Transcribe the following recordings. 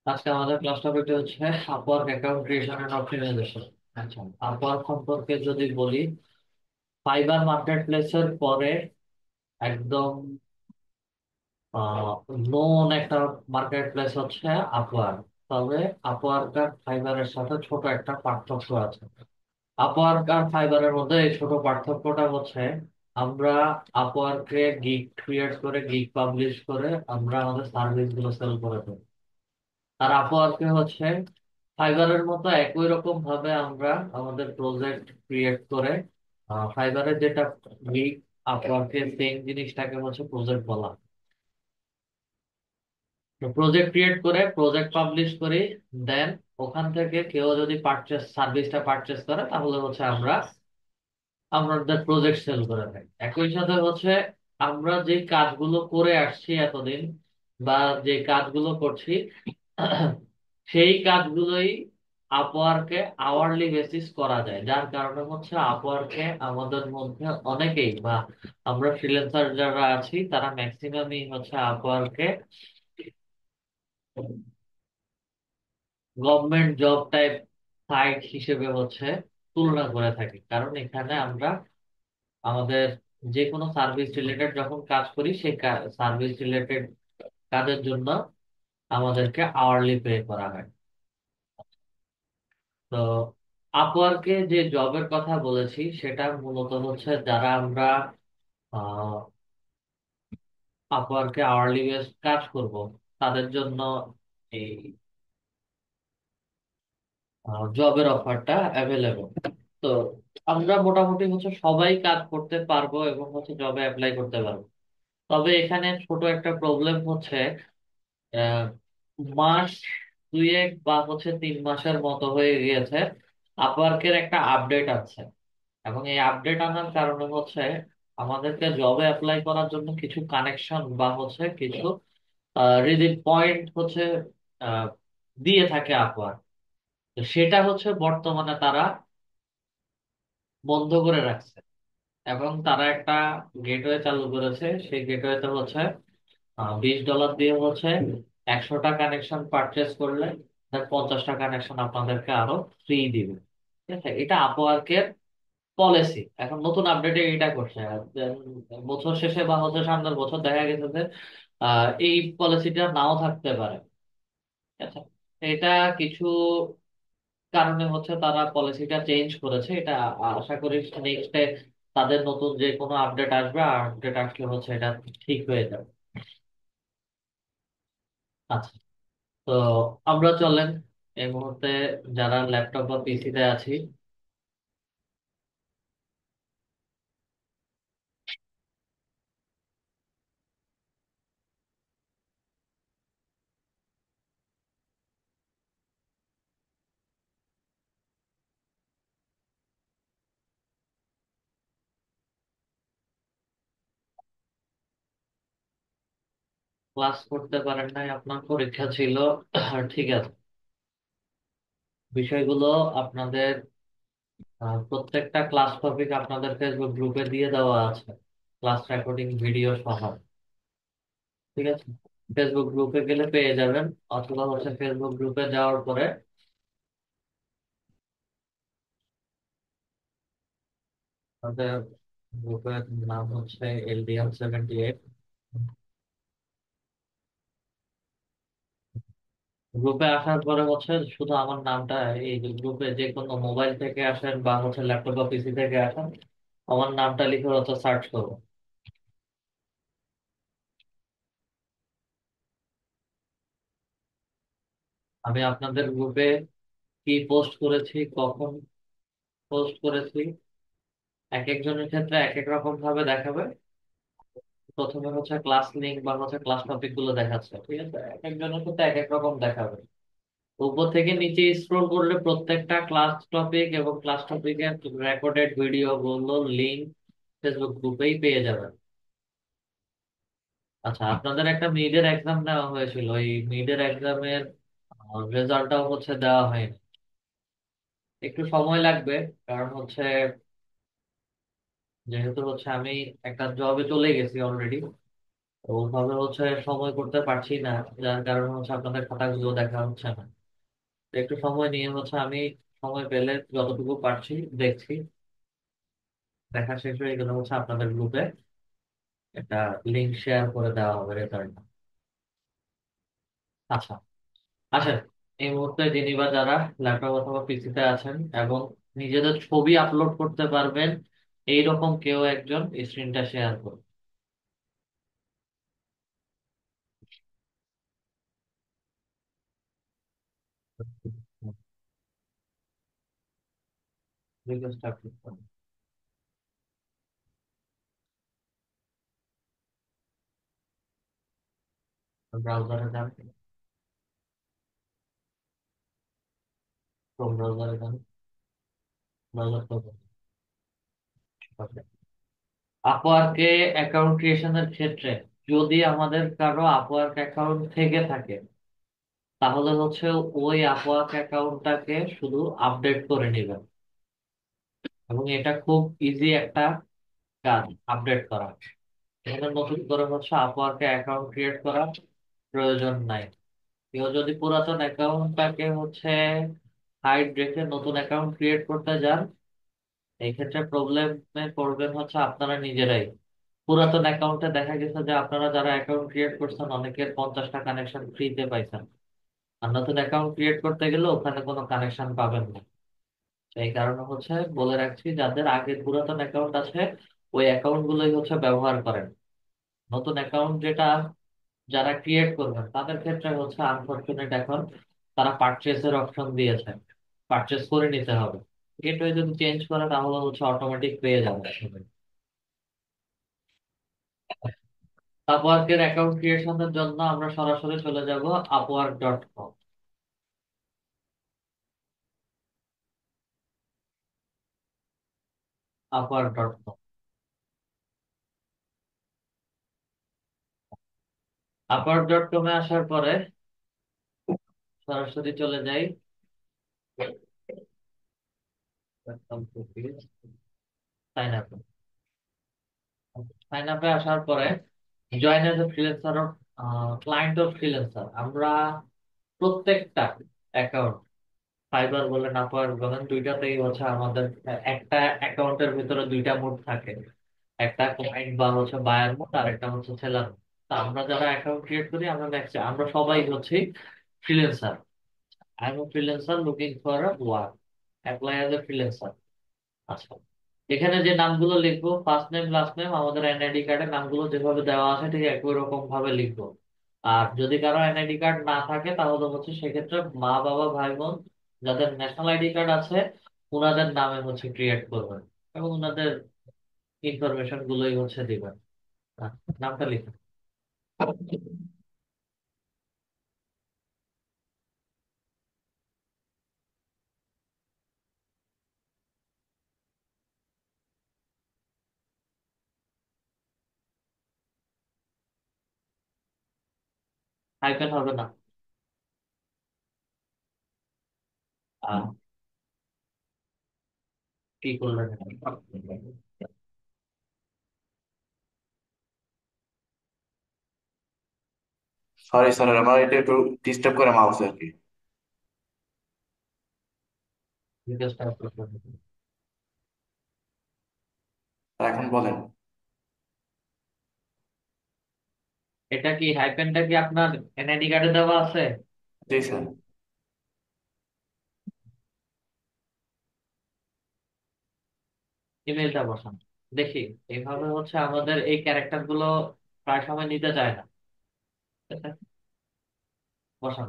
আজকে আমাদের ক্লাস টপিকটা হচ্ছে Upwork account creation and optimization. আচ্ছা, আপওয়ার্ক সম্পর্কে যদি বলি, ফাইবার মার্কেট প্লেসের পরে একদম নোন একটা মার্কেট প্লেস হচ্ছে আপওয়ার্ক। তবে আপওয়ার্ক আর ফাইবারের সাথে ছোট একটা পার্থক্য আছে। আপওয়ার্ক আর ফাইবারের মধ্যে এই ছোট পার্থক্যটা হচ্ছে, আমরা আপওয়ার্কে গিগ ক্রিয়েট করে, গিগ পাবলিশ করে আমরা আমাদের সার্ভিস গুলো সেল করে দেবো। আর আপওয়ার্কে হচ্ছে ফাইবারের মতো একই রকম ভাবে আমরা আমাদের প্রজেক্ট ক্রিয়েট করে, ফাইবারের যেটা গিগ, আপওয়ার্কে সেম জিনিসটাকে হচ্ছে প্রজেক্ট বলা। তো প্রজেক্ট ক্রিয়েট করে প্রজেক্ট পাবলিশ করি, দেন ওখান থেকে কেউ যদি সার্ভিসটা পারচেস করে তাহলে হচ্ছে আমরা আমাদের প্রজেক্ট সেল করে থাকি। একই সাথে হচ্ছে আমরা যে কাজগুলো করে আসছি এতদিন, বা যে কাজগুলো করছি, সেই কাজগুলোই আপওয়ার্কে আওয়ারলি বেসিস করা যায়। যার কারণে হচ্ছে আপওয়ার্কে আমাদের মধ্যে অনেকেই, বা আমরা ফ্রিল্যান্সার যারা আছি তারা ম্যাক্সিমামই হচ্ছে আপওয়ার্কে গভর্নমেন্ট জব টাইপ সাইট হিসেবে হচ্ছে তুলনা করে থাকি। কারণ এখানে আমরা আমাদের যে কোনো সার্ভিস রিলেটেড যখন কাজ করি, সেই সার্ভিস রিলেটেড কাজের জন্য আমাদেরকে আওয়ারলি পে করা হয়। তো আপওয়ার্কে যে জবের কথা বলেছি সেটা মূলত হচ্ছে যারা আমরা আপওয়ার্কে আওয়ারলি বেস কাজ করব, তাদের জন্য এই জবের অফারটা অ্যাভেলেবল। তো আমরা মোটামুটি হচ্ছে সবাই কাজ করতে পারবো এবং হচ্ছে জবে অ্যাপ্লাই করতে পারবো। তবে এখানে ছোট একটা প্রবলেম হচ্ছে, আহ, মাস দুয়েক বা হচ্ছে 3 মাসের মতো হয়ে গিয়েছে আপওয়ার্কের একটা আপডেট আছে। এবং এই আপডেট আনার কারণে হচ্ছে আমাদেরকে জবে অ্যাপ্লাই করার জন্য কিছু কানেকশন বা হচ্ছে কিছু রিজিড পয়েন্ট হচ্ছে আহ, দিয়ে থাকে আপওয়ার্ক। তো সেটা হচ্ছে বর্তমানে তারা বন্ধ করে রাখছে, এবং তারা একটা গেটওয়ে চালু করেছে। সেই গেটওয়েতে হচ্ছে $20 দিয়ে হচ্ছে 100টা কানেকশন পারচেস করলে তার 50টা কানেকশন আপনাদেরকে আরো ফ্রি দিবে। ঠিক আছে, এটা আপওয়ার্কের পলিসি। এখন নতুন আপডেটে এটা করছে। আর বছর শেষে বা হচ্ছে সামনের বছর দেখা গেছে যে এই পলিসিটা নাও থাকতে পারে। ঠিক আছে, এটা কিছু কারণে হচ্ছে তারা পলিসিটা চেঞ্জ করেছে। এটা আশা করি নেক্সটে তাদের নতুন যে কোনো আপডেট আসবে, আপডেট আসলে হচ্ছে এটা ঠিক হয়ে যাবে। আচ্ছা, তো আমরা চলেন এই মুহূর্তে যারা ল্যাপটপ বা পিসিতে আছি, ক্লাস করতে পারেন নাই, আপনার পরীক্ষা ছিল, ঠিক আছে। বিষয়গুলো আপনাদের প্রত্যেকটা ক্লাস টপিক আপনাদের ফেসবুক গ্রুপে দিয়ে দেওয়া আছে, ক্লাস রেকর্ডিং ভিডিও সহ। ঠিক আছে, ফেসবুক গ্রুপে গেলে পেয়ে যাবেন, অথবা হচ্ছে ফেসবুক গ্রুপে যাওয়ার পরে আমাদের গ্রুপের নাম হচ্ছে LDM 78। গ্রুপে আসার পরে হচ্ছে শুধু আমার নামটা, এই যে গ্রুপে যে কোনো মোবাইল থেকে আসেন বা হচ্ছে ল্যাপটপ বা পিসি থেকে আসেন, আমার নামটা লিখে হচ্ছে সার্চ করবো। আমি আপনাদের গ্রুপে কি পোস্ট করেছি, কখন পোস্ট করেছি, এক একজনের ক্ষেত্রে এক এক রকম ভাবে দেখাবে। প্রথমে হচ্ছে ক্লাস লিঙ্ক বা হচ্ছে ক্লাস টপিক গুলো দেখাচ্ছে, ঠিক আছে, এক একজনের ক্ষেত্রে এক এক রকম দেখাবে। উপর থেকে নিচে স্ক্রোল করলে প্রত্যেকটা ক্লাস টপিক এবং ক্লাস টপিকের রেকর্ডেড ভিডিও গুলো লিঙ্ক ফেসবুক গ্রুপেই পেয়ে যাবেন। আচ্ছা, আপনাদের একটা মিডের এক্সাম নেওয়া হয়েছিল, এই মিডের এক্সামের রেজাল্টটাও হচ্ছে দেওয়া হয়নি। একটু সময় লাগবে, কারণ হচ্ছে যেহেতু হচ্ছে আমি একটা জবে চলে গেছি অলরেডি। তো ওভাবে হচ্ছে সময় করতে পারছি না, যার কারণে হচ্ছে আপনাদের খাতাগুলো দেখা হচ্ছে না। তো একটু সময় নিয়ে হচ্ছে আমি সময় পেলে যতটুকু পারছি দেখছি। দেখা শেষ হয়ে গেলে হচ্ছে আপনাদের গ্রুপে একটা লিঙ্ক শেয়ার করে দেওয়া হবে রেজাল্ট। আচ্ছা, আসেন। এই মুহূর্তে যিনি বা যারা ল্যাপটপ অথবা পিসিতে আছেন এবং নিজেদের ছবি আপলোড করতে পারবেন, এইরকম কেউ একজন স্ক্রিনটা শেয়ার করুন। রিকোয়েস্ট আপলোড করুন। ব্রাউজারে যান, ক্রোম ব্রাউজারে যান, ব্রাউজার করুন। আপওয়ার্কে অ্যাকাউন্ট ক্রিয়েশনের ক্ষেত্রে যদি আমাদের কারো আপওয়ার্ক অ্যাকাউন্ট থেকে থাকে, তাহলে হচ্ছে ওই আপওয়ার্ক অ্যাকাউন্টটাকে শুধু আপডেট করে নেবেন। এবং এটা খুব ইজি একটা কাজ, আপডেট করা। এখানে নতুন করে হচ্ছে আপওয়ার্কে অ্যাকাউন্ট ক্রিয়েট করার প্রয়োজন নাই। কেউ যদি পুরাতন অ্যাকাউন্টটাকে হচ্ছে হাইড রেখে নতুন অ্যাকাউন্ট ক্রিয়েট করতে যান, এই ক্ষেত্রে প্রবলেমে পড়বেন হচ্ছে আপনারা নিজেরাই। পুরাতন অ্যাকাউন্টে দেখা গেছে যে আপনারা যারা অ্যাকাউন্ট ক্রিয়েট করছেন অনেকের 50টা কানেকশন ফ্রিতে পাইছেন। আর নতুন অ্যাকাউন্ট ক্রিয়েট করতে গেলে ওখানে কোনো কানেকশন পাবেন না। এই কারণে হচ্ছে বলে রাখছি, যাদের আগে পুরাতন অ্যাকাউন্ট আছে ওই অ্যাকাউন্ট গুলোই হচ্ছে ব্যবহার করেন। নতুন অ্যাকাউন্ট যেটা যারা ক্রিয়েট করবেন তাদের ক্ষেত্রে হচ্ছে আনফরচুনেট এখন তারা পারচেসের অপশন দিয়েছে, পারচেস করে নিতে হবে। গেটওয়ে যদি চেঞ্জ করে তাহলে হচ্ছে অটোমেটিক পেয়ে যাবে আসলে। আপওয়ার্কের অ্যাকাউন্ট ক্রিয়েশনের জন্য আমরা সরাসরি চলে যাব upwork.com। upwork.com। upwork.com এ আসার পরে সরাসরি চলে যাই সাইন আপ। সাইন আপে আসার পরে join as a freelancer, client of freelancer. আমরা প্রত্যেকটা অ্যাকাউন্ট, ফাইবার বলেন আপওয়ার্ক বলেন, দুইটাতেই হচ্ছে আমাদের একটা অ্যাকাউন্টের ভিতরে দুইটা মোড থাকে। একটা ক্লায়েন্ট বা হচ্ছে বায়ার মোড, আর একটা হচ্ছে সেলার মোড। তা আমরা যারা অ্যাকাউন্ট ক্রিয়েট করি আমরা সবাই হচ্ছে freelancer. I am freelancer looking for a work, apply as a freelancer. আচ্ছা, এখানে যে নামগুলো লিখবো, ফার্স্ট নেম লাস্ট নেম, আমাদের এনআইডি কার্ডের নামগুলো যেভাবে দেওয়া আছে ঠিক একই রকম ভাবে লিখবো। আর যদি কারো এনআইডি কার্ড না থাকে তাহলে হচ্ছে সেক্ষেত্রে মা বাবা ভাই বোন যাদের ন্যাশনাল আইডি কার্ড আছে ওনাদের নামে হচ্ছে ক্রিয়েট করবেন এবং ওনাদের ইনফরমেশন গুলোই হচ্ছে দিবেন। আহ, নামটা লিখুন। হাইফেন হবে না। আহ, কি করলেন? সরি স্যার, আমার এটা একটু ডিস্টার্ব করে মাউস আর কি। রিকোয়েস্ট আপলোড করবেন। স্যার, এখন বলেন। এটা কি হাইফেনটা কি আপনার এনআইডি কার্ডে দেওয়া আছে? জি স্যার। ইমেলটা বসান দেখি। এইভাবে হচ্ছে আমাদের এই ক্যারেক্টার গুলো প্রায় সময় নিতে চায় না। ঠিক আছে? বসান,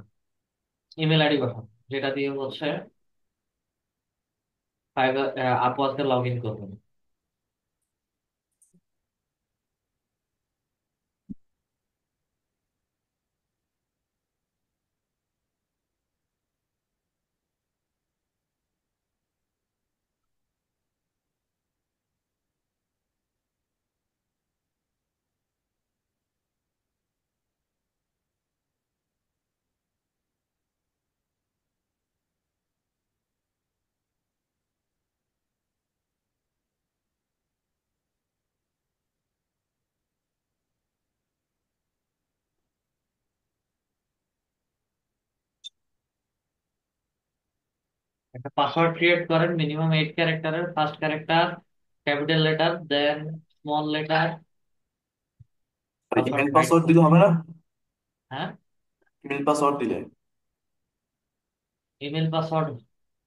ইমেল আইডি বসান যেটা দিয়ে হচ্ছে ফাইবার আপওয়ার্কে লগ ইন করবেন। একটা পাসওয়ার্ড ক্রিয়েট করেন, মিনিমাম 8 ক্যারেক্টারের। ফার্স্ট ক্যারেক্টার ক্যাপিটাল লেটার, দেন স্মল লেটার, আর পাসওয়ার্ড ইমেল হাইড পাসওয়ার্ড দিলে করবেন। হবে না? হ্যাঁ, ইমেল পাসওয়ার্ড দিলে? ইমেল পাসওয়ার্ড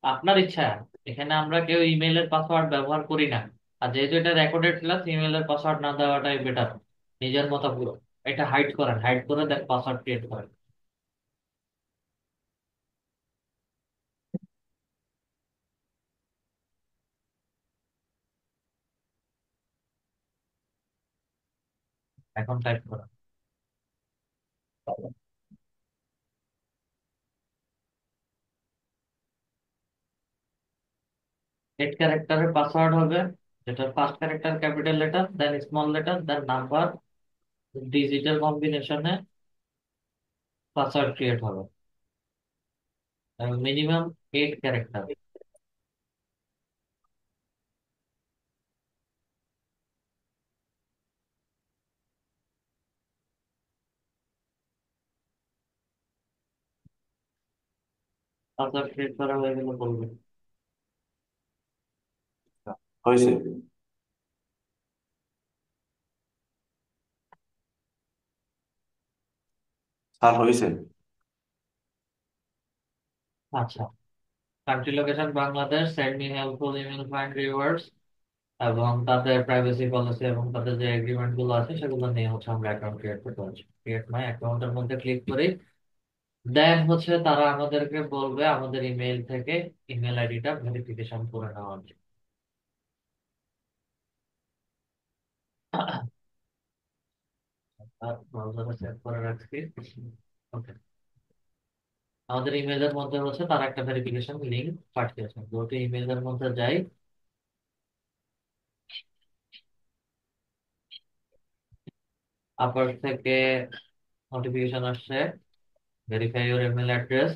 আপনার ইচ্ছা। এখানে আমরা কেউ ইমেলের পাসওয়ার্ড ব্যবহার করি না। আর যেহেতু এটা রেকর্ডেড ক্লাস, ইমেলের পাসওয়ার্ড না দেওয়াটাই বেটার। নিজের মতো পুরো এটা হাইড করেন, হাইড করে দেন পাসওয়ার্ড ক্রিয়েট করেন। এখন টাইপ করেন। 8 ক্যারেক্টারের পাসওয়ার্ড হবে, যেটা ফার্স্ট ক্যারেক্টার ক্যাপিটাল লেটার, দেন স্মল লেটার, দেন নাম্বার, ডিজিটাল কম্বিনেশনে পাসওয়ার্ড ক্রিয়েট হবে। Minimum 8 character. পাসওয়ার্ড ক্রিয়েট করা হয়ে গেলে বলবেন। হয়েছে স্যার, হয়েছে। আচ্ছা, country location Bangladesh, send me helpful email, find rewards, এবং তাদের প্রাইভেসি পলিসি এবং তাদের যে এগ্রিমেন্ট গুলো আছে সেগুলো নিয়ে হচ্ছে আমরা অ্যাকাউন্ট ক্রিয়েট করতে পারছি। ক্রিয়েট মাই অ্যাকাউন্টের মধ্যে ক্লিক করি। দেন হচ্ছে তারা আমাদেরকে বলবে আমাদের ইমেল থেকে ইমেল আইডিটা ভেরিফিকেশন করে নেওয়ার জন্য। ব্রাউজারে সেভ করে রাখছি। ওকে, আমাদের ইমেলের মধ্যে হচ্ছে তারা একটা ভেরিফিকেশন লিংক পাঠিয়েছে। যদি ইমেলের মধ্যে যাই, আপার থেকে নোটিফিকেশন আসছে, verify your email address.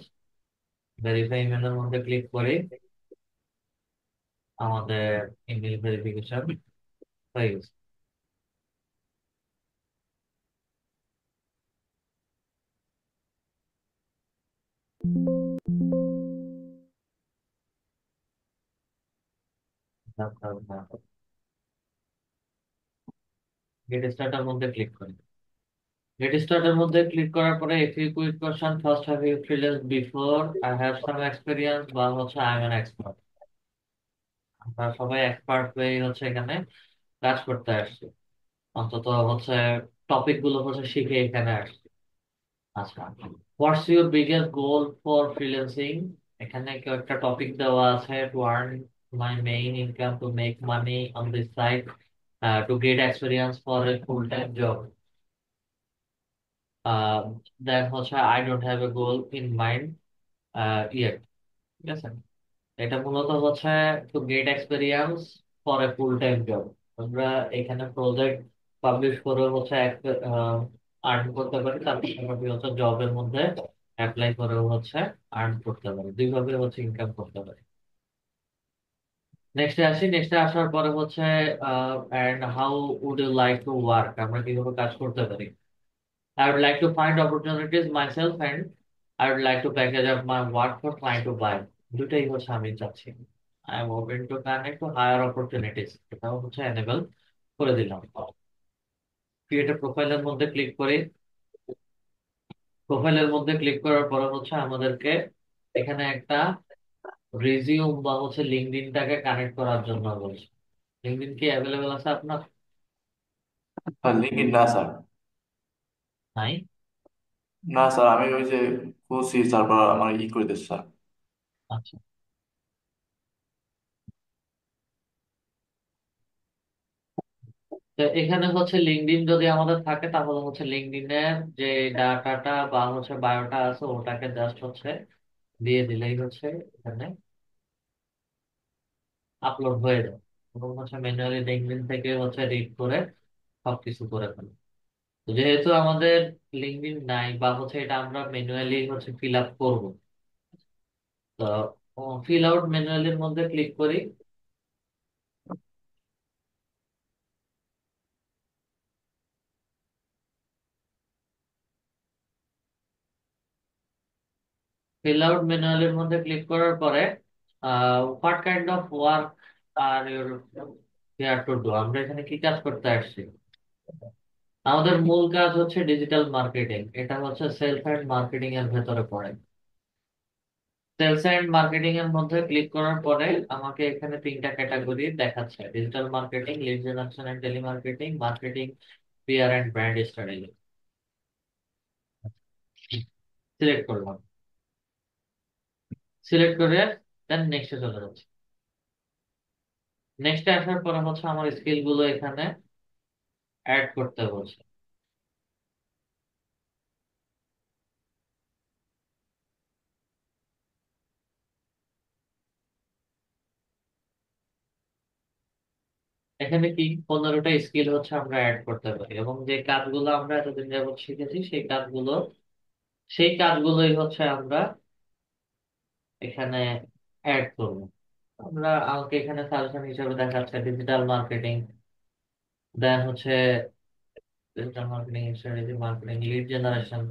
Verify ইমেলের মধ্যে ক্লিক করি, আমাদের ইমেল ভেরিফিকেশন হয়ে গেছে। গেট স্টার্টের মধ্যে ক্লিক করি। গেট স্টার্টের মধ্যে ক্লিক করার পরে a few quick question, first have you freelanced before, I have some experience, বা হচ্ছে আই এম অ্যান এক্সপার্ট। আমরা সবাই এক্সপার্ট হয়ে হচ্ছে এখানে কাজ করতে আসছি, অন্তত হচ্ছে টপিক গুলো হচ্ছে শিখে এখানে আসছি। আচ্ছা, what's your biggest goal for freelancing. এখানে কেউ একটা টপিক দেওয়া আছে, to earn my main income, to make money on this side, to get experience for a full time job. Then হচ্ছে I don't have a goal in mind yet. ঠিক আছে, এটা মূলত হচ্ছে to get experience for a full time job. আমরা এখানে project publish করে হচ্ছে আর্ন করতে পারি, তার পাশাপাশি হচ্ছে জবের মধ্যে অ্যাপ্লাই করেও হচ্ছে আর্ন করতে পারি, দুইভাবে হচ্ছে ইনকাম করতে পারি। নেক্সটে আসি। নেক্সটে আসার পরে হচ্ছে and how would you like to work, আমরা কিভাবে কাজ করতে পারি। I would like to find opportunities myself, and I would like to package up my work for client to buy. দুটাই হচ্ছে আমি চাচ্ছি। I am open to connect to higher opportunities, এটাও হচ্ছে enable করে দিলাম। ক্রিয়েট প্রোফাইলের মধ্যে ক্লিক করি। প্রোফাইলের মধ্যে ক্লিক করার পরে হচ্ছে আমাদেরকে এখানে একটা রিজিউম বা হচ্ছে লিঙ্কডইনটাকে কানেক্ট করার জন্য বলছে। লিঙ্কডইন কি অ্যাভেলেবেল আছে আপনার? স্যার লিঙ্কড না স্যার। নাই। না স্যার, আমি ওই যে খুলছি, তারপর আমার করে দিচ্ছে স্যার। আচ্ছা, তো এখানে হচ্ছে লিঙ্কডইন যদি আমাদের থাকে তাহলে হচ্ছে লিঙ্কডইনের যে ডাটাটা বা হচ্ছে বায়োটা আছে ওটাকে জাস্ট হচ্ছে দিয়ে দিলেই হচ্ছে এখানে আপলোড হয়ে যাবে, এবং হচ্ছে ম্যানুয়ালি লিঙ্কডইন থেকে হচ্ছে রিড করে সবকিছু করে ফেলে। তো যেহেতু আমাদের লিঙ্কডইন নাই বা হচ্ছে এটা আমরা ম্যানুয়ালি হচ্ছে ফিল আপ করবো, তো ফিল আউট ম্যানুয়ালির মধ্যে ক্লিক করি। ফিল আউট ম্যানুয়ালির মধ্যে ক্লিক করার পরে what kind of work are your here to do? আমরা এখানে কি কাজ করতে আসছি? আমাদের মূল কাজ হচ্ছে ডিজিটাল মার্কেটিং। এটা হচ্ছে সেলস এন্ড মার্কেটিং এর ভেতরে পড়ে। সেলস এন্ড মার্কেটিং এর মধ্যে ক্লিক করার পরে আমাকে এখানে তিনটা ক্যাটাগরি দেখাচ্ছে: digital marketing, lead generation and telemarketing, marketing, PR and brand strategy. Select করলাম, সিলেক্ট করে দেন নেক্সটে চলে যাচ্ছে। নেক্সটে আসার পরে হচ্ছে আমার স্কিল গুলো এখানে অ্যাড করতে বলছে। এখানে কি 15টা স্কিল হচ্ছে আমরা অ্যাড করতে পারি, এবং যে কাজগুলো আমরা এতদিন যাবত শিখেছি সেই কাজগুলোই হচ্ছে আমরা এখানে অ্যাড করবো। আমাকে এখানে সাজেশন হিসেবে দেখাচ্ছে ডিজিটাল মার্কেটিং, দেন হচ্ছে digital marketing strategy, marketing, lead generation,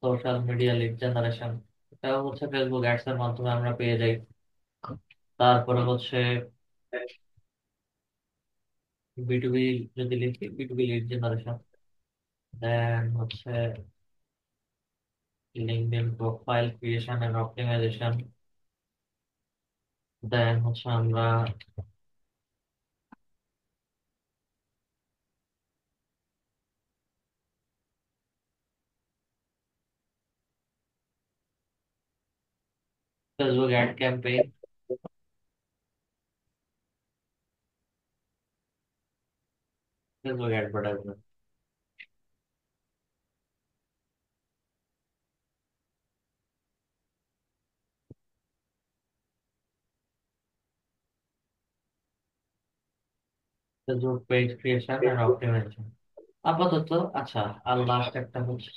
social media lead generation. এটাও হচ্ছে ফেসবুক অ্যাডস এর মাধ্যমে আমরা পেয়ে যাই। তারপরে হচ্ছে বিটুবি, যদি লিখি বিটুবি লিড জেনারেশন, দেন হচ্ছে LinkedIn profile creation and optimization, then হচ্ছে আমরা Facebook ad campaign, Facebook advertisement. Facebook page creation and optimization আপাতত। আচ্ছা, আর লাস্ট একটা হচ্ছে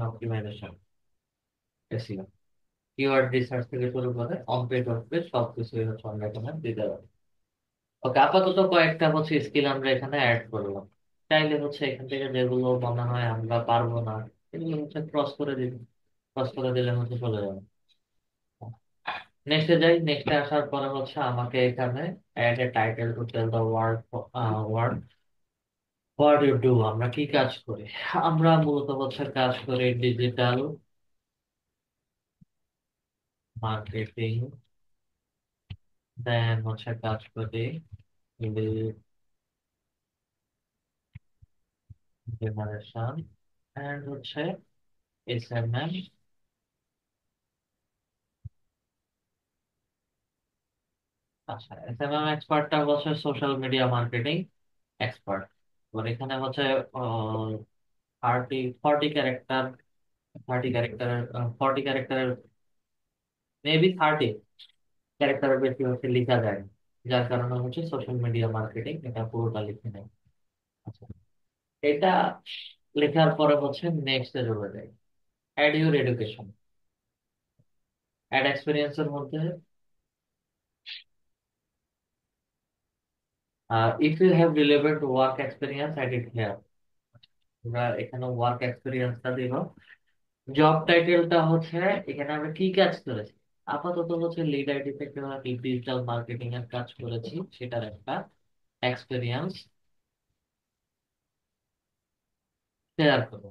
অপটিমাইজেশন, এসিও, কিওয়ার্ড রিসার্চ থেকে শুরু করে অন পেজ অফ পেজ সবকিছুই হচ্ছে আমরা এখানে দিতে পারি। ওকে, আপাতত কয়েকটা হচ্ছে স্কিল আমরা এখানে অ্যাড করলাম। চাইলে হচ্ছে এখান থেকে যেগুলো মনে হয় আমরা পারবো না, এগুলো হচ্ছে ক্রস করে দিলে হচ্ছে চলে যাবে। নেক্সটে যাই। নেক্সটে আসার পরে হচ্ছে আমাকে এখানে add a title to tell the world, world what you do. আমরা কি কাজ করি? আমরা মূলত হচ্ছে কাজ করি ডিজিটাল মার্কেটিং, দেন হচ্ছে কাজ করি লিড জেনারেশন এন্ড হচ্ছে এসএমএম। আচ্ছা, এসএমএম এক্সপার্টটা হচ্ছে সোশ্যাল মিডিয়া মার্কেটিং এক্সপার্ট। এবার এখানে হচ্ছে 30 40 ক্যারেক্টার, 30 ক্যারেক্টারের 40 ক্যারেক্টারের, মেবি 30 ক্যারেক্টারের বেশি হচ্ছে লেখা যায় না। যার কারণে হচ্ছে সোশ্যাল মিডিয়া মার্কেটিং এটা পুরোটা লিখে নেয়। আচ্ছা, এটা লেখার পরে হচ্ছে নেক্সট চলে যায়। অ্যাড ইউর এডুকেশন, অ্যাড এক্সপিরিয়েন্সের মধ্যে if you have relevant work experience add it here. আমরা এখানে ওয়ার্ক এক্সপিরিয়েন্সটা দিব। জব টাইটেলটা হচ্ছে এখানে আমরা কি কাজ করেছি। আপাতত হচ্ছে লিড আইটি থেকে ডিজিটাল মার্কেটিং এর কাজ করেছি, সেটার একটা এক্সপিরিয়েন্স শেয়ার করবো।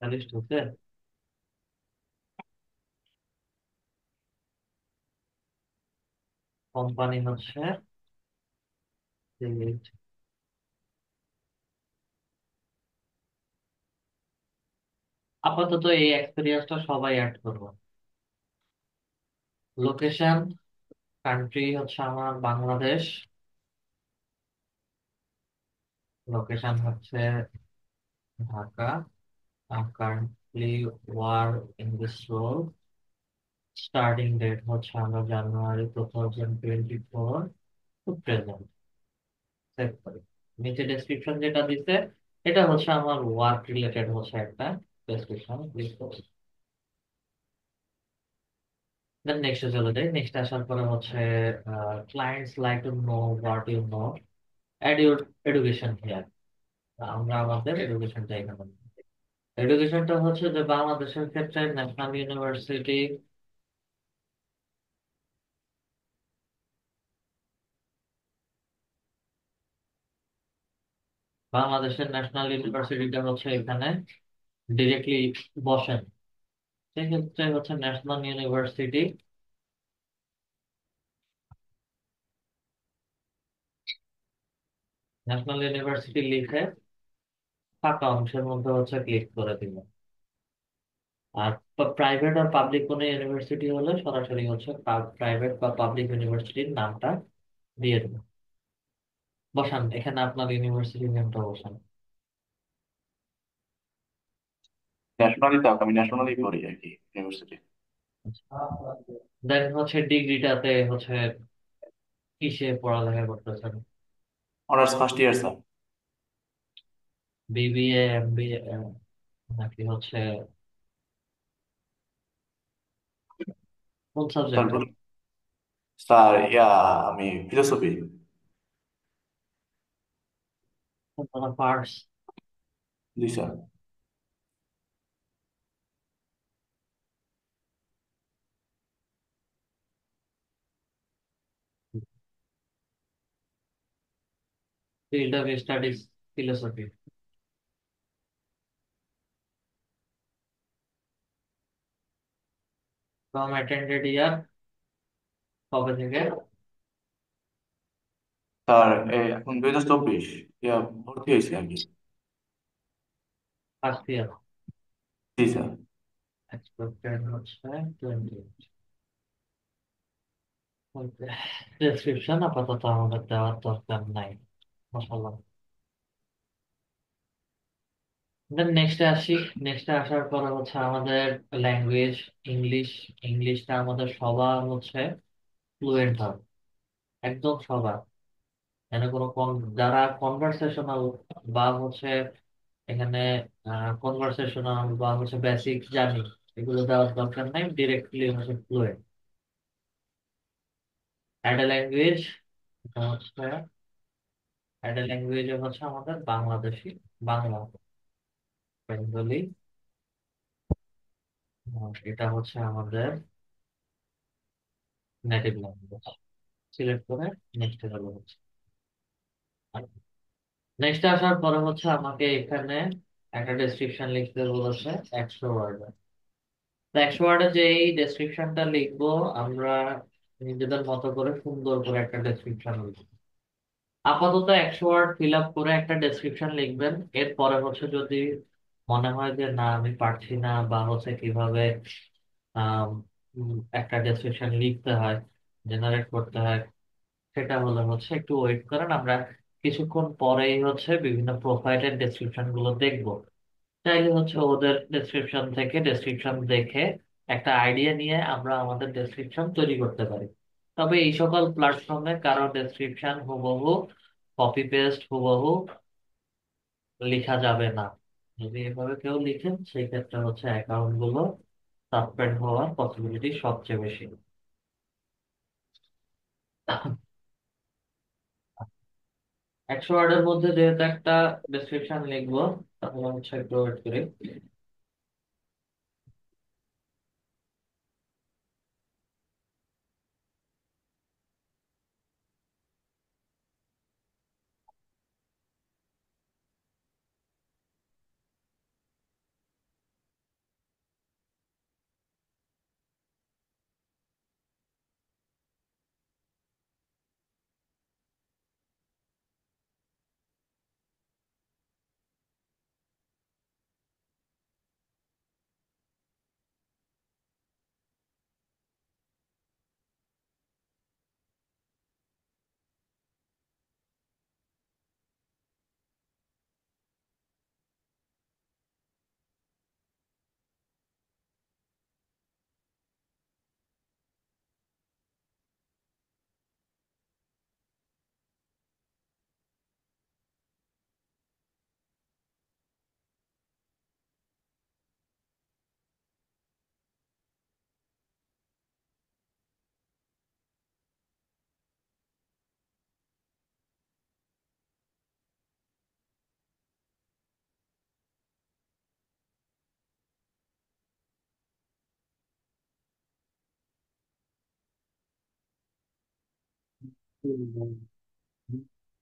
লিস্ট হচ্ছে কোম্পানি হচ্ছে Delete। আপাতত এই এক্সপিরিয়েন্সটা সবাই অ্যাড করবো। লোকেশন, কান্ট্রি হচ্ছে আমার বাংলাদেশ, লোকেশন হচ্ছে Dhaka, currently work in this role, starting date হচ্ছে আমরা জানুয়ারি 2024 টু প্রেজেন্ট। সেভ করি। নিচে ডেসক্রিপশন যেটা দিতে, এটা হচ্ছে আমার ওয়ার্ক রিলেটেড হচ্ছে একটা ডেসক্রিপশন। দেন নেক্সটে চলে যাই। নেক্সট আসার পরে হচ্ছে clients like to know what you know add your education here. আমরা আমাদের এডুকেশনটা এখানে, এডুকেশনটা হচ্ছে যে বাংলাদেশের ক্ষেত্রে ন্যাশনাল ইউনিভার্সিটি, বাংলাদেশের ন্যাশনাল ইউনিভার্সিটিটা হচ্ছে এখানে ডিরেক্টলি বসেন। সেক্ষেত্রে হচ্ছে ন্যাশনাল ইউনিভার্সিটি, ন্যাশনাল ইউনিভার্সিটি লিখে ফাঁকা অংশের মধ্যে হচ্ছে ক্লিক করে দিব। আর প্রাইভেট আর পাবলিক কোনো ইউনিভার্সিটি হলে সরাসরি হচ্ছে প্রাইভেট বা পাবলিক ইউনিভার্সিটির নামটা দিয়ে দেবো। বসান এখানে আপনার ইউনিভার্সিটির নামটা বসান। ন্যাশনালি তো আমি ন্যাশনালি পড়ি আর কি, ইউনিভার্সিটি। দেন হচ্ছে ডিগ্রিটাতে হচ্ছে কিসে পড়ালেখা করতেছেন? Honours first year sir. BBA, MBA, নাকি হচ্ছে কোন সাবজেক্টে? তারপর স্যার আমি ফিলোসফি। পার্টস, জি sir. Field of studies philosophy. From attended year, কবে থেকে? স্যার এখন 2024 ভর্তি হয়েছে আর কি। First year. জি স্যার। এক্সপেক্টেড হচ্ছে 20। ডেসক্রিপশন আপাতত আমাদের দেওয়ার দরকার নাই, মশালা। দেন নেক্সটে আসি। নেক্সটে আসার পরে হচ্ছে আমাদের ল্যাঙ্গুয়েজ, ইংলিশ। ইংলিশটা আমাদের সবার হচ্ছে ফ্লুয়েন্ট হবে, একদম সবার। এখানে কোনো যারা কনভারসেশনাল বা হচ্ছে এখানে কনভারসেশনাল বা হচ্ছে বেসিক জানি, এগুলো দেওয়ার দরকার নাই, ডিরেক্টলি হচ্ছে ফ্লুয়েন্ট। অ্যাড ল্যাঙ্গুয়েজ, এটা হচ্ছে অ্যাড ল্যাঙ্গুয়েজ হচ্ছে আমাদের বাংলাদেশি, বাংলা, বেঙ্গলি। এটা হচ্ছে আমাদের নেটিভ ল্যাঙ্গুয়েজ। সিলেক্ট করে নেক্সট গেলে হচ্ছে। নেক্সট আসার পরে হচ্ছে আমাকে এখানে একটা ডেসক্রিপশন লিখতে বলেছে 100 ওয়ার্ড। তো 100 ওয়ার্ডে যে এই ডেসক্রিপশনটা লিখবো আমরা, নিজেদের মতো করে সুন্দর করে একটা ডেসক্রিপশন লিখবো। আপাতত 100 ওয়ার্ড ফিল আপ করে একটা ডেসক্রিপশন লিখবেন। এরপরে হচ্ছে যদি মনে হয় যে না আমি পারছি না, বা হচ্ছে কিভাবে আম, একটা ডেসক্রিপশন লিখতে হয়, জেনারেট করতে হয়, সেটা হলে হচ্ছে একটু ওয়েট করেন। আমরা কিছুক্ষণ পরেই হচ্ছে বিভিন্ন প্রোফাইলের ডেসক্রিপশন গুলো দেখবো। চাইলে হচ্ছে ওদের ডেসক্রিপশন থেকে ডেসক্রিপশন দেখে একটা আইডিয়া নিয়ে আমরা আমাদের ডেসক্রিপশন তৈরি করতে পারি। তবে এই সকল প্ল্যাটফর্মে কারো ডেসক্রিপশন হুবহু কপি পেস্ট হুবহু লেখা যাবে না। যদি এভাবে কেউ লিখেন সেই ক্ষেত্রে হচ্ছে অ্যাকাউন্ট গুলো সাসপেন্ড হওয়ার পসিবিলিটি সবচেয়ে বেশি। 100 ওয়ার্ডের মধ্যে যেহেতু একটা ডেসক্রিপশন লিখবো, তাহলে হচ্ছে একটু ওয়েট করি।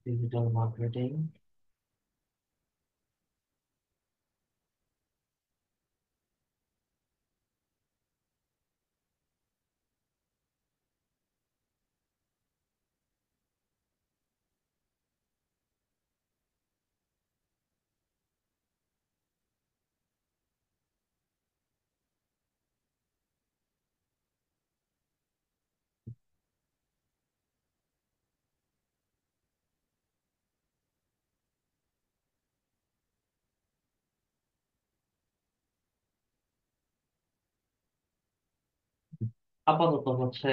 Digital marketing. আপাতত হচ্ছে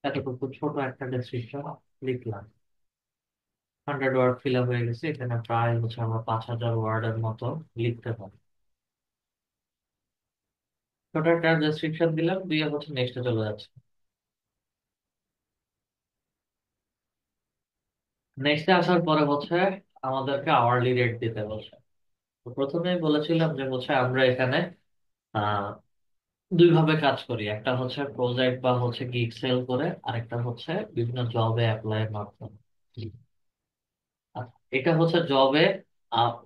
এতটুকু ছোট একটা ডেসক্রিপশন লিখলাম। 100 ওয়ার্ড ফিল আপ হয়ে গেছে, এখানে প্রায় হচ্ছে আমরা 5,000 ওয়ার্ডের মতো লিখতে পারি। ছোট একটা ডেসক্রিপশন দিলাম, দিয়ে হচ্ছে নেক্সটে চলে যাচ্ছে। নেক্সটে আসার পরে হচ্ছে আমাদেরকে আওয়ারলি রেট দিতে বলছে। তো প্রথমেই বলেছিলাম যে হচ্ছে আমরা এখানে আহ দুই ভাবে কাজ করি, একটা হচ্ছে প্রজেক্ট বা হচ্ছে গিগ সেল করে, আরেকটা হচ্ছে বিভিন্ন জবে অ্যাপ্লাই এর মাধ্যমে। আচ্ছা, এটা হচ্ছে জবে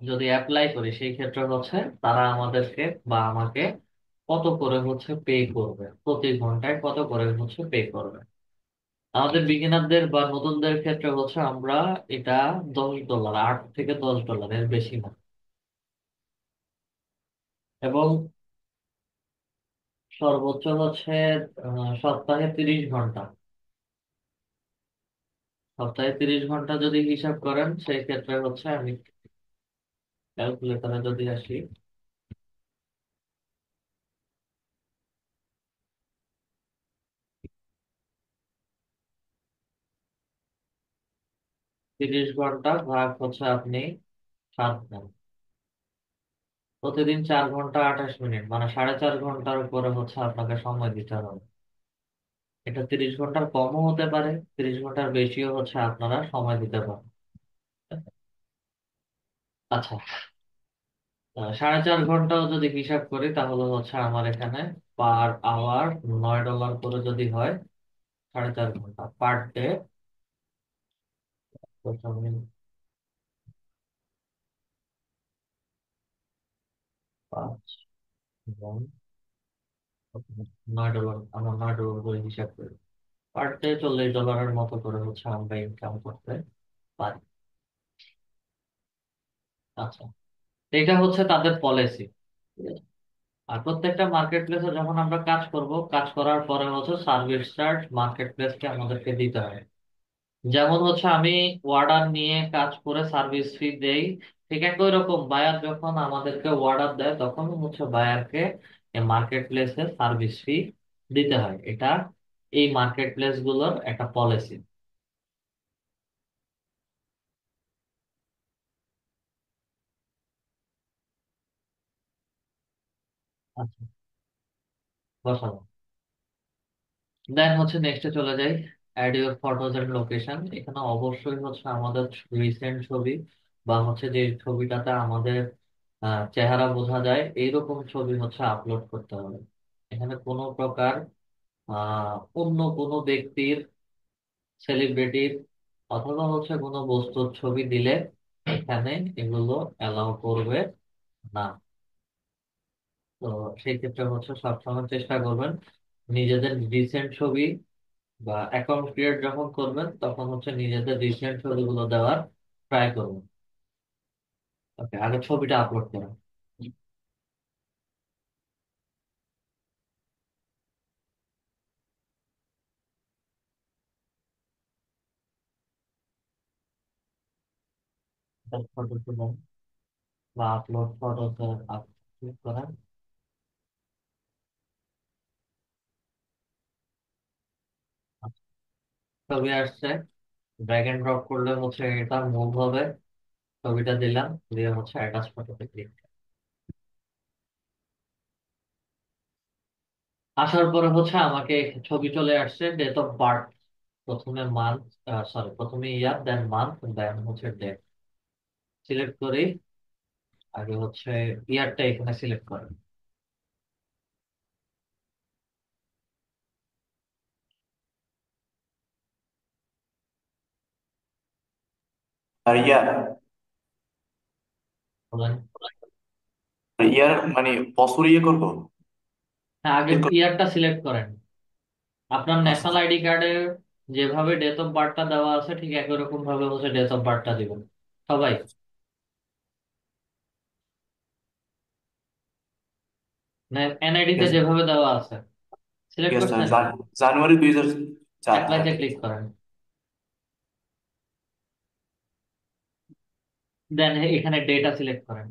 যদি অ্যাপ্লাই করি সেই ক্ষেত্রে হচ্ছে তারা আমাদেরকে বা আমাকে কত করে হচ্ছে পে করবে, প্রতি ঘন্টায় কত করে হচ্ছে পে করবে। আমাদের বিগিনারদের বা নতুনদের ক্ষেত্রে হচ্ছে আমরা এটা $10, $8 থেকে $10, এর বেশি না। এবং সর্বোচ্চ হচ্ছে সপ্তাহে 30 ঘন্টা। সপ্তাহে 30 ঘন্টা যদি হিসাব করেন সেই ক্ষেত্রে হচ্ছে আমি ক্যালকুলেটরে যদি আসি, 30 ঘন্টা ভাগ হচ্ছে আপনি 7 দিন, প্রতিদিন 4 ঘন্টা 28 মিনিট, মানে 4.5 ঘন্টার উপরে হচ্ছে আপনাকে সময় দিতে হবে। এটা 30 ঘন্টার কমও হতে পারে, 30 ঘন্টার বেশিও হচ্ছে আপনারা সময় দিতে পারেন। আচ্ছা, 4.5 ঘন্টাও যদি হিসাব করি তাহলে হচ্ছে আমার এখানে পার আওয়ার $9 করে যদি হয়, 4.5 ঘন্টা পার ডে, পাঁচ গুণ $9, আমরা $9 করে হিসাব করি, পার ডে $40 মতো করে হচ্ছে আমরা ইনকাম করতে পারি। আচ্ছা, এটা হচ্ছে তাদের পলিসি। আর প্রত্যেকটা মার্কেট প্লেসে যখন আমরা কাজ করব, কাজ করার পরে হচ্ছে সার্ভিস চার্জ মার্কেট প্লেসকে আমাদেরকে দিতে হয়। যেমন হচ্ছে আমি অর্ডার নিয়ে কাজ করে সার্ভিস ফি দেই, ঠিক একই রকম বায়ার যখন আমাদেরকে অর্ডার দেয় তখন হচ্ছে বায়ারকে মার্কেট প্লেসে সার্ভিস ফি দিতে হয়। এটা এই মার্কেট প্লেস গুলোর একটা পলিসি। আচ্ছা, বসাবো। দেন হচ্ছে নেক্সটে চলে যাই, add your photos and location. এখানে অবশ্যই হচ্ছে আমাদের রিসেন্ট ছবি বা হচ্ছে যে ছবিটাতে আমাদের চেহারা বোঝা যায় এইরকম ছবি হচ্ছে আপলোড করতে হবে। এখানে কোনো প্রকার অন্য কোনো ব্যক্তির, সেলিব্রিটির অথবা হচ্ছে কোনো বস্তুর ছবি দিলে এখানে এগুলো অ্যালাউ করবে না। তো সেই ক্ষেত্রে হচ্ছে সবসময় চেষ্টা করবেন নিজেদের রিসেন্ট ছবি বা অ্যাকাউন্ট ক্রিয়েট যখন করবেন তখন হচ্ছে নিজেদের রিসেন্ট ছবিগুলো দেওয়ার ট্রাই করবেন। ওকে, আগে ছবিটা আপলোড করেন। ফটো তুলেন বা আপলোড ফটো ক্লিক করেন। ছবি আসছে, ড্র্যাগ এন্ড ড্রপ করলে হচ্ছে এটা মুভ হবে। ছবিটা দিলাম, দিয়ে হচ্ছে অ্যাটাচ ফটোতে ক্লিক। আসার পরে হচ্ছে আমাকে ছবি চলে আসছে, ডেট অফ বার্থ, প্রথমে মান্থ, সরি প্রথমে ইয়ার, দেন মান্থ, দেন হচ্ছে ডেট সিলেক্ট করি। আগে হচ্ছে ইয়ারটা এখানে সিলেক্ট করেন। আর ইয়ার, বলেন। ইয়ার মানে বছর ইয়ে করবো। হ্যাঁ, আগে বের করবো। ইয়ারটা সিলেক্ট করেন। আপনার আচ্ছা ন্যাশনাল আইডি কার্ডে যেভাবে ডেট অফ বার্থটা দেওয়া আছে ঠিক একই রকম ভাবে হচ্ছে ডেট অফ বার্থটা দিবেন সবাই। এনআইডি ঠিক তে আছে। যেভাবে দেওয়া আছে ঠিক সিলেক্ট আছে করছেন। জানুয়ারি 2004। হ্যাঁ অ্যাপ্লাইতে ঠিক ক্লিক আছে। করেন। দেন এখানে ডেটা সিলেক্ট করেন।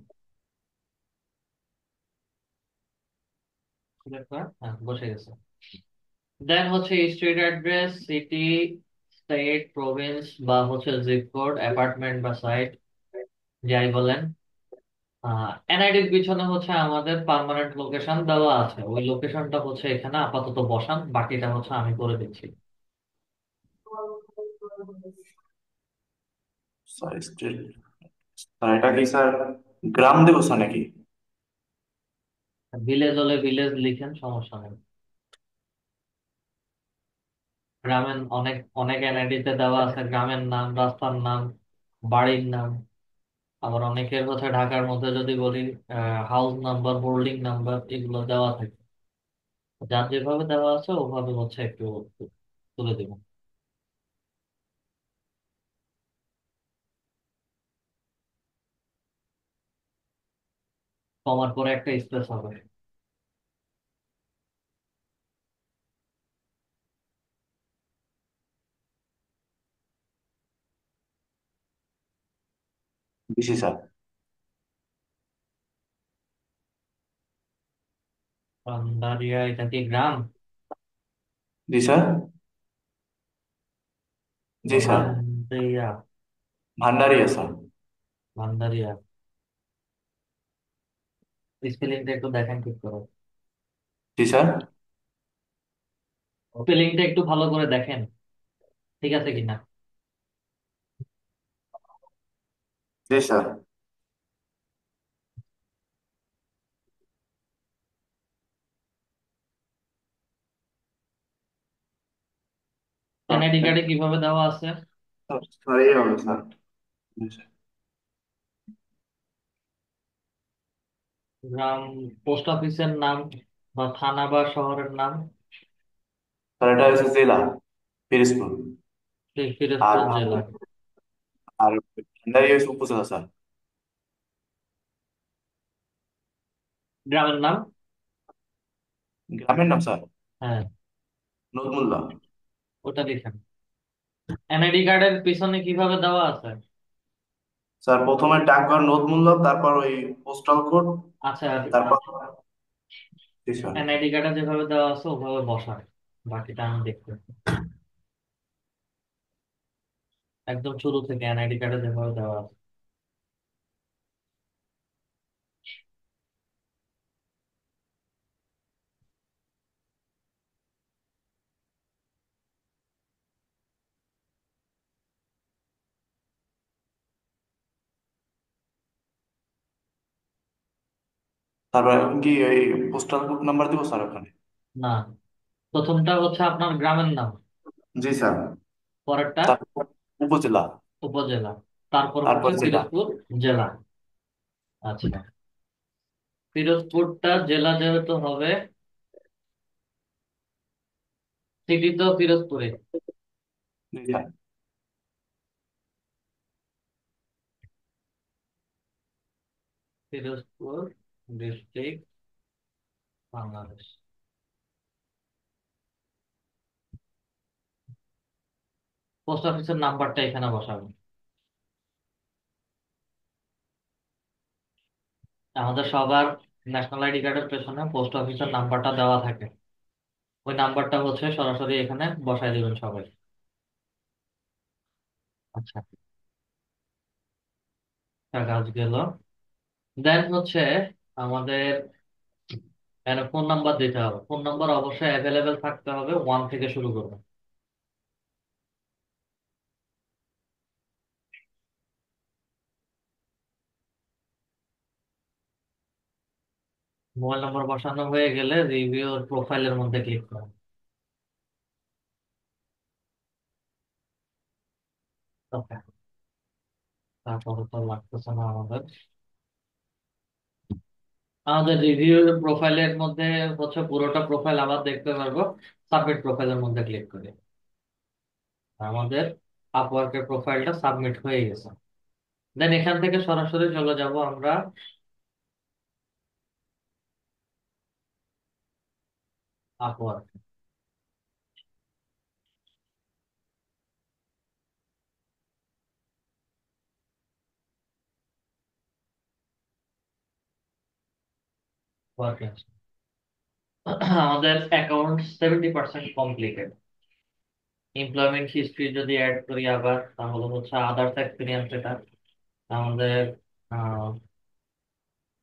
সিলেক্ট করেন, হ্যাঁ বসে গেছে। দেন হচ্ছে street address, city, state, Province বা হচ্ছে জিপ কোড, অ্যাপার্টমেন্ট বা সাইট, যাই বলেন। এনআইডির পিছনে হচ্ছে আমাদের পার্মানেন্ট লোকেশন দেওয়া আছে, ওই লোকেশনটা হচ্ছে এখানে আপাতত বসান, বাকিটা হচ্ছে আমি করে দিচ্ছি। স্যার স্টিল, স্যার এটা কি স্যার গ্রাম দেবো স্যার নাকি? ভিলেজ হলে ভিলেজ লিখেন, সমস্যা নেই। গ্রামের অনেক অনেক এনআইডি তে দেওয়া আছে গ্রামের নাম, রাস্তার নাম, বাড়ির নাম। আবার অনেকের হচ্ছে ঢাকার মধ্যে যদি বলি হাউস নাম্বার, হোল্ডিং নাম্বার এগুলো দেওয়া থাকে। যার যেভাবে দেওয়া আছে ওভাবে হচ্ছে একটু তুলে দেবেন। কমার পরে একটা স্পেস হবে। বেশি স্যার। ভান্ডারিয়া এটা কি গ্রাম? জি স্যার। জি স্যার। ভান্ডারিয়া। ভান্ডারিয়া স্যার। ভান্ডারিয়া, স্পেলিংটা একটু দেখেন ঠিক করে। জি স্যার। স্পেলিংটা একটু ভালো করে দেখেন ঠিক আছে কিনা। জি স্যার। এনআইডি কার্ডে কিভাবে দেওয়া আছে? স্যার স্যার এই হবে স্যার। জি স্যার। গ্রাম, পোস্ট অফিসের নাম বা থানা বা শহরের নাম। স্যার এটা হচ্ছে জেলা, পিরোজপুর। আর পিরোজপুর জেলা। আর ভান্ডারিয়া হচ্ছে উপজেলা স্যার। গ্রামের নাম। গ্রামের নাম স্যার হ্যাঁ, নদমুল্লা। ওটা লিখেন। এনআইডি কার্ডের পিছনে কিভাবে দেওয়া আছে? স্যার প্রথমে ডাকঘর নদমুল্লা, তারপর ওই পোস্টাল কোড, আচ্ছা, তারপর। জি স্যার। এনআইডি কার্ডে যেভাবে দেওয়া আছে ওভাবে বসায়, বাকিটা আমি দেখতে। একদম শুরু থেকে এনআইডি কার্ডে যেভাবে দেওয়া আছে। তারপর এখন কি এই পোস্টাল কোড নাম্বার দিব স্যার ওখানে? না, প্রথমটা হচ্ছে আপনার গ্রামের নাম, জি স্যার। পরেরটা তারপর উপজেলা, উপজেলা, তারপর হচ্ছে তারপর জেলা। পিরোজপুর জেলা। আচ্ছা, পিরোজপুরটা জেলা যেহেতু হবে, সিটি তো পিরোজপুরে। জি sir. Pirojpur district, Bangladesh. Post অফিসের নাম্বারটা এখানে বসাবেন। আমাদের সবার ন্যাশনাল আইডি কার্ডের পেছনে পোস্ট অফিসের নাম্বারটা দেওয়া থাকে, ওই নাম্বারটা হচ্ছে সরাসরি এখানে বসাই দিবেন সবাই। আচ্ছা, একটা কাজ গেল। দেন হচ্ছে আমাদের ফোন নাম্বার দিতে হবে, ফোন নাম্বার অবশ্যই অ্যাভেলেবেল থাকতে হবে, 1 থেকে শুরু করবেন। মোবাইল নাম্বার বসানো হয়ে গেলে রিভিউ প্রোফাইলের মধ্যে ক্লিক করুন। ওকে। তারপরে তো লাগতেছে না আমাদের। আমাদের রিভিউ প্রোফাইলের মধ্যে হচ্ছে পুরোটা প্রোফাইল আবার দেখতে পারবো। সাবমিট প্রোফাইলের মধ্যে ক্লিক করি, আমাদের আপওয়ার্কের প্রোফাইলটা সাবমিট হয়ে গেছে। দেন এখান থেকে সরাসরি চলে যাব আমরা আপওয়ার্ক। আমাদের অ্যাকাউন্ট 70% কমপ্লিটেড। এমপ্লয়মেন্ট হিস্ট্রি যদি অ্যাড করি আবার, তাহলে হচ্ছে আদার্স এক্সপিরিয়েন্স, এটা আমাদের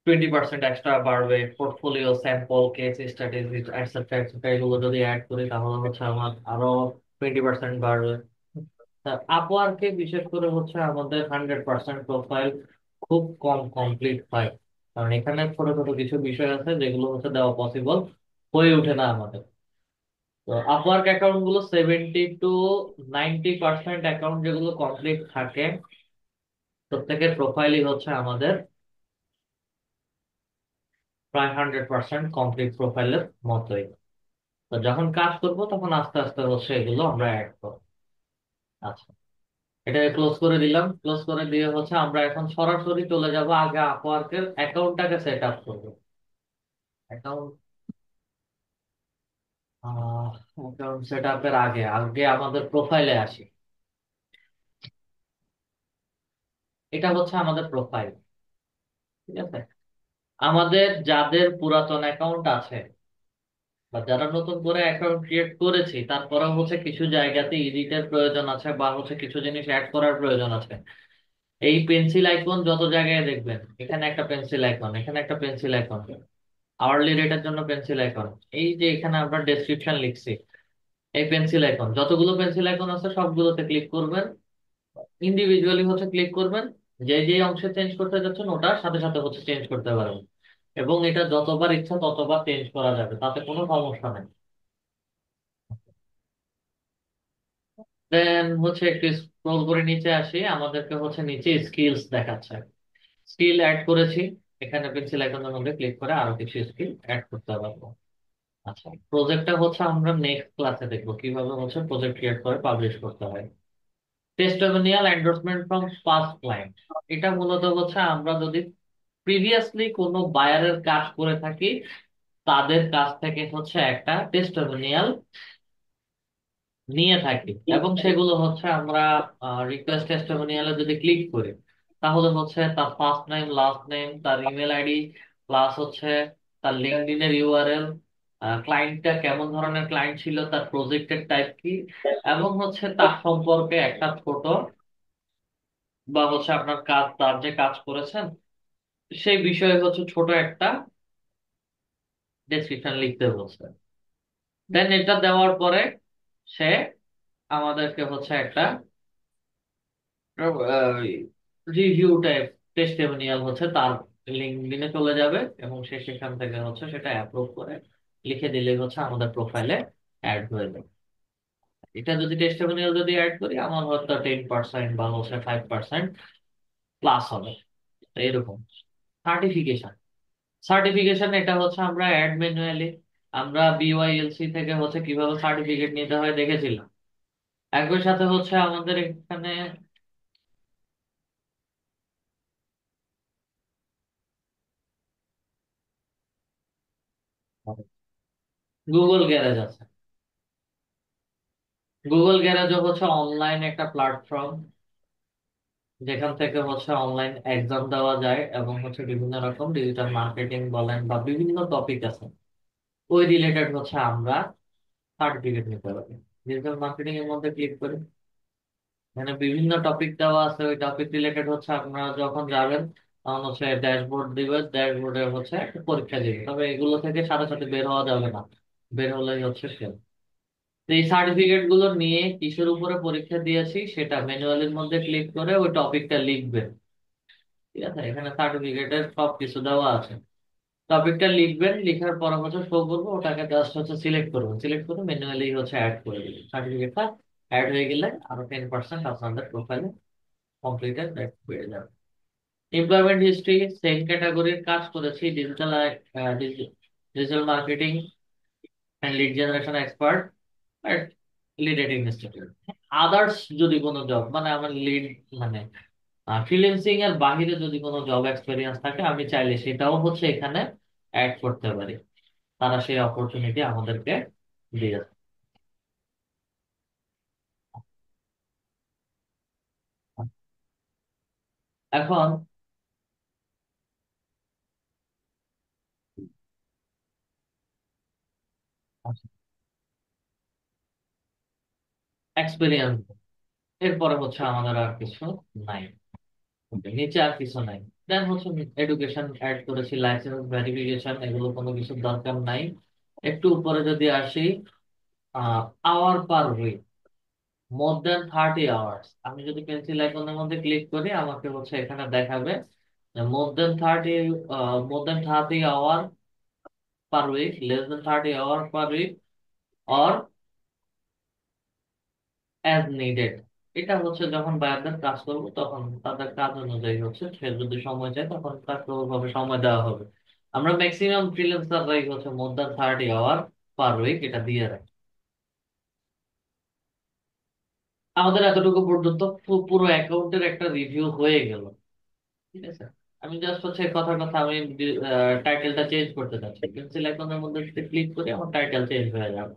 20% এক্সট্রা বাড়বে। Portfolio, sample, case studies etcetera etcetera, এগুলো যদি অ্যাড করি তাহলে হচ্ছে আমার আরো 20% বাড়বে। আপওয়ার্কে বিশেষ করে হচ্ছে আমাদের 100% প্রোফাইল খুব কম কমপ্লিট হয়, কারণ এখানে ছোট ছোট কিছু বিষয় আছে যেগুলো হচ্ছে দেওয়া পসিবল হয়ে ওঠে না আমাদের। তো আপওয়ার্ক অ্যাকাউন্ট গুলো 70 to 90% অ্যাকাউন্ট যেগুলো কমপ্লিট থাকে, প্রত্যেকের প্রোফাইলই হচ্ছে আমাদের প্রায় 100% কমপ্লিট প্রোফাইলের মতোই। তো যখন কাজ করব তখন আস্তে আস্তে হচ্ছে এগুলো আমরা অ্যাড করবো। আচ্ছা, এটা ক্লোজ করে দিলাম। ক্লোজ করে দিয়ে হচ্ছে আমরা এখন সরাসরি চলে যাব, আগে আপওয়ার্কের অ্যাকাউন্টটাকে সেট আপ করবো। অ্যাকাউন্ট অ্যাকাউন্ট সেট আপের আগে আগে আমাদের প্রোফাইলে আসি। এটা হচ্ছে আমাদের প্রোফাইল, ঠিক আছে। আমাদের যাদের পুরাতন অ্যাকাউন্ট আছে বা যারা নতুন করে অ্যাকাউন্ট ক্রিয়েট করেছি, তারপরে হচ্ছে কিছু জায়গাতে এডিটের প্রয়োজন আছে বা হচ্ছে কিছু জিনিস অ্যাড করার প্রয়োজন আছে। এই পেন্সিল আইকন যত জায়গায় দেখবেন, এখানে একটা পেন্সিল আইকন, এখানে একটা পেন্সিল আইকন, আওয়ারলি রেটের জন্য পেন্সিল আইকন, এই যে এখানে আমরা ডেসক্রিপশন লিখছি, এই পেন্সিল আইকন, যতগুলো পেন্সিল আইকন আছে সবগুলোতে ক্লিক করবেন। ইন্ডিভিজুয়ালি হচ্ছে ক্লিক করবেন, যে যে অংশে চেঞ্জ করতে যাচ্ছেন ওটার সাথে সাথে হচ্ছে চেঞ্জ করতে পারবেন। এবং এটা যতবার ইচ্ছা ততবার চেঞ্জ করা যাবে, তাতে কোনো সমস্যা নেই। দেন হচ্ছে একটু স্ক্রল করে নিচে আসি, আমাদেরকে হচ্ছে নিচে স্কিলস দেখাচ্ছে। স্কিল অ্যাড করেছি, এখানে পেন্সিল আইকনের মধ্যে ক্লিক করে আরো কিছু স্কিল অ্যাড করতে পারবো। আচ্ছা, প্রজেক্টটা হচ্ছে আমরা নেক্সট ক্লাসে দেখবো কিভাবে হচ্ছে প্রজেক্ট ক্রিয়েট করে পাবলিশ করতে হয়। Testimonial endorsement from past client, এটা মূলত হচ্ছে আমরা যদি প্রিভিয়াসলি কোনো বায়ারের কাজ করে থাকি, তাদের কাছ থেকে হচ্ছে একটা টেস্টিমোনিয়াল নিয়ে থাকি, এবং সেগুলো হচ্ছে আমরা রিকোয়েস্ট টেস্টিমোনিয়ালে যদি ক্লিক করি, তাহলে হচ্ছে তার ফার্স্ট নেম, লাস্ট নেম, তার ইমেল আইডি, প্লাস হচ্ছে তার লিঙ্কডইনের ইউআরএল, ক্লায়েন্টটা কেমন ধরনের ক্লায়েন্ট ছিল, তার প্রজেক্টের টাইপ কি, এবং হচ্ছে তার সম্পর্কে একটা ছোট, বা হচ্ছে আপনার কাজ, তার যে কাজ করেছেন সেই বিষয়ে হচ্ছে ছোট একটা ডেসক্রিপশন লিখতে বলছে। দেন এটা দেওয়ার পরে সে আমাদেরকে হচ্ছে একটা রিভিউ টাইপ টেস্টিমোনিয়াল হচ্ছে তার লিঙ্কডইনে চলে যাবে, এবং সে সেখান থেকে হচ্ছে সেটা অ্যাপ্রুভ করে লিখে দিলেই হচ্ছে আমাদের প্রোফাইলে অ্যাড হয়ে যাবে। এটা যদি টেস্টিমোনিয়াল যদি অ্যাড করি, আমার হয়তো 10% বা হচ্ছে 5% প্লাস হবে। তো এরকম সার্টিফিকেশন, সার্টিফিকেশন এটা হচ্ছে আমরা অ্যাড ম্যানুয়ালি, আমরা বিওয়াইএলসি থেকে হচ্ছে কিভাবে সার্টিফিকেট নিতে হয় দেখেছিলাম। একই সাথে হচ্ছে আমাদের এখানে গুগল গ্যারেজ আছে। গুগল গ্যারেজও হচ্ছে অনলাইন একটা প্ল্যাটফর্ম, যেখান থেকে হচ্ছে অনলাইন এক্সাম দেওয়া যায়, এবং হচ্ছে বিভিন্ন রকম ডিজিটাল মার্কেটিং বলেন বা বিভিন্ন টপিক আছে, ওই রিলেটেড হচ্ছে আমরা সার্টিফিকেট নিতে পারি। ডিজিটাল মার্কেটিং এর মধ্যে ক্লিক করি, মানে বিভিন্ন টপিক দেওয়া আছে, ওই টপিক রিলেটেড হচ্ছে আপনারা যখন যাবেন তখন হচ্ছে ড্যাশবোর্ড দিবে, ড্যাশবোর্ডে হচ্ছে একটা পরীক্ষা দিবে, তবে এগুলো থেকে সাথে সাথে বের হওয়া যাবে না, বের হলেই হচ্ছে ফেল। তো এই সার্টিফিকেট গুলো নিয়ে কিসের উপরে পরীক্ষা দিয়েছি সেটা ম্যানুয়ালের মধ্যে ক্লিক করে ওই টপিকটা লিখবেন, ঠিক আছে। এখানে সার্টিফিকেটের সব কিছু দেওয়া আছে। টপিকটা লিখবেন, লিখার পর হচ্ছে শো করবো, ওটাকে জাস্ট হচ্ছে সিলেক্ট করবেন, সিলেক্ট করে ম্যানুয়ালি হচ্ছে অ্যাড করে দিবেন। সার্টিফিকেটটা অ্যাড হয়ে গেলে আরো 10% আপনাদের প্রোফাইলে কমপ্লিটেড পেয়ে যাবে। এমপ্লয়মেন্ট হিস্ট্রি, সেম ক্যাটাগরির কাজ করেছি, digital digital marketing and lead generation expert আর লিড রেটিং ইনস্টিটিউট। আদার্স যদি কোনো জব মানে আমার লিড মানে ফ্রিল্যান্সিং এর বাহিরে যদি কোনো জব এক্সপিরিয়েন্স থাকে আমি চাইলে সেটাও হচ্ছে এখানে অ্যাড করতে পারি। তারা সেই অপরচুনিটি আমাদেরকে দিয়েছে। এখন এক্সপিরিয়েন্স, এরপরে হচ্ছে আমাদের আর কিছু নাই। Okay, নিচে আর কিছু নাই। দেন হচ্ছে এডুকেশন অ্যাড করেছি, লাইসেন্স ভেরিফিকেশন, এগুলো কোনো কিছুর দরকার নাই। একটু উপরে যদি আসি, আওয়ার পার উইক, মোর দেন 30 আওয়ার্স। আমি যদি পেন্সিল আইকনের মধ্যে ক্লিক করি আমাকে হচ্ছে এখানে দেখাবে more than 30 hour per week, less than 30 hour per week, or as needed. এটা হচ্ছে যখন বায়ারদের কাজ করবো তখন তাদের কাজ অনুযায়ী হচ্ছে সে যদি সময় চায় তখন তাকে ওইভাবে সময় দেওয়া হবে। আমরা ম্যাক্সিমাম ফ্রিল্যান্সাররাই হচ্ছে মোর দেন 30 আওয়ার পার উইক এটা দিয়ে রাখি। আমাদের এতটুকু পর্যন্ত পুরো অ্যাকাউন্টের একটা রিভিউ হয়ে গেল। ঠিক আছে, আমি জাস্ট হচ্ছে কথার কথা আমি টাইটেলটা চেঞ্জ করতে চাচ্ছি, পেন্সিল আইকনের মধ্যে ক্লিক করে আমার টাইটেল চেঞ্জ হয়ে যাবে।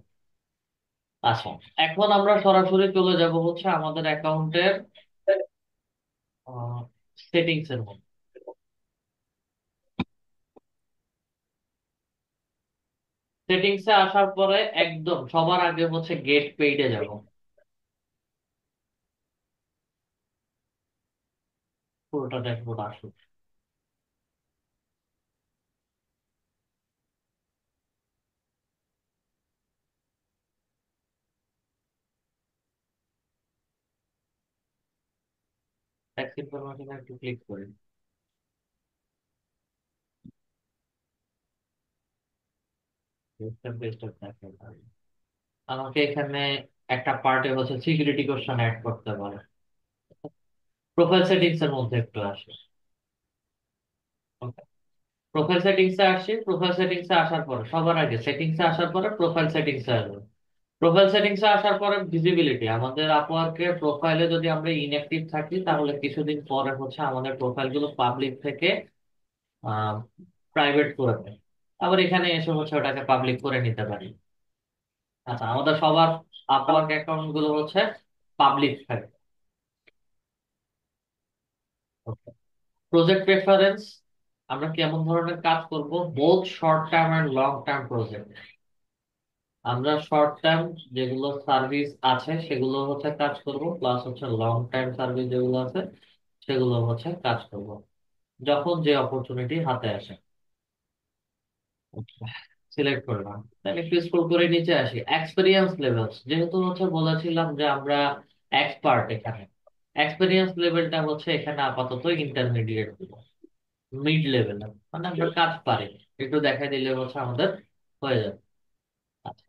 আচ্ছা, এখন আমরা সরাসরি চলে যাব হচ্ছে আমাদের অ্যাকাউন্টের সেটিংস এর মধ্যে। সেটিংসে আসার পরে একদম সবার আগে হচ্ছে গেট পেইডে যাব। পুরোটা ড্যাশবোর্ড আসুক। ট্যাক্স ইনফরমেশনে একটু ক্লিক করি। স্টেপ বাই স্টেপ দেখাই তাহলে। আমাকে এখানে একটা পার্টে হচ্ছে সিকিউরিটি কোশ্চেন অ্যাড করতে পারে। প্রোফাইল সেটিংস এর মধ্যে একটু আসে। প্রোফাইল সেটিংস এ আসি, প্রোফাইল সেটিংস এ আসার পরে সবার আগে সেটিংস এ আসার পরে প্রোফাইল সেটিংস এ আসবে। প্রোফাইল সেটিংস এ আসার পরে ভিজিবিলিটি, আমাদের আপওয়ার্কের প্রোফাইলে যদি আমরা ইনঅ্যাক্টিভ থাকি তাহলে কিছুদিন পরে হচ্ছে আমাদের প্রোফাইল গুলো পাবলিক থেকে প্রাইভেট করে দেয়। আবার এখানে এসে হচ্ছে ওটাকে পাবলিক করে নিতে পারি। আচ্ছা, আমাদের সবার আপওয়ার্ক অ্যাকাউন্ট গুলো হচ্ছে পাবলিক থাকে। প্রজেক্ট প্রেফারেন্স, আমরা কেমন ধরনের কাজ করব, both short term and long term project. আমরা শর্ট টার্ম যেগুলো সার্ভিস আছে সেগুলো হচ্ছে কাজ করব, প্লাস হচ্ছে লং টার্ম সার্ভিস যেগুলো আছে সেগুলো হচ্ছে কাজ করব যখন যে অপরচুনিটি হাতে আসে। সিলেক্ট করলাম, তাহলে একটু স্ক্রল করে নিচে আসি। এক্সপেরিয়েন্স লেভেলস, যেহেতু হচ্ছে বলেছিলাম যে আমরা এক্সপার্ট, এখানে এক্সপেরিয়েন্স লেভেলটা হচ্ছে এখানে আপাতত ইন্টারমিডিয়েট দিব, মিড লেভেল মানে আমরা কাজ পারি, একটু দেখাই দিলে হচ্ছে আমাদের হয়ে যাবে। আচ্ছা,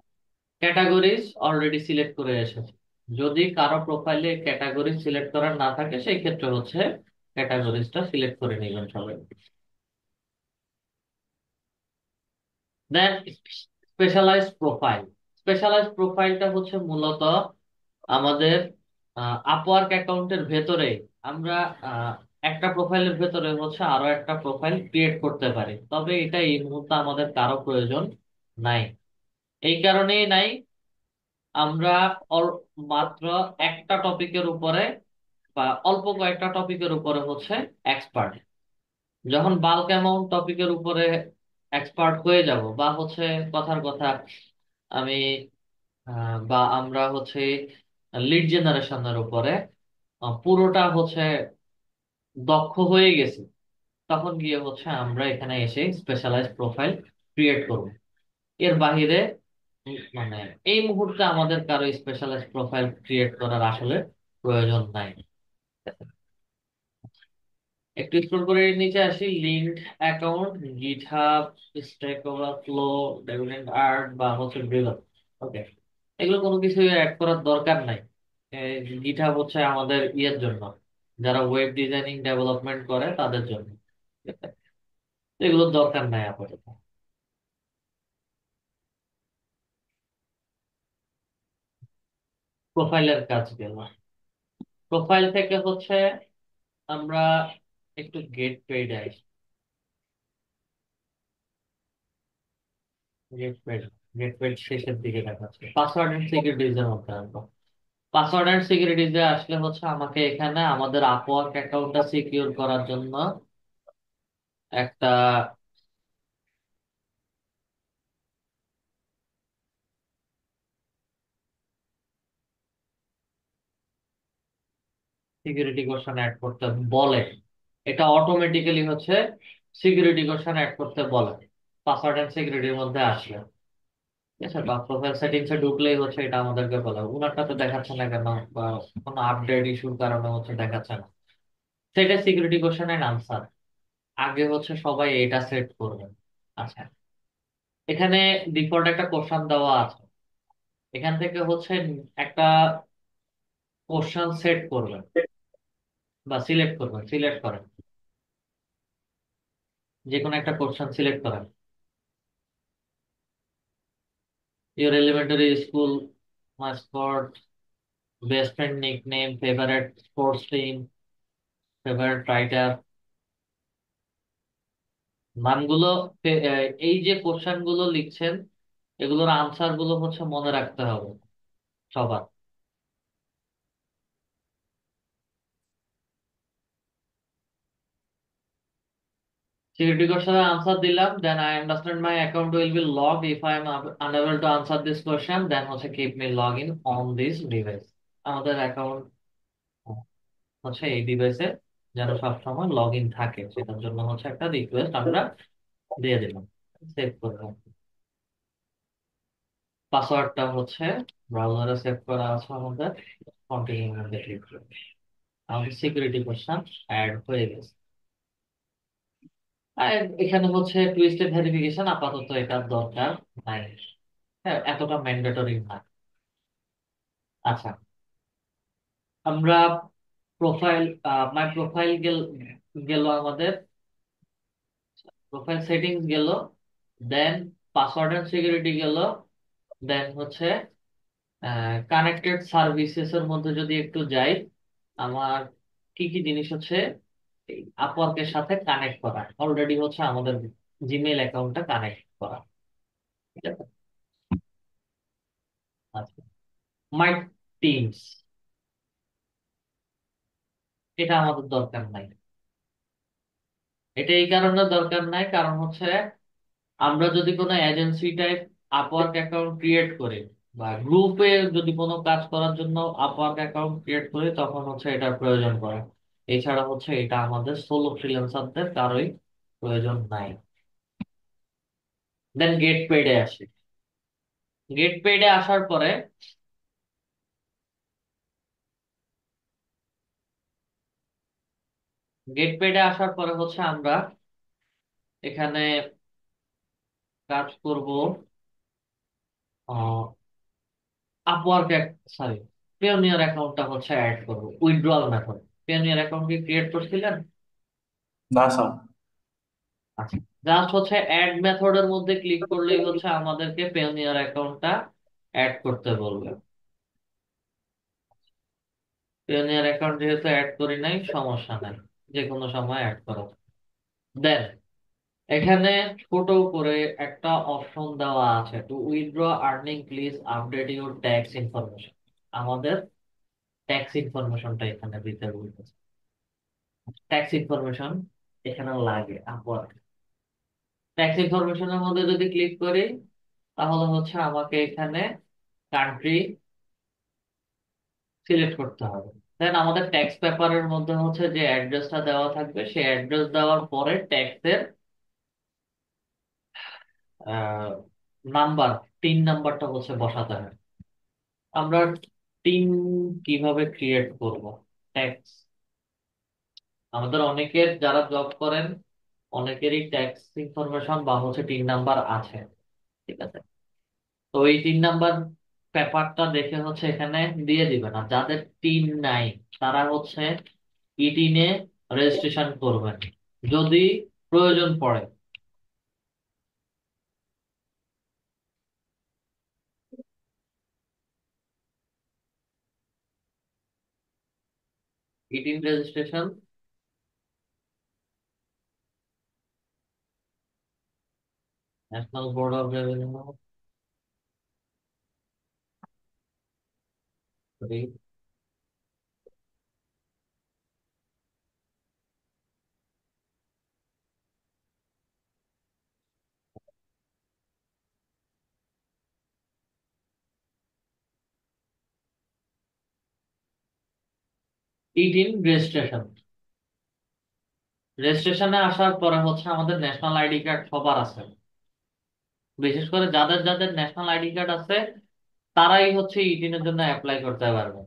ক্যাটাগরিজ অলরেডি সিলেক্ট করে এসেছে। যদি কারো প্রোফাইলে ক্যাটাগরি সিলেক্ট করা না থাকে সেই ক্ষেত্রে হচ্ছে ক্যাটাগরিজটা সিলেক্ট করে নেবেন সবাই। দেন স্পেশালাইজড প্রোফাইল। স্পেশালাইজড প্রোফাইলটা হচ্ছে মূলত আমাদের আপওয়ার্ক অ্যাকাউন্টের ভেতরে আমরা একটা প্রোফাইলের ভেতরে হচ্ছে আরো একটা প্রোফাইল ক্রিয়েট করতে পারি, তবে এটা এই মুহূর্তে আমাদের কারো প্রয়োজন নাই। এই কারণেই নাই, আমরা মাত্র একটা টপিকের উপরে বা অল্প কয়েকটা টপিকের উপরে হচ্ছে এক্সপার্ট। যখন বাল্ক অ্যামাউন্ট টপিকের উপরে এক্সপার্ট হয়ে যাব বা হচ্ছে কথার কথা আমি বা আমরা হচ্ছে লিড জেনারেশনের উপরে পুরোটা হচ্ছে দক্ষ হয়ে গেছি, তখন গিয়ে হচ্ছে আমরা এখানে এসে স্পেশালাইজ প্রোফাইল ক্রিয়েট করব। এর বাহিরে মানে এই মুহূর্তে আমাদের কারো স্পেশালাইজ প্রোফাইল ক্রিয়েট করার আসলে প্রয়োজন নাই। একটু স্ক্রল করে নিচে আসি, linked account, GitHub, stack overflow, dividend art বা হচ্ছে ড্রিভেল। ওকে, এগুলো কোনো কিছু অ্যাড করার দরকার নাই। গিটহাব হচ্ছে আমাদের ইয়ের জন্য, যারা ওয়েব ডিজাইনিং ডেভেলপমেন্ট করে তাদের জন্য। ঠিক আছে? তো এগুলোর দরকার নাই আপাতত। প্রোফাইলের কাজ গেল। প্রোফাইল থেকে হচ্ছে আমরা একটু গেট পেইড আসি। গেট পেইড, গেট পেইড শেষের দিকে দেখাচ্ছে পাসওয়ার্ড এন্ড সিকিউরিটিজ এর মধ্যে আনবো। পাসওয়ার্ড এন্ড সিকিউরিটিজ এ আসলে হচ্ছে আমাকে এখানে আমাদের আপওয়ার্ক অ্যাকাউন্টটা সিকিউর করার জন্য একটা সিকিউরিটি কোশ্চেন অ্যাড করতে বলে। এটা অটোমেটিক্যালি হচ্ছে সিকিউরিটি কোশ্চেন অ্যাড করতে বলে পাসওয়ার্ড এন্ড সিকিউরিটির মধ্যে আসলে। ঠিক আছে, বা প্রোফাইল সেটিংস এ ঢুকলেই হচ্ছে এটা আমাদেরকে বলে। উনারটা তো দেখাচ্ছে না কেন, বা কোনো আপডেট ইস্যুর কারণে হচ্ছে দেখাচ্ছে না। সেটা সিকিউরিটি কোশ্চেন এন্ড আনসার। আগে হচ্ছে সবাই এটা সেট করবে। আচ্ছা, এখানে ডিফল্ট একটা কোশ্চেন দেওয়া আছে। এখান থেকে হচ্ছে একটা কোশ্চেন সেট করবেন বা সিলেক্ট করবেন, সিলেক্ট করেন, যে কোনো একটা কোশ্চেন সিলেক্ট করেন। Your elementary school Mascot, best friend nickname, favourite sports team, favourite writer, নামগুলো। এই যে কোশ্চেন গুলো লিখছেন, এগুলোর আনসার গুলো হচ্ছে মনে রাখতে হবে সবার। সিকিউরিটি কোশ্চেনের আনসার দিলাম, then I understand my account will be log if I am unable to answer this question, then হচ্ছে keep me log in on this device. আমাদের অ্যাকাউন্ট হচ্ছে এই ডিভাইসে যেন সবসময় লগ ইন থাকে, সেটার জন্য হচ্ছে একটা রিকোয়েস্ট আমরা দিয়ে দিলাম। সেভ করলাম। পাসওয়ার্ডটা হচ্ছে ব্রাউজারে সেভ করা আছে আমাদের। কন্টিনিউ মধ্যে ক্লিক করব। আমাদের সিকিউরিটি কোশ্চেন অ্যাড হয়ে গেছে। আর এখানে হচ্ছে টু স্টেপ ভেরিফিকেশন আপাতত এটার দরকার নাই। হ্যাঁ, এতটা ম্যান্ডেটরি না। আচ্ছা, আমরা প্রোফাইল, মাই প্রোফাইল গেল আমাদের, প্রোফাইল সেটিংস গেল, দেন পাসওয়ার্ড এন্ড সিকিউরিটি গেল, দেন হচ্ছে কানেক্টেড সার্ভিসেস এর মধ্যে যদি একটু যাই, আমার কি কি জিনিস হচ্ছে আপওয়ার্কের সাথে কানেক্ট করা। অলরেডি হচ্ছে আমাদের জিমেইল অ্যাকাউন্টটা কানেক্ট করা। ঠিক আছে। আচ্ছা, মাই টিমস, এটা আমাদের দরকার নাই। এটা এই কারণে দরকার নাই, কারণ হচ্ছে আমরা যদি কোনো agency type Upwork account create করি বা গ্রুপে যদি কোনো কাজ করার জন্য আপওয়ার্ক অ্যাকাউন্ট ক্রিয়েট করি, তখন হচ্ছে এটার প্রয়োজন পড়ে। এছাড়া হচ্ছে এটা আমাদের সোলো ফ্রিল্যান্সারদের কারোই প্রয়োজন নাই। দেন গেট পেডে আসি। গেট পেডে আসার পরে, গেট পেডে আসার পরে হচ্ছে আমরা এখানে কাজ করব আপওয়ার্ক, সরি, পেওনিয়ার অ্যাকাউন্টটা হচ্ছে অ্যাড করব উইথড্রয়াল মেথড। পেওনিয়ার অ্যাকাউন্ট কি ক্রিয়েট করছিলেন? না স্যার। আচ্ছা, জাস্ট হচ্ছে অ্যাড মেথডের মধ্যে ক্লিক করলেই হচ্ছে আমাদেরকে পেওনিয়ার অ্যাকাউন্টটা অ্যাড করতে বলবে। পেওনিয়ার অ্যাকাউন্ট যেহেতু অ্যাড করি নাই, সমস্যা নাই, যে কোনো সময় অ্যাড করা। দেন এখানে ছোট করে একটা অপশন দেওয়া আছে, two withdraw earning please update your tax information. আমাদের ট্যাক্স ইনফরমেশনটা এখানে দিতে বলতেছে। ট্যাক্স ইনফরমেশন এখানে লাগে আপওয়ার্ক। ট্যাক্স ইনফরমেশনের মধ্যে যদি ক্লিক করি, তাহলে হচ্ছে আমাকে এখানে কান্ট্রি সিলেক্ট করতে হবে। দেন আমাদের ট্যাক্স পেপারের মধ্যে হচ্ছে যে অ্যাড্রেসটা দেওয়া থাকবে, সেই অ্যাড্রেস দেওয়ার পরে ট্যাক্সের নাম্বার, তিন নাম্বারটা হচ্ছে বসাতে হবে। আমরা টিম কিভাবে ক্রিয়েট করব? ট্যাক্স, আমাদের অনেকের যারা জব করেন অনেকেরই ট্যাক্স ইনফরমেশন বা হচ্ছে টিন নাম্বার আছে। ঠিক আছে, তো এই তিন নাম্বার পেপারটা দেখে হচ্ছে এখানে দিয়ে দিবেন। আর যাদের টিন নাই, তারা হচ্ছে ইটিনে রেজিস্ট্রেশন করবেন যদি প্রয়োজন পড়ে। ETIN registration, national board of revenue, eTIN registration. রেজিস্ট্রেশনে আসার পরে হচ্ছে আমাদের ন্যাশনাল আইডি কার্ড সবার আছে, বিশেষ করে যাদের যাদের ন্যাশনাল আইডি কার্ড আছে তারাই হচ্ছে ইটিনের জন্য অ্যাপ্লাই করতে পারবে।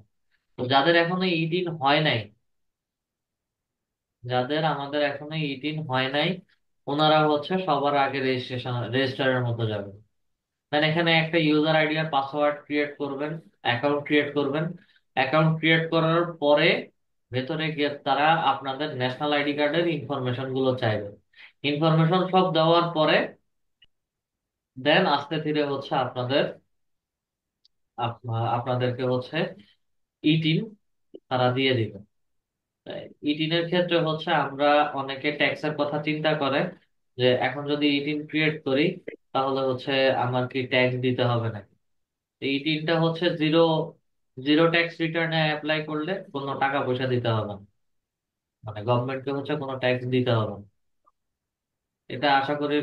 তো যাদের এখনো ইটিন হয় নাই, যাদের আমাদের এখনো ইটিন হয় নাই, ওনারা হচ্ছে সবার আগে রেজিস্টারের মতো যাবে। দেন এখানে একটা ইউজার আইডি আর পাসওয়ার্ড ক্রিয়েট করবেন, অ্যাকাউন্ট ক্রিয়েট করবেন। অ্যাকাউন্ট ক্রিয়েট করার পরে ভেতরে গিয়ে তারা আপনাদের ন্যাশনাল আইডি কার্ডের ইনফরমেশন গুলো চাইবে। ইনফরমেশন সব দেওয়ার পরে দেন আস্তে ধীরে হচ্ছে আপনাদেরকে হচ্ছে ইটিন তারা দিয়ে দিবে। ইটিনের ক্ষেত্রে হচ্ছে আমরা অনেকে ট্যাক্সের কথা চিন্তা করে যে এখন যদি ইটিন ক্রিয়েট করি তাহলে হচ্ছে আমার কি ট্যাক্স দিতে হবে না। এই তিনটা হচ্ছে জিরো, জিরো ট্যাক্স রিটার্নে অ্যাপ্লাই করলে কোনো টাকা পয়সা দিতে হবে না, মানে গভর্নমেন্টকে হচ্ছে কোনো ট্যাক্স দিতে হবে না। এটা আশা করি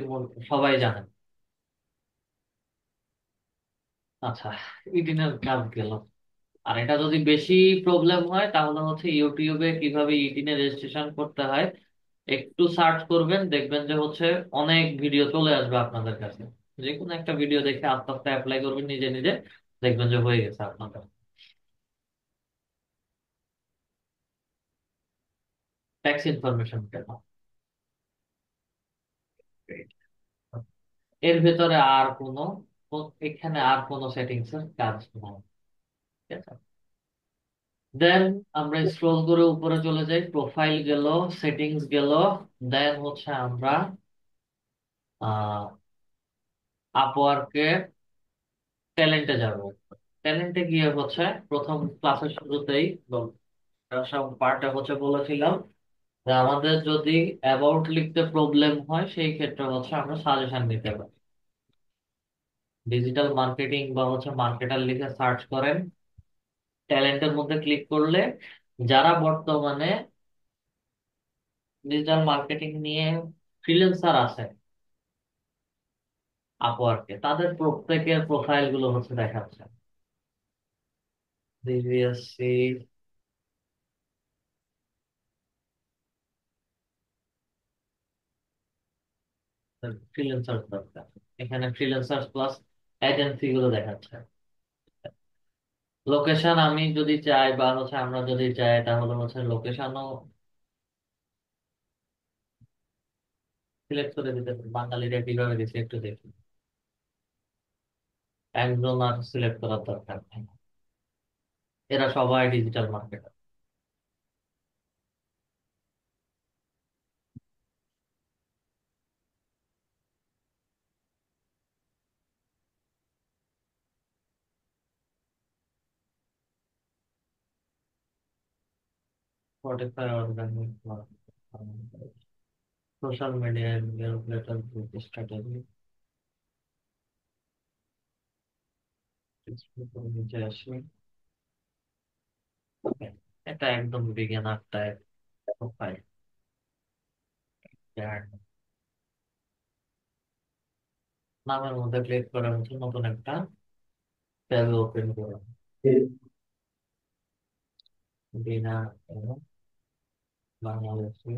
সবাই জানেন। আচ্ছা, ইটিনের কাজ গেল। আর এটা যদি বেশি প্রবলেম হয় তাহলে হচ্ছে ইউটিউবে কিভাবে ইটিনে রেজিস্ট্রেশন করতে হয় একটু সার্চ করবেন, দেখবেন যে হচ্ছে অনেক ভিডিও চলে আসবে আপনাদের কাছে। যে কোনো একটা ভিডিও দেখে আস্তে আস্তে অ্যাপ্লাই করবেন নিজে নিজে, দেখবেন যে হয়ে গেছে আপনাদের ট্যাক্স ইনফরমেশন। এর ভেতরে আর কোনো এখানে আর কোনো সেটিংস এর কাজ নাই। ঠিক আছে, দেন আমরা স্ক্রল করে উপরে চলে যাই, প্রোফাইল গেল, সেটিংস গেল। দেন হচ্ছে আমরা আহ আপওয়ার্কে ট্যালেন্টে যাব। ট্যালেন্টে গিয়ে হচ্ছে প্রথম ক্লাসের শুরুতেই সব পার্টে হচ্ছে বলেছিলাম যে আমাদের যদি অ্যাবাউট লিখতে প্রবলেম হয় সেই ক্ষেত্রে হচ্ছে আমরা সাজেশন নিতে পারি। ডিজিটাল মার্কেটিং বা হচ্ছে মার্কেটার লিখে সার্চ করেন, ট্যালেন্টের মধ্যে ক্লিক করলে যারা বর্তমানে ডিজিটাল মার্কেটিং নিয়ে ফ্রিল্যান্সার আছে আপওয়ার্কে, তাদের প্রত্যেকের প্রোফাইল গুলো হচ্ছে দেখাচ্ছে। প্রিভিয়াসলি ফ্রিল্যান্সার দরকার, এখানে ফ্রিল্যান্সার প্লাস এজেন্সি গুলো দেখাচ্ছে। লোকেশন আমি যদি চাই বা হচ্ছে আমরা যদি চাই তাহলে হচ্ছে লোকেশনও সিলেক্ট করে দিতে পারি। বাঙালিরা কিভাবে দিচ্ছে একটু দেখি, একজন আর সিলেক্ট করার দরকার নেই, এরা সবাই digital marketer. Spotify organic social media newsletter group strategy, নিচে আসি। Okay, এটা একদম বিজ্ঞানার টাইপ প্রোফাইল। নামের মধ্যে ক্লিক করে হচ্ছে নতুন একটা ট্যাব ওপেন করুন। বিনা বাংলাদেশি,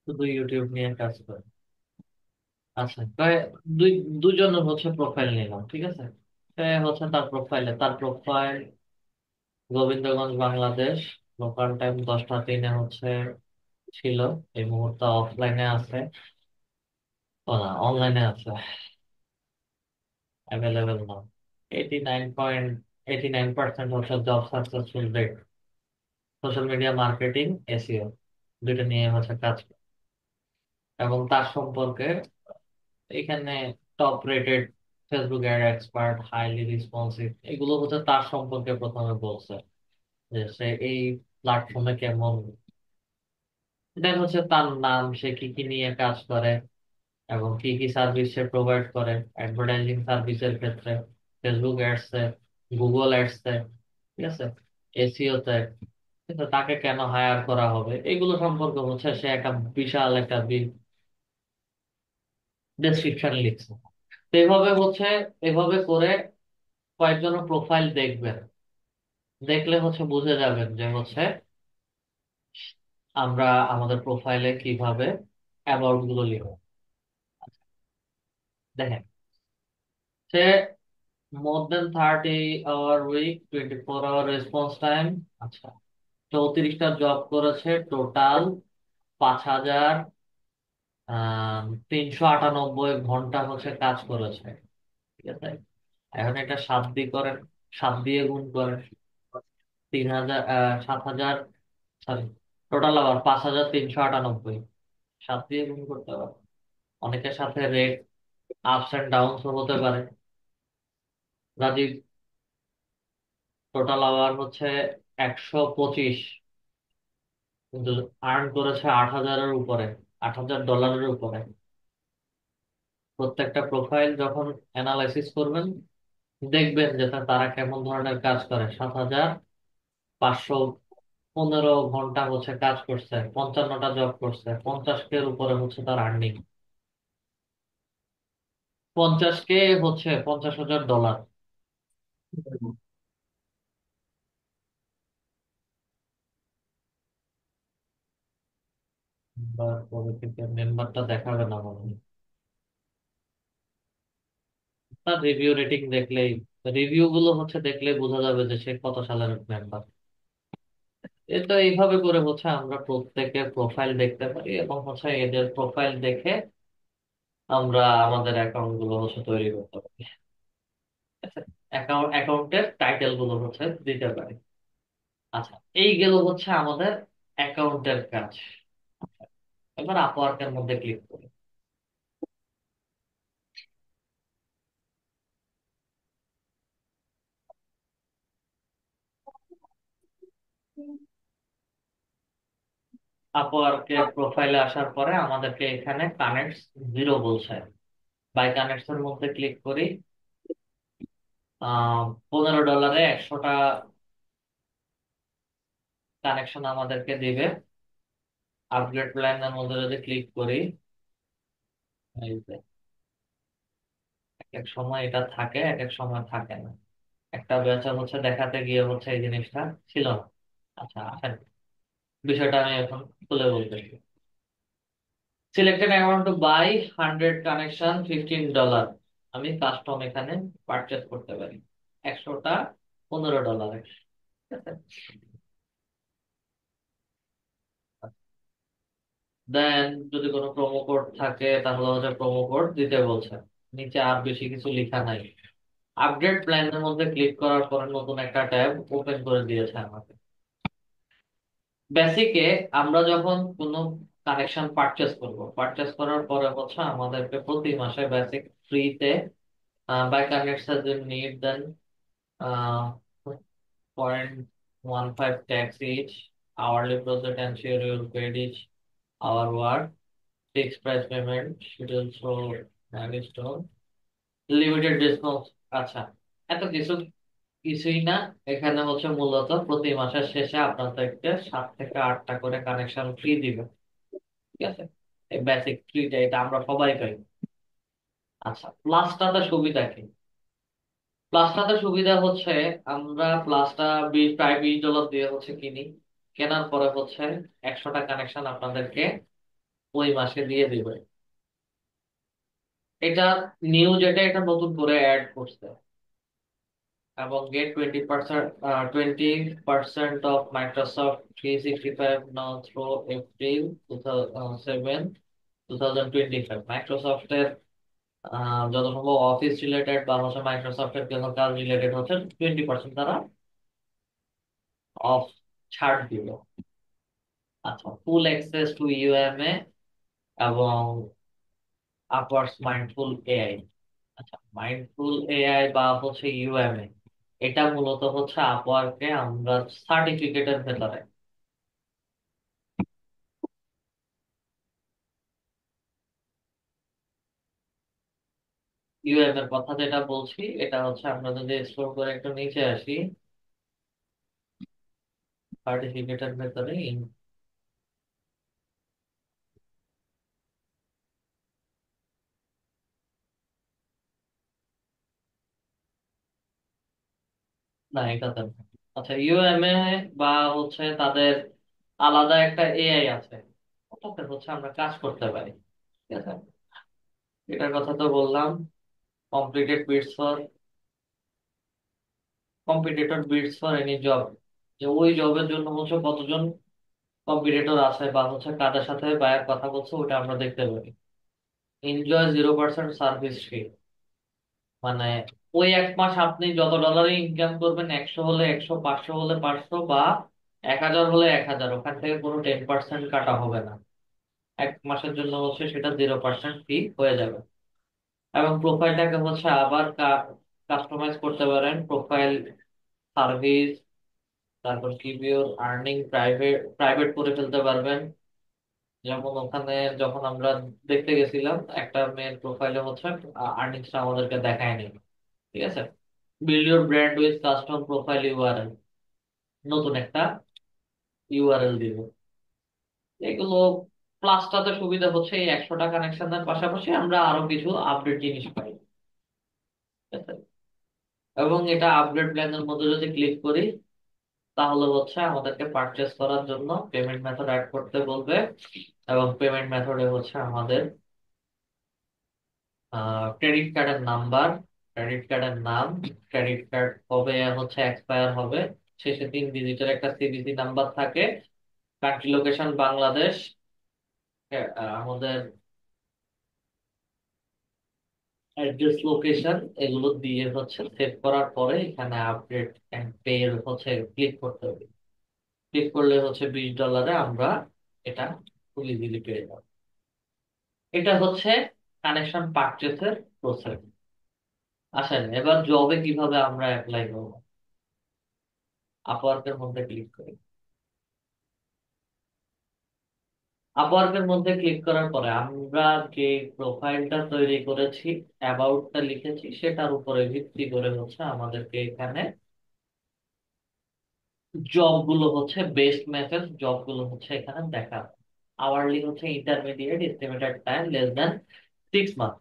শুধু ইউটিউব নিয়ে কাজ করে। আচ্ছা, প্রায় দুই দুজনের হচ্ছে প্রোফাইল নিলাম, ঠিক আছে। সে হচ্ছে তার profile Gobindaganj Bangladesh, local time 10টা 3-এ হচ্ছে ছিল, এই মুহূর্তে অফলাইনে আছে, ও না অনলাইনে আছে, অ্যাভেলেবেল না। 89.89% হচ্ছে job successful rate, social media marketing, SEO, দুইটা নিয়ে হচ্ছে কাজ করে। এবং তার সম্পর্কে এখানে top rated Facebook ad expert, highly responsive, এগুলো হচ্ছে তার সম্পর্কে প্রথমে বলছে যে সে এই প্ল্যাটফর্মে কেমন। দেন হচ্ছে তার নাম, সে কি কি নিয়ে কাজ করে এবং কি কি সার্ভিস সে প্রোভাইড করে অ্যাডভার্টাইজিং সার্ভিসের ক্ষেত্রে, ফেসবুক অ্যাডসে, গুগল অ্যাডসে, ঠিক আছে, এসইও তে। কিন্তু তাকে কেন হায়ার করা হবে এগুলো সম্পর্কে হচ্ছে সে একটা বিশাল একটা ডেসক্রিপশন লিখছে। তো এভাবে হচ্ছে, এভাবে করে কয়েকজনের প্রোফাইল দেখবেন, দেখলে হচ্ছে বুঝে যাবেন যে হচ্ছে আমরা আমাদের প্রোফাইলে কিভাবে অ্যাবাউট গুলো লিখব। দেখেন, সে more than 30 hour week, 24 hour response time, আচ্ছা, 34টা জব করেছে, টোটাল 5,398 ঘন্টা হচ্ছে কাজ করেছে, ঠিক আছে। এখন এটা 7 দিয়ে করেন, 7 দিয়ে গুণ করেন, 3,000, 7,000, সরি, টোটাল আবার 5,398, 7 দিয়ে গুণ করতে হবে। অনেকের সাথে রেট আপস এন্ড ডাউনস হতে পারে। রাজীব, টোটাল আওয়ার হচ্ছে 125, কিন্তু আর্ন করেছে 8,000-এর উপরে, $8,000 উপরে। প্রত্যেকটা প্রোফাইল যখন অ্যানালাইসিস করবেন, দেখবেন যে তারা কেমন ধরনের কাজ করে। 7,515 ঘন্টা হচ্ছে কাজ করছে, 55টা জব করছে, 50K-র উপরে হচ্ছে তার আর্নিং। 50K হচ্ছে $50,000। বা কবে থেকে মেম্বারটা দেখাবে না মনে হয়। তার রিভিউ রেটিং দেখলেই, রিভিউ গুলো হচ্ছে দেখলেই বোঝা যাবে যে সে কত সালের মেম্বার। এটা এইভাবে করে হচ্ছে আমরা প্রত্যেকের প্রোফাইল দেখতে পারি এবং হচ্ছে এদের প্রোফাইল দেখে আমরা আমাদের অ্যাকাউন্ট গুলো হচ্ছে তৈরি করতে পারি। অ্যাকাউন্টের টাইটেল গুলো হচ্ছে দিতে পারি। আচ্ছা, এই গেল হচ্ছে আমাদের অ্যাকাউন্টের কাজ। এবার আপওয়ার্কের মধ্যে ক্লিক করি। আপওয়ার্কের প্রোফাইলে আসার পরে আমাদেরকে এখানে কানেক্ট জিরো বলছে, বাই কানেক্টস এর মধ্যে ক্লিক করি। 15 ডলারে 100টা কানেকশন আমাদেরকে দিবে। আপগ্রেড প্ল্যানের মধ্যে যদি ক্লিক করি, এই যে এক এক সময় এটা থাকে, এক এক সময় থাকে না। একটা বেচা হচ্ছে দেখাতে গিয়ে হচ্ছে এই জিনিসটা ছিল না। আচ্ছা আসেন, বিষয়টা আমি এখন খুলে বলতেছি। Selected amount to buy 100 connection, $15। আমি কাস্টম এখানে পারচেস করতে পারি 100টা $15। ঠিক আছে। দেন যদি কোনো প্রোমো কোড থাকে তাহলে হচ্ছে প্রোমো কোড দিতে বলছে। নিচে আর বেশি কিছু লেখা নাই। আপডেট প্ল্যানের মধ্যে ক্লিক করার পরে নতুন একটা ট্যাব ওপেন করে দিয়েছে আমাকে। বেসিকে আমরা যখন কোনো কানেকশন পারচেস করব, পারচেস করার পরে হচ্ছে আমাদেরকে প্রতি মাসে বেসিক ফ্রিতে বাই কানেক্টস এর জন্য need, then 0.15 tax each, hourly process ensure your paid each hour work, fixed price payment schedule through milestone, limited discount. আচ্ছা, এত কিছু কিছুই না। এখানে হচ্ছে মূলত প্রতি মাসের শেষে আপনাদেরকে 7 থেকে 8টা করে কানেকশন ফ্রি দিবে, ঠিক আছে। এই বেসিক ফ্রিটা এটা আমরা সবাই পাই। আচ্ছা, প্লাসটাতে সুবিধা কি? প্লাসটাতে সুবিধা হচ্ছে আমরা প্লাসটা প্রায় $20 দিয়ে হচ্ছে কিনি। কেনার পরে হচ্ছে 100টা কানেকশন আপনাদেরকে ওই মাসে দিয়ে দিবে। এটা নিউ, যেটা এটা নতুন করে অ্যাড করছে। এবং get 20% off Microsoft 365 now through April 2025। মাইক্রোসফটের যত সম্ভব অফিস রিলেটেড বা হচ্ছে মাইক্রোসফটের কোনো কাজ রিলেটেড হচ্ছে 20% তারা অফ ছাড় দিল। আচ্ছা, ফুল অ্যাক্সেস টু ইউএমএ এবং আপওয়ার্ডস মাইন্ডফুল এআই। আচ্ছা, মাইন্ডফুল এআই বা হচ্ছে ইউএমএ, এটা মূলত হচ্ছে আপওয়ার্কে আমরা সার্টিফিকেটের ভেতরে ইউএম এর কথা যেটা বলছি, এটা হচ্ছে আমরা যদি স্ক্রল করে একটু নিচে আসি, সার্টিফিকেটের ভেতরে না, এটাতে না। আচ্ছা, ইউএমএ বা হচ্ছে তাদের আলাদা একটা এআই আছে, ওটাতে হচ্ছে আমরা কাজ করতে পারি। ঠিক আছে, এটার কথা তো বললাম। Competed bids for competitor bids for any job, যে ওই জবের জন্য হচ্ছে কতজন কম্পিটিটর আছে বা হচ্ছে কাদের সাথে বায়ার কথা বলছে ওটা আমরা দেখতে পারি। এনজয় 0% সার্ভিস ফি, মানে ওই এক মাস আপনি যত ডলারই ইনকাম করবেন, 100 হলে 100, 500 হলে 500, বা 1000 হলে 1000, ওখান থেকে কোনো 10% কাটা হবে না। এক মাসের জন্য হচ্ছে সেটা 0% ফি হয়ে যাবে। এবং প্রোফাইলটাকে হচ্ছে আবার কাস্টমাইজ করতে পারেন, প্রোফাইল সার্ভিস, তারপর keep your earning private private করে ফেলতে পারবেন। যেমন ওখানে যখন আমরা দেখতে গেছিলাম, একটা মেয়ের প্রোফাইলে হচ্ছে আর্নিংসটা আমাদেরকে দেখায়নি। ঠিক আছে, build your brand with custom profile URL, নতুন একটা ইউআরএল দিব এগুলো। প্লাসটাতে সুবিধা হচ্ছে এই 100টা কানেকশনের পাশাপাশি আমরা আরো কিছু আপডেট জিনিস পাই। ঠিক আছে? এবং এটা আপডেট প্ল্যানের মধ্যে যদি ক্লিক করি, তাহলে হচ্ছে আমাদেরকে পারচেস করার জন্য পেমেন্ট মেথড অ্যাড করতে বলবে। এবং পেমেন্ট মেথডে হচ্ছে আমাদের ক্রেডিট কার্ডের নাম্বার, ক্রেডিট কার্ডের নাম, ক্রেডিট কার্ড কবে হচ্ছে এক্সপায়ার হবে, শেষে 3 ডিজিটের একটা সিভিসি নাম্বার থাকে, কান্ট্রি লোকেশন বাংলাদেশ, আমাদের অ্যাড্রেস লোকেশন, এগুলো দিয়ে হচ্ছে সেভ করার পরে এখানে আপডেট এন্ড পে এর হচ্ছে ক্লিক করতে হবে। ক্লিক করলে হচ্ছে $20 আমরা এটা খুব ইজিলি পেয়ে যাবো। এটা হচ্ছে কানেকশন পারচেসের প্রসেস। আসেন এবার জবে কিভাবে আমরা অ্যাপ্লাই করবো। আপওয়ার্কের মধ্যে ক্লিক করি। আপওয়ার্কের মধ্যে ক্লিক করার পরে আমরা যে প্রোফাইলটা তৈরি করেছি, অ্যাবাউটটা লিখেছি, সেটার উপরে ভিত্তি করে হচ্ছে আমাদেরকে এখানে জব গুলো হচ্ছে বেস্ট ম্যাচের জব গুলো হচ্ছে এখানে দেখা। আওয়ারলি হচ্ছে intermediate, estimated time less than 6 month,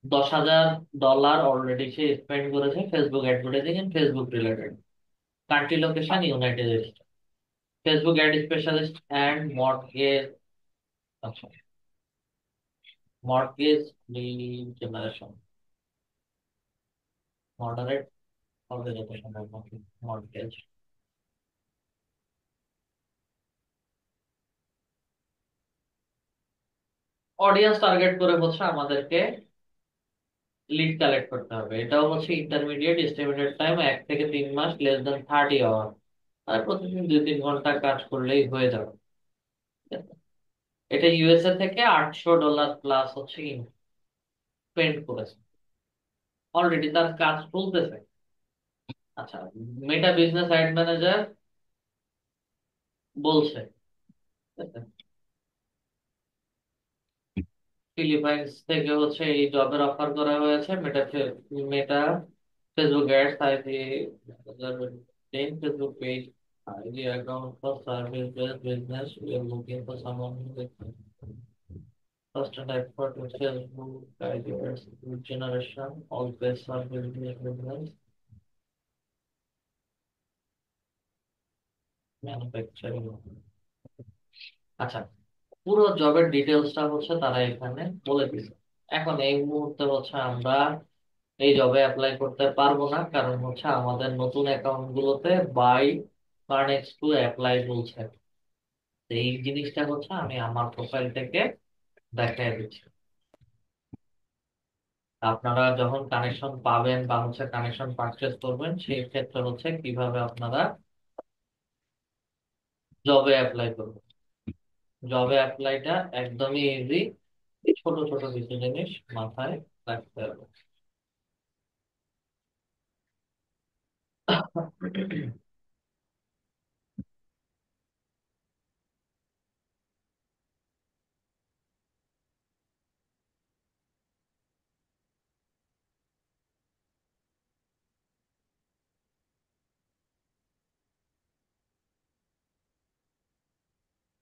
$10,000 already সে স্পেন্ড করেছে Facebook advertising and Facebook related. Country location united state, Facebook ad specialist and mortgage, আচ্ছা, মর্টগেজ জেনারেশন, মডারেট হবে যত সম্ভব মর্টগেজ। অডিয়েন্স টার্গেট করে হচ্ছে আমাদেরকে লিড কালেক্ট করতে হবে। এটাও হচ্ছে ইন্টারমিডিয়েট, এস্টিমেটেড টাইম 1 থেকে 3 মাস, লেস দেন 30 আওয়ার, আর প্রতিদিন 2-3 ঘন্টা কাজ করলেই হয়ে যাবে। এটা ইউএসএ থেকে $800 প্লাস হচ্ছে স্পেন্ড করেছে, অলরেডি তার কাজ চলতেছে। আচ্ছা, মেটা বিজনেস অ্যাড ম্যানেজার বলছে, ঠিক আছে, ফিলিপাইন্স থেকে হচ্ছে এই জবের অফার করা হয়েছে। Meta Meta Facebook ads ID, Facebook page, ID account for service based business, we are looking for someone with first type for Facebook ID ads generation, all page service business, manufacturing. আচ্ছা, পুরো জবের ডিটেলসটা হচ্ছে তারা এখানে বলে দিচ্ছে। এখন এই মুহূর্তে হচ্ছে আমরা এই জবে অ্যাপ্লাই করতে পারবো না, কারণ হচ্ছে আমাদের নতুন অ্যাকাউন্ট গুলোতে বাই কানেক্ট টু অ্যাপ্লাই বলছে। তো এই জিনিসটা হচ্ছে আমি আমার প্রোফাইল থেকে দেখাই দিচ্ছি। আপনারা যখন কানেকশন পাবেন বা হচ্ছে কানেকশন পারচেজ করবেন, সেই ক্ষেত্রে হচ্ছে কিভাবে আপনারা জবে অ্যাপ্লাই করবেন। জবে অ্যাপ্লাইটা একদমই ইজি, ছোট ছোট কিছু জিনিস মাথায় রাখতে হবে।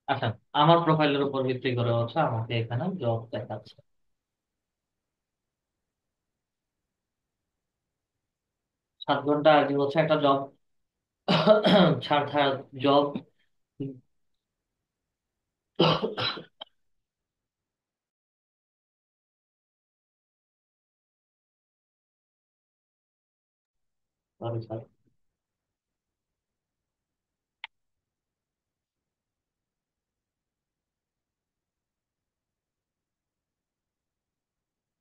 আচ্ছা, আমার প্রোফাইলের উপর ভিত্তি করে হচ্ছে আমাকে এখানে জব দেখাচ্ছে। 7 ঘন্টা আগে হচ্ছে একটা জব ছাড়, জব। Sorry sir.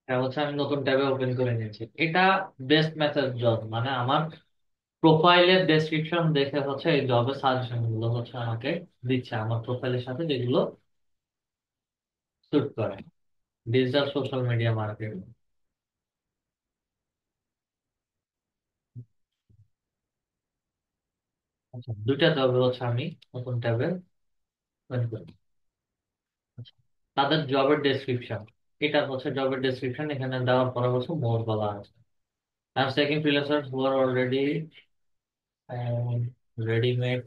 এটা হচ্ছে আমি নতুন ট্যাবে ওপেন করে নিয়েছি। এটা বেস্ট মেথড জব, মানে আমার প্রোফাইলের ডেসক্রিপশন দেখে হচ্ছে এই জবের সাজেশন গুলো হচ্ছে আমাকে দিচ্ছে, আমার প্রোফাইলের সাথে যেগুলো স্যুট করে। Digital social media marketing. আচ্ছা, দুইটা জবে হচ্ছে আমি নতুন ট্যাবে ওপেন করি। আচ্ছা, তাদের জবের ডেসক্রিপশন, এটা হচ্ছে জবের ডেসক্রিপশন, এখানে দেওয়ার পরে হচ্ছে মোর বলা আছে। I'm taking freelancers who are already ready-made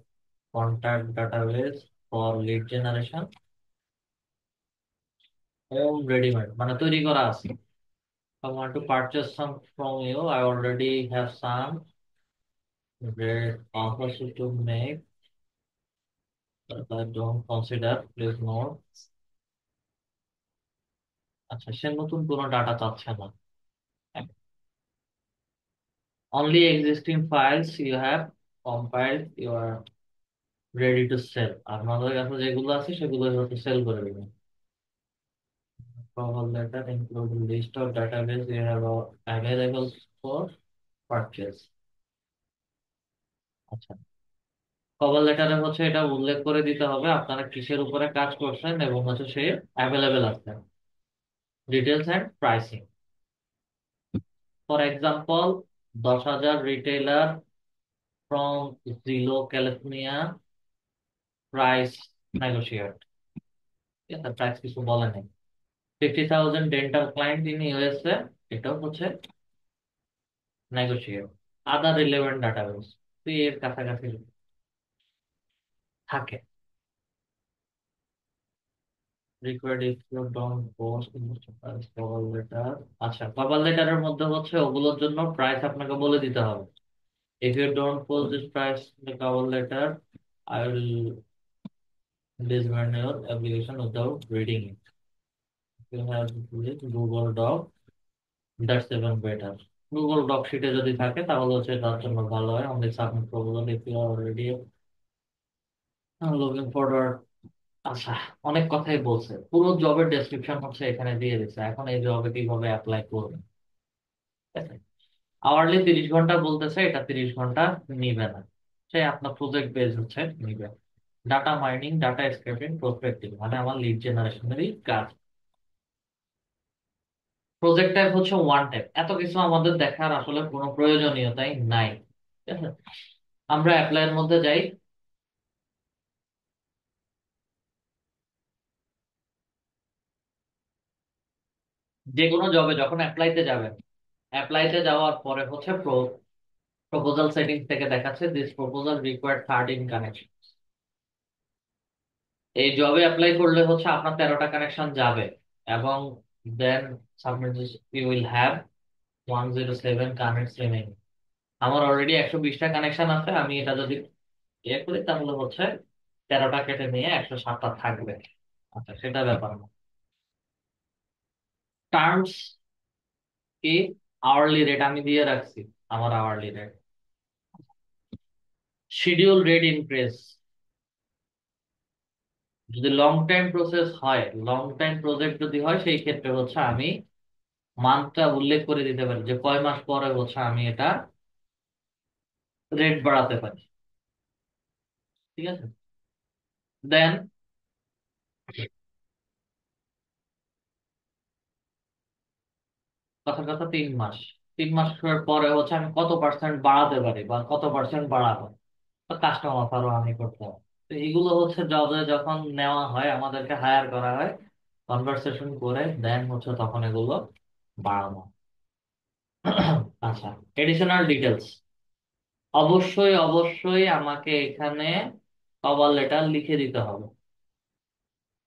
contact database for lead generation এবং রেডিমেড মানে তৈরি করা আছে। I want to purchase some from you. I already have some great offers to make, but I don't consider. Please note. আচ্ছা, সে নতুন কোনো data চাচ্ছে না। Only existing files you have compiled, you are ready to sell। আপনাদের কাছে যেগুলো আছে সেগুলো হচ্ছে সেল করে দেবেন। Cover letter include list of database you have available for purchase। আচ্ছা, কভার লেটারে হচ্ছে এটা উল্লেখ করে দিতে হবে আপনারা কিসের উপরে কাজ করছেন এবং হচ্ছে সে অ্যাভেলেবেল আছে, details and pricing. For example, 10,000 retailer from Zillow California, price negotiate. ঠিক আছে, প্রাইস কিছু বলে নেই। 50,000 ডেন্টাল ক্লায়েন্ট ইন ইউএসএ, এটাও হচ্ছে নেগোশিয়েট। আদার রিলেভেন্ট ডাটাবেস, তুই এর কাছাকাছি থাকে। Required if you don't post in price cover letter. আচ্ছা, কভার লেটারের মধ্যে হচ্ছে ওগুলোর জন্য প্রাইস আপনাকে বলে দিতে হবে। If you don't post this price in the cover letter, I will disband your application without reading it। You have Google doc, that's even better. Google doc শিটে যদি থাকে তাহলে হচ্ছে তার জন্য ভালো হয়। Only submit proposal if you are already looking forward. আচ্ছা, অনেক কথাই বলছে, পুরো জবের ডেসক্রিপশন হচ্ছে এখানে দিয়ে দিচ্ছে। এখন এই জবে কিভাবে অ্যাপ্লাই করবেন। আওয়ারলি 30 ঘন্টা বলতেছে, এটা 30 ঘন্টা নিবে না। সে আপনার প্রজেক্ট বেস হচ্ছে নিবে। Data mining, data scraping, prospecting, মানে আমার লিড জেনারেশনেরই কাজ। প্রজেক্ট টাইপ হচ্ছে ওয়ান টাইপ, এত কিছু আমাদের দেখার আসলে কোনো প্রয়োজনীয়তাই নাই। ঠিক আছে, আমরা অ্যাপ্লাই এর মধ্যে যাই। যে কোনো জবে যখন অ্যাপ্লাইতে যাবেন, অ্যাপ্লাইতে যাওয়ার পরে হচ্ছে প্রপোজাল সেটিংস থেকে দেখাচ্ছে দিস প্রপোজাল রিকোয়ার্ড 13 কানেকশন। এই জবে অ্যাপ্লাই করলে হচ্ছে আপনার 13টা কানেকশন যাবে, এবং then submit you will have 107 connects remaining. আমার অলরেডি 120টা কানেকশন আছে, আমি এটা যদি ইয়ে করি তাহলে হচ্ছে 13টা কেটে নিয়ে 107টা থাকবে। আচ্ছা, সেটা ব্যাপার না। টার্মস কি, আওয়ারলি রেট আমি দিয়ে রাখছি, আমার hourly rate. Schedule rate increase, যদি লং টাইম প্রসেস হয়, লং টাইম প্রজেক্ট যদি হয়, সেই ক্ষেত্রে হচ্ছে আমি মান্থটা উল্লেখ করে দিতে পারি যে কয় মাস পরে হচ্ছে আমি এটা রেট বাড়াতে পারি। ঠিক আছে। দেন কথার কথা 3 মাস, 3 মাস পরে হচ্ছে আমি কত পার্সেন্ট বাড়াতে পারি বা কত পার্সেন্ট বাড়াবো, কাস্টমার আরো আমি করতে হবে। তো এইগুলো হচ্ছে জবে যখন নেওয়া হয়, আমাদেরকে হায়ার করা হয়, কনভারসেশন করে দেন হচ্ছে তখন এগুলো বাড়ানো। আচ্ছা, এডিশনাল ডিটেলস, অবশ্যই অবশ্যই আমাকে এখানে কভার লেটার লিখে দিতে হবে,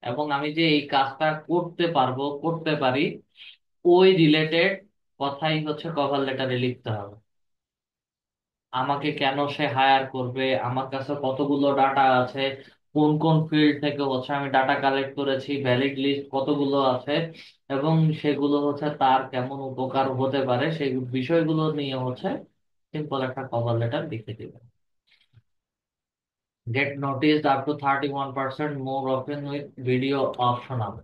এবং আমি যে এই কাজটা করতে পারবো, করতে পারি, ওই রিলেটেড কথাই হচ্ছে কভার লেটারে লিখতে হবে। আমাকে কেন সে হায়ার করবে, আমার কাছে কতগুলো ডাটা আছে, কোন কোন ফিল্ড থেকে হচ্ছে আমি ডাটা কালেক্ট করেছি, ভ্যালিড লিস্ট কতগুলো আছে, এবং সেগুলো হচ্ছে তার কেমন উপকার হতে পারে, সেই বিষয়গুলো নিয়ে হচ্ছে সিম্পল একটা কভার লেটার লিখে দিবেন। Get notice up to 31% more open with video optional.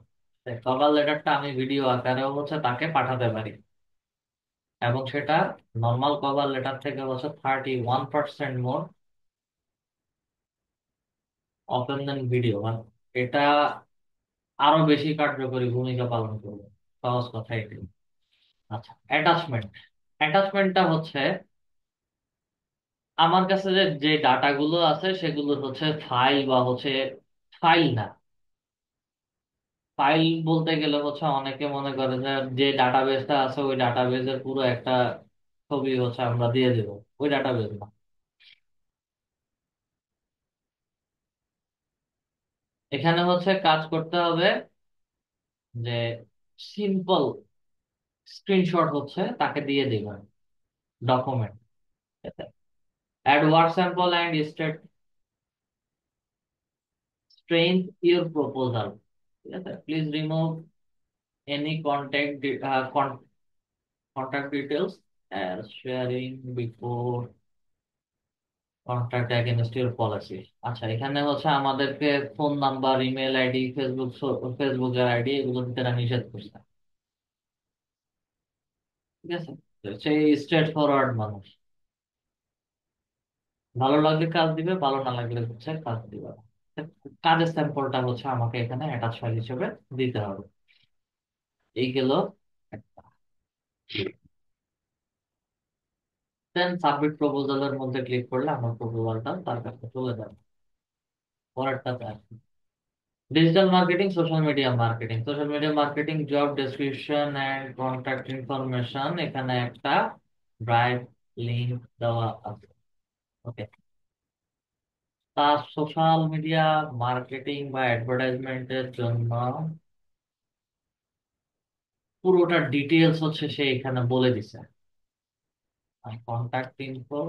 Cover লেটারটা আমি ভিডিও আকারেও হচ্ছে তাকে পাঠাতে পারি, এবং সেটা নর্মাল কভার লেটার থেকে হচ্ছে 31% মোর ওপেন দেন ভিডিও, মানে এটা আরো বেশি কার্যকরী ভূমিকা পালন করবে। সহজ কথা এটি। আচ্ছা, অ্যাটাচমেন্ট, অ্যাটাচমেন্টটা হচ্ছে আমার কাছে যে যে ডাটাগুলো আছে সেগুলো হচ্ছে ফাইল বা হচ্ছে ফাইল না। ফাইল বলতে গেলে হচ্ছে অনেকে মনে করে যে যে ডাটাবেসটা আছে ওই ডাটাবেসের পুরো একটা ছবি হচ্ছে আমরা দিয়ে দেবো, ওই ডাটাবেস না। এখানে হচ্ছে কাজ করতে হবে যে সিম্পল স্ক্রিনশট হচ্ছে তাকে দিয়ে দিবেন, document. Add word sample and state strength your proposal. ঠিক আছে, please remove any contact details as sharing before contact against your policy. আচ্ছা, এখানে হচ্ছে আমাদেরকে ফোন নাম্বার, ইমেল আইডি, ফেসবুকের আইডি এগুলো দিতে না নিষেধ করছে। ঠিক আছে, তো সেই স্ট্রেট ফরওয়ার্ড মানুষ, ভালো লাগলে কাজ দিবে, ভালো না লাগলে হচ্ছে কাজ দিবে না। কাজের স্যাম্পলটা হচ্ছে আমাকে এখানে অ্যাটাচ ফাইল হিসেবে দিতে হবে। এই গেল একটা। দেন সাবমিট প্রপোজালের মধ্যে ক্লিক করলে আমার প্রপোজালটা তার কাছে চলে যাবে। পরেরটাতে আসি, digital marketing, social media marketing. Social media marketing job description and contact information, এখানে একটা ড্রাইভ লিংক দেওয়া আছে। ওকে, তার সোশ্যাল মিডিয়া মার্কেটিং বা অ্যাডভার্টাইজমেন্টের জন্য পুরোটা ডিটেলস হচ্ছে সে এখানে বলে দিছে। কন্ট্যাক্ট ইনফো,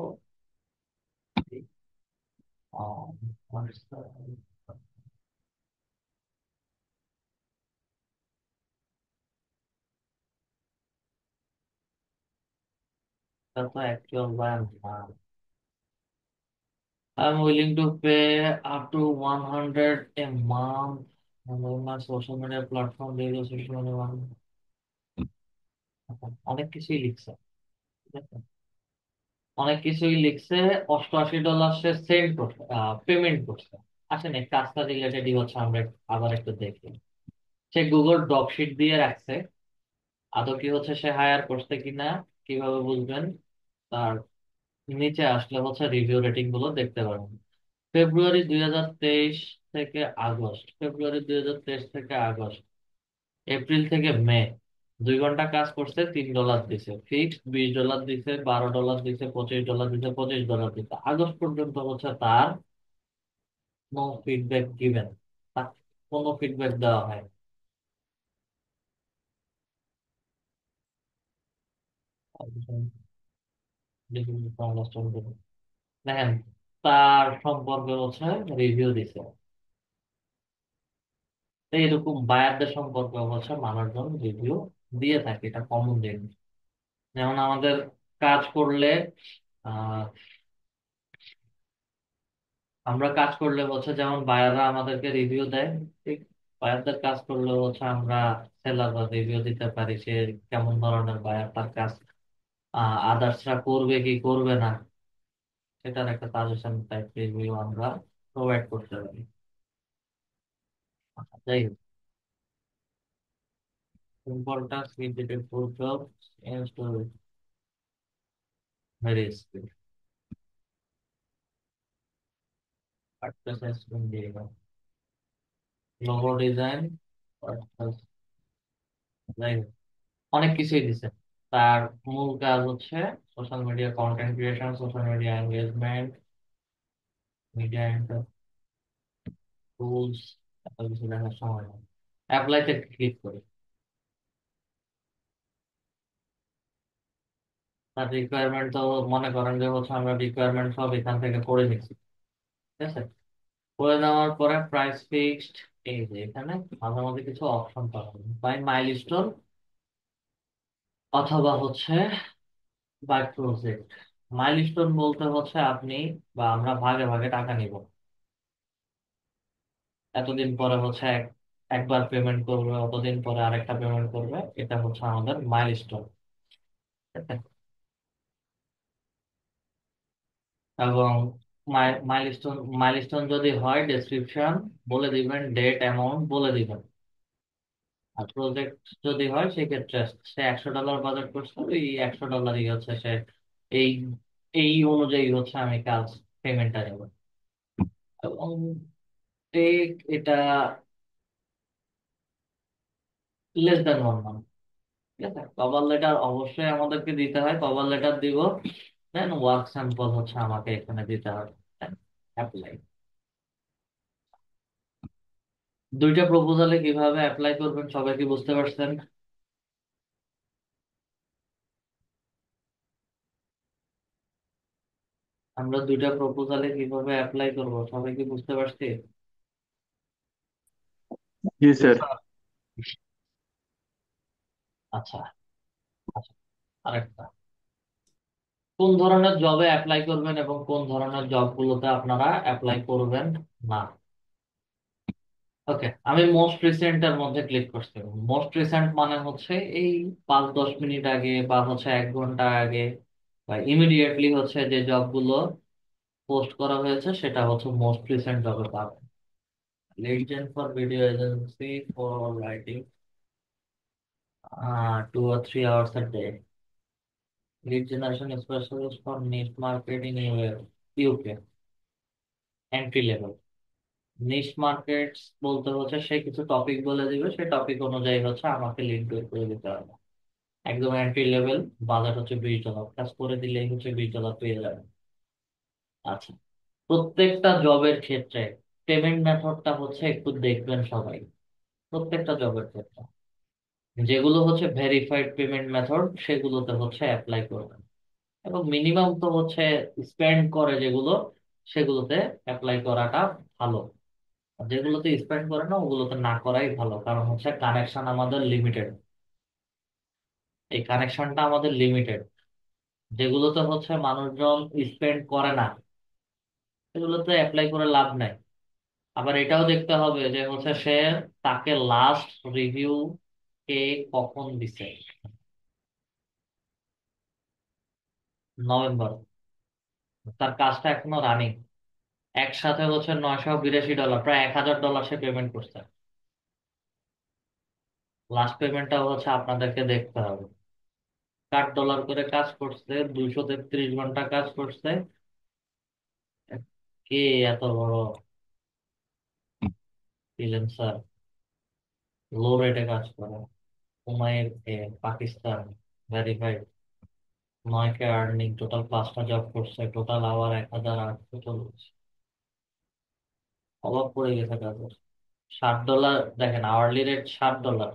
তো অ্যাকচুয়াল বা I'm willing to pay up to 100 a month on my social media platform, daily social media অনেক কিছুই লিখছে। ঠিক আছে? অনেক কিছুই লিখছে। $88 সে সেন্ড করছে, পেমেন্ট করছে। আসেন এই কাজটা রিলেটেডই হচ্ছে আমরা আবার একটু দেখি। সে গুগল ড্রপশিট দিয়ে রাখছে, আদৌ কি হচ্ছে সে হায়ার করছে কিনা কিভাবে বুঝবেন? তার নিচে আসলে হচ্ছে রিভিউ রেটিং গুলো দেখতে পারবেন। ফেব্রুয়ারি 2023 থেকে আগস্ট, এপ্রিল থেকে মে, 2 ঘন্টা কাজ করছে, $3 দিছে ফিক্সড, $20 দিছে, $12 দিছে, $25 দিছে, $25 দিছে। আগস্ট পর্যন্ত হচ্ছে তার নো ফিডব্যাক গিভেন, তার কোনো ফিডব্যাক দেওয়া হয়। দেখেন, তার সম্পর্কে হচ্ছে রিভিউ দিছে। তো এরকম বায়ারদের সম্পর্কে হচ্ছে মানুষজন রিভিউ দিয়ে থাকে, এটা কমন জিনিস। যেমন আমাদের কাজ করলে আহ আমরা কাজ করলে হচ্ছে যেমন বায়াররা আমাদেরকে রিভিউ দেয়, ঠিক বায়ারদের কাজ করলে হচ্ছে আমরা সেলাররা রিভিউ দিতে পারি সে কেমন ধরনের বায়ার, তার কাজ আদার্সরা করবে কি করবে না, সেটার একটা সাজেশন টাইপ রিভিউ আমরা প্রোভাইড করতে পারি। যাই হোক, simple task repeated full job very skill logo design, যাই হোক অনেক কিছুই দিছে। তার মূল কাজ হচ্ছে social media content creation, social media engagement, media tools, এত কিছু দেখার সময় নেই। অ্যাপ্লাইতে ক্লিক করি, তার রিকোয়ারমেন্ট তো মনে করেন যে হচ্ছে আমরা রিকোয়ারমেন্ট সব এখান থেকে করে নিচ্ছি, ঠিক আছে। করে নেওয়ার পরে প্রাইস ফিক্সড, এই যে এখানে মাঝে মধ্যে কিছু অপশন পাবেন, বাই মাইলস্টোন অথবা হচ্ছে বাই প্রজেক্ট। মাইলস্টোন বলতে হচ্ছে আপনি বা আমরা ভাগে ভাগে টাকা নিব, এতদিন পরে হচ্ছে একবার পেমেন্ট করবে, অতদিন পরে আরেকটা পেমেন্ট করবে, এটা হচ্ছে আমাদের মাইলস্টোন। এবং মাইলস্টোন মাইলস্টোন যদি হয় ডেসক্রিপশন বলে দিবেন, ডেট অ্যামাউন্ট বলে দিবেন। আর প্রজেক্ট যদি হয় সেক্ষেত্রে সে $100 বাজেট করছে, এই $100 হচ্ছে সে এই এই অনুযায়ী হচ্ছে আমি কাজ পেমেন্টটা নেব। এবং এটা লেস দ্যান 1 মান্থ, ঠিক আছে। কভার লেটার অবশ্যই আমাদেরকে দিতে হয়, কভার লেটার দিব, দেন ওয়ার্ক স্যাম্পল হচ্ছে আমাকে এখানে দিতে হবে, অ্যাপ্লাই। দুইটা প্রপোজালে কিভাবে অ্যাপ্লাই করবেন সবাই কি বুঝতে পারছেন? আমরা দুইটা প্রপোজালে কিভাবে অ্যাপ্লাই করব সবাই কি বুঝতে পারছি? জি স্যার। আচ্ছা, আচ্ছা, আরেকটা, কোন ধরনের জবে অ্যাপ্লাই করবেন এবং কোন ধরনের জবগুলোতে আপনারা অ্যাপ্লাই করবেন না। ওকে, আমি মোস্ট রিসেন্টের মধ্যে ক্লিক করছি। মোস্ট রিসেন্ট মানে হচ্ছে এই 5-10 মিনিট আগে বা হচ্ছে 1 ঘন্টা আগে বা ইমিডিয়েটলি হচ্ছে যে জবগুলো পোস্ট করা হয়েছে সেটা হচ্ছে মোস্ট রিসেন্ট জবে পাবেন। Lead gen for video agency for writing 2 or 3 hours a day. Lead generation specialist for niche market in UK. Entry level. Niche markets বলতে হচ্ছে সে কিছু টপিক বলে দিবে, সেই টপিক অনুযায়ী হচ্ছে আমাকে লিড বের করে দিতে হবে। একদম এন্ট্রি লেভেল, বাজার হচ্ছে $20, কাজ করে দিলেই হচ্ছে $20 পেয়ে যাবে। আচ্ছা, প্রত্যেকটা জবের ক্ষেত্রে পেমেন্ট মেথডটা হচ্ছে একটু দেখবেন সবাই, প্রত্যেকটা জবের ক্ষেত্রে যেগুলো হচ্ছে ভেরিফাইড পেমেন্ট মেথড সেগুলোতে হচ্ছে অ্যাপ্লাই করবেন। এবং মিনিমাম তো হচ্ছে স্পেন্ড করে যেগুলো, সেগুলোতে অ্যাপ্লাই করাটা ভালো। আর যেগুলোতে স্পেন্ড করে না ওগুলোতে না করাই ভালো, কারণ হচ্ছে কানেকশন আমাদের লিমিটেড, এই কানেকশনটা আমাদের লিমিটেড। যেগুলোতে হচ্ছে মানুষজন স্পেন্ড করে না সেগুলোতে অ্যাপ্লাই করে লাভ নাই। আবার এটাও দেখতে হবে যে হচ্ছে সে তাকে লাস্ট রিভিউ কে কখন দিছে। নভেম্বর, তার কাজটা এখনো রানিং, একসাথে হচ্ছে $982, প্রায় $1000 সে পেমেন্ট করছে। লাস্ট পেমেন্টটা হচ্ছে আপনাদেরকে দেখতে হবে। $60 করে কাজ করছে, 233 ঘন্টা কাজ করছে। কে এত বড় ফ্রিল্যান্সার লো রেটে কাজ করে? Humair Pakistan, verified, 9K earning, total 5টা জব করছে, টোটাল আওয়ার 1840। অভাব পড়ে গেছে কাজের। $60 দেখেন, আওয়ারলি রেট $60,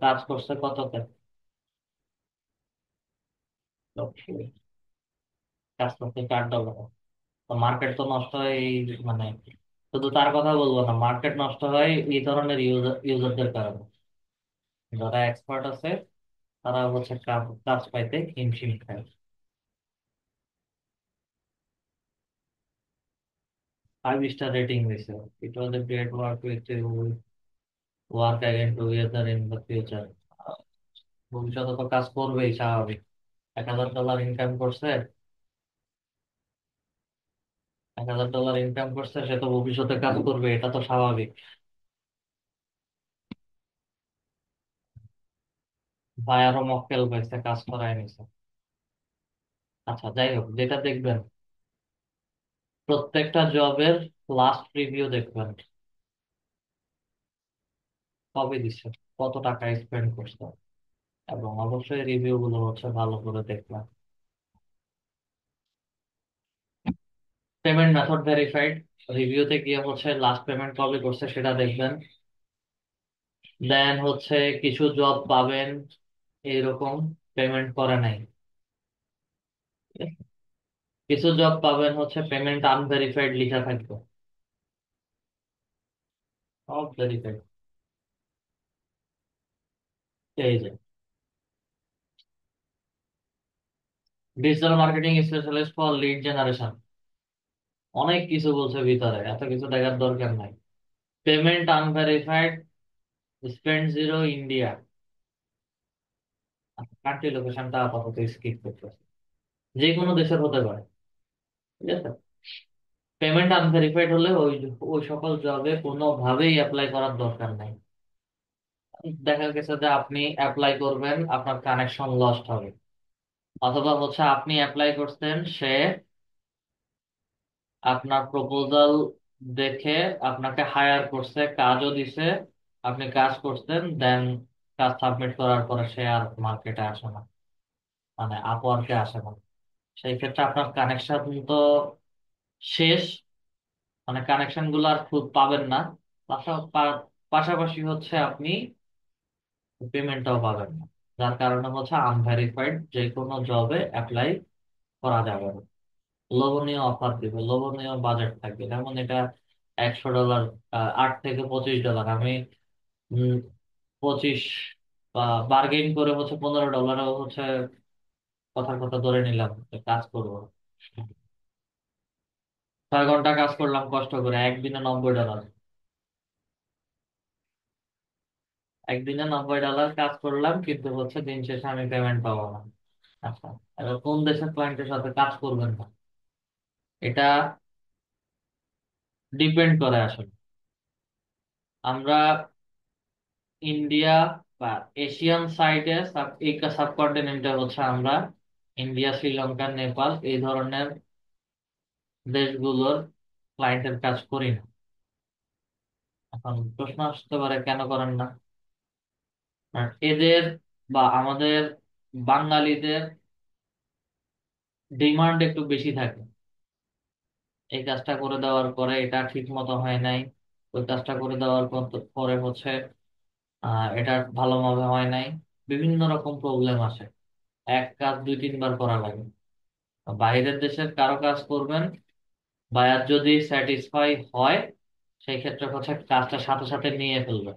কাজ করছে কততে? কাজ করছে $4। তো মার্কেট তো নষ্ট হয় এই, মানে শুধু তার কথা বলবো না, মার্কেট নষ্ট হয় এই ধরনের ইউজারদের কারণে। যারা এক্সপার্ট আছে তারা হচ্ছে কাজ পাইতে হিমশিম খায়। 5 স্টার রেটিং দিছে। It was a great work with you, work again together in the future. ভবিষ্যতে তো কাজ করবেই, স্বাভাবিক। $1,000 ইনকাম করছে, $1,000 ইনকাম করছে, সে তো ভবিষ্যতে কাজ করবে, এটা তো স্বাভাবিক। ভাই আরো মক্কেল পাইছে, কাজ করায় নিছে। আচ্ছা যাই হোক, যেটা দেখবেন, প্রত্যেকটা জবের লাস্ট রিভিউ দেখবেন, কবে দিচ্ছে, কত টাকা স্পেন্ড করছে, এবং অবশ্যই রিভিউ গুলো হচ্ছে ভালো করে দেখবেন। পেমেন্ট মেথড ভেরিফাইড, রিভিউতে গিয়ে হচ্ছে লাস্ট পেমেন্ট কবে করছে সেটা দেখবেন। দেন হচ্ছে কিছু জব পাবেন এইরকম পেমেন্ট করে নাই, কিছু জব পাবেন হচ্ছে পেমেন্ট আনভেরিফাইড লিখা থাকবে। সব ভেরিফাইড। এই যে digital marketing specialist for lead generation, অনেক কিছু বলছে ভিতরে, এত কিছু দেখার দরকার নাই। Payment unverified, spend zero, India. Country লোকেশনটা আপাতত স্কিপ করতেছে, যে কোনো দেশের হতে পারে, ঠিক আছে। পেমেন্ট আনভেরিফাইড হলে ওই ওই সকল জবে কোনোভাবেই অ্যাপ্লাই করার দরকার নাই। দেখা গেছে যে আপনি অ্যাপ্লাই করবেন, আপনার কানেকশন লস্ট হবে, অথবা হচ্ছে আপনি অ্যাপ্লাই করছেন, সে আপনার প্রপোজাল দেখে আপনাকে হায়ার করছে, কাজও দিছে, আপনি কাজ করছেন, দেন কাজ সাবমিট করার পরে সে আর মার্কেটে আসে না, মানে আপওয়ার্কে আসে না। সেই ক্ষেত্রে আপনার কানেকশন তো শেষ, মানে কানেকশন গুলো আর খুব পাবেন না। পাশাপাশি হচ্ছে আপনি পেমেন্টটাও পাবেন না, যার কারণে হচ্ছে আনভেরিফাইড যে কোনো জবে অ্যাপ্লাই করা যাবে না। লোভনীয় অফার দিবে, লোভনীয় বাজেট থাকবে, যেমন এটা $100, $8 থেকে $25। আমি 25 বা বার্গেন করে হচ্ছে $15 হচ্ছে কথার কথা ধরে নিলাম যে কাজ করবো। 6 ঘন্টা কাজ করলাম কষ্ট করে, একদিনে $90। একদিনে $90 কাজ করলাম, কিন্তু হচ্ছে দিন শেষে আমি পেমেন্ট পাবো না। আচ্ছা, এবার কোন দেশের ক্লায়েন্টের সাথে কাজ করবেন না, এটা ডিপেন্ড করে আসলে। আমরা ইন্ডিয়া বা এশিয়ান সাইডে, এই সাবকন্টিনেন্টে হচ্ছে আমরা ইন্ডিয়া, শ্রীলঙ্কা, নেপাল এই ধরনের দেশগুলোর ক্লায়েন্টের কাজ করি না। এখন প্রশ্ন আসতে পারে কেন করেন না। আর এদের বা আমাদের বাঙালিদের ডিমান্ড একটু বেশি থাকে। এই কাজটা করে দেওয়ার পরে এটা ঠিক মতো হয় নাই, ওই কাজটা করে দেওয়ার পরে হচ্ছে এটা ভালোভাবে হয় নাই, বিভিন্ন রকম প্রবলেম আসে, এক কাজ 2-3 বার করা লাগে। বাইরের দেশের কারো কাজ করবেন, বায়ার যদি স্যাটিসফাই হয়, সেই ক্ষেত্রে হচ্ছে কাজটা সাথে সাথে নিয়ে ফেলবে।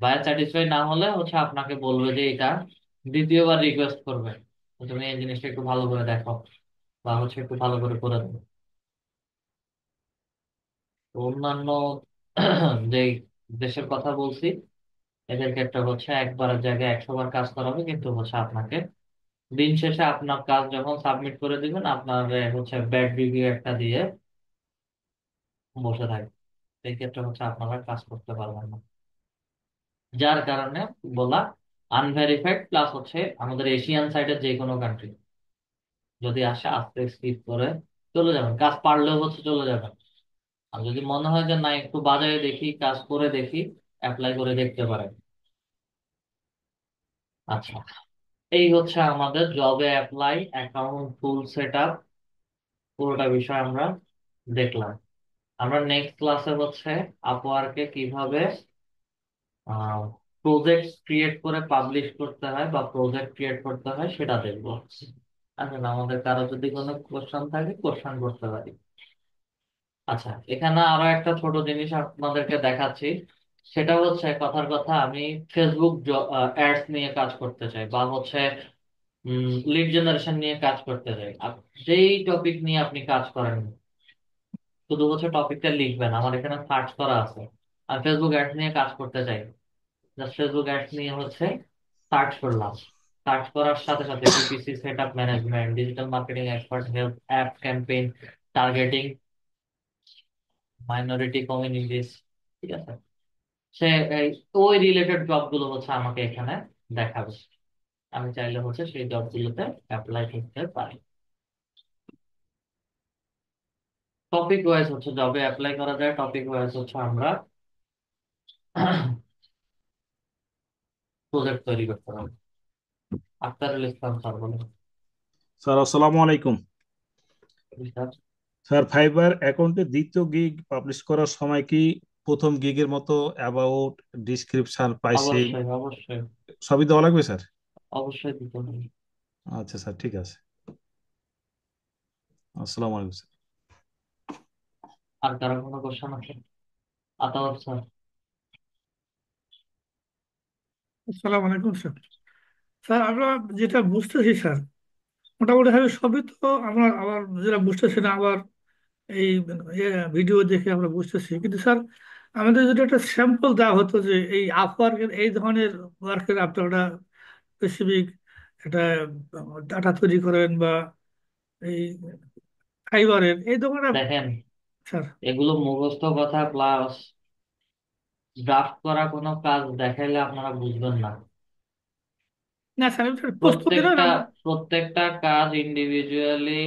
বায়ার স্যাটিসফাই না হলে হচ্ছে আপনাকে বলবে যে এটা দ্বিতীয়বার রিকোয়েস্ট করবে, তো তুমি এই জিনিসটা একটু ভালো করে দেখো, বা হচ্ছে একটু ভালো করে করে দেবো। তো অন্যান্য যে দেশের কথা বলছি, এদের ক্ষেত্রে হচ্ছে একবারের জায়গায় 100 বার কাজ করাবে, কিন্তু হচ্ছে আপনাকে দিন শেষে আপনার কাজ যখন সাবমিট করে দিবেন, আপনার হচ্ছে ব্যাড রিভিউ একটা দিয়ে বসে থাকবে। সেই ক্ষেত্রে হচ্ছে আপনারা কাজ করতে পারবেন না, যার কারণে বলা আনভেরিফাইড। প্লাস হচ্ছে আমাদের এশিয়ান সাইডের যে কোনো কান্ট্রি যদি আসে, আস্তে স্কিপ করে চলে যাবেন, কাজ পারলেও হচ্ছে চলে যাবেন। আর যদি মনে হয় যে না, একটু বাজারে দেখি, কাজ করে দেখি, অ্যাপ্লাই করে দেখতে পারেন। আচ্ছা, এই হচ্ছে আমাদের জবে apply account full set up, পুরোটা বিষয় আমরা দেখলাম। আমরা নেক্সট ক্লাসে হচ্ছে আপওয়ার্কে কিভাবে প্রজেক্ট ক্রিয়েট করে পাবলিশ করতে হয় বা প্রজেক্ট ক্রিয়েট করতে হয় সেটা দেখবো। আসলে আমাদের কারো যদি কোনো কোশ্চেন থাকে, কোশ্চেন করতে পারি। আচ্ছা, এখানে আরো একটা ছোট জিনিস আপনাদেরকে দেখাচ্ছি। সেটা হচ্ছে কথার কথা, আমি ফেসবুক অ্যাডস নিয়ে কাজ করতে চাই, বা হচ্ছে লিড জেনারেশন নিয়ে কাজ করতে চাই। যেই টপিক নিয়ে আপনি কাজ করেন, শুধু হচ্ছে টপিকটা লিখবেন, আমার এখানে সার্চ করা আছে। আর ফেসবুক অ্যাডস নিয়ে কাজ করতে চাই, জাস্ট ফেসবুক অ্যাডস নিয়ে হচ্ছে সার্চ করলাম। সার্চ করার সাথে সাথে PPC set up management, digital marketing expert, help, app campaign, targeting minority communities, ঠিক আছে। সে এই ওই রিলেটেড জব গুলো হচ্ছে আমাকে এখানে দেখাবে। আমি চাইলে হচ্ছে সেই জব গুলোতে অ্যাপ্লাই করতে পারি। টপিক ওয়াইজ হচ্ছে জবে অ্যাপ্লাই করা যায়, টপিক ওয়াইজ হচ্ছে আমরা প্রজেক্ট তৈরি করতে হবে। আখতারুল ইসলাম স্যার বলেন। স্যার আসসালামু আলাইকুম। জি স্যার। স্যার ফাইবার অ্যাকাউন্টে দ্বিতীয় গিগ পাবলিশ করার সময় কি প্রথম গিগের মতো অ্যাবাউট, ডিসক্রিপশন, প্রাইসিং অবশ্যই অবশ্যই। সবই দেওয়া লাগবে স্যার? অবশ্যই দিতে হবে। আচ্ছা স্যার, ঠিক আছে। আসসালামু আলাইকুম স্যার। আর কারো কোনো কোশ্চেন আছে? আতাউর স্যার। আসসালামু আলাইকুম স্যার। স্যার আমরা যেটা বুঝতেছি স্যার, মোটামুটি ভাবে সবই তো আমরা আবার যেটা বুঝতেছি না আবার এই ভিডিও দেখে আমরা বুঝতেছি, কিন্তু স্যার আমাদের যদি একটা স্যাম্পল দেওয়া হতো যে এই আপওয়ার্কের এই ধরনের ওয়ার্কের আপনারা স্পেসিফিক একটা ডাটা তৈরি করেন বা এই ফাইবারের এই ধরনের। দেখেন, স্যার এগুলো মুখস্থ কথা প্লাস ড্রাফট করা কোনো কাজ দেখাইলে আপনারা বুঝবেন না। না স্যার, আমি স্যার প্রস্তুতি নয় প্রত্যেকটা আমরা। প্রত্যেকটা কাজ ইন্ডিভিজুয়ালি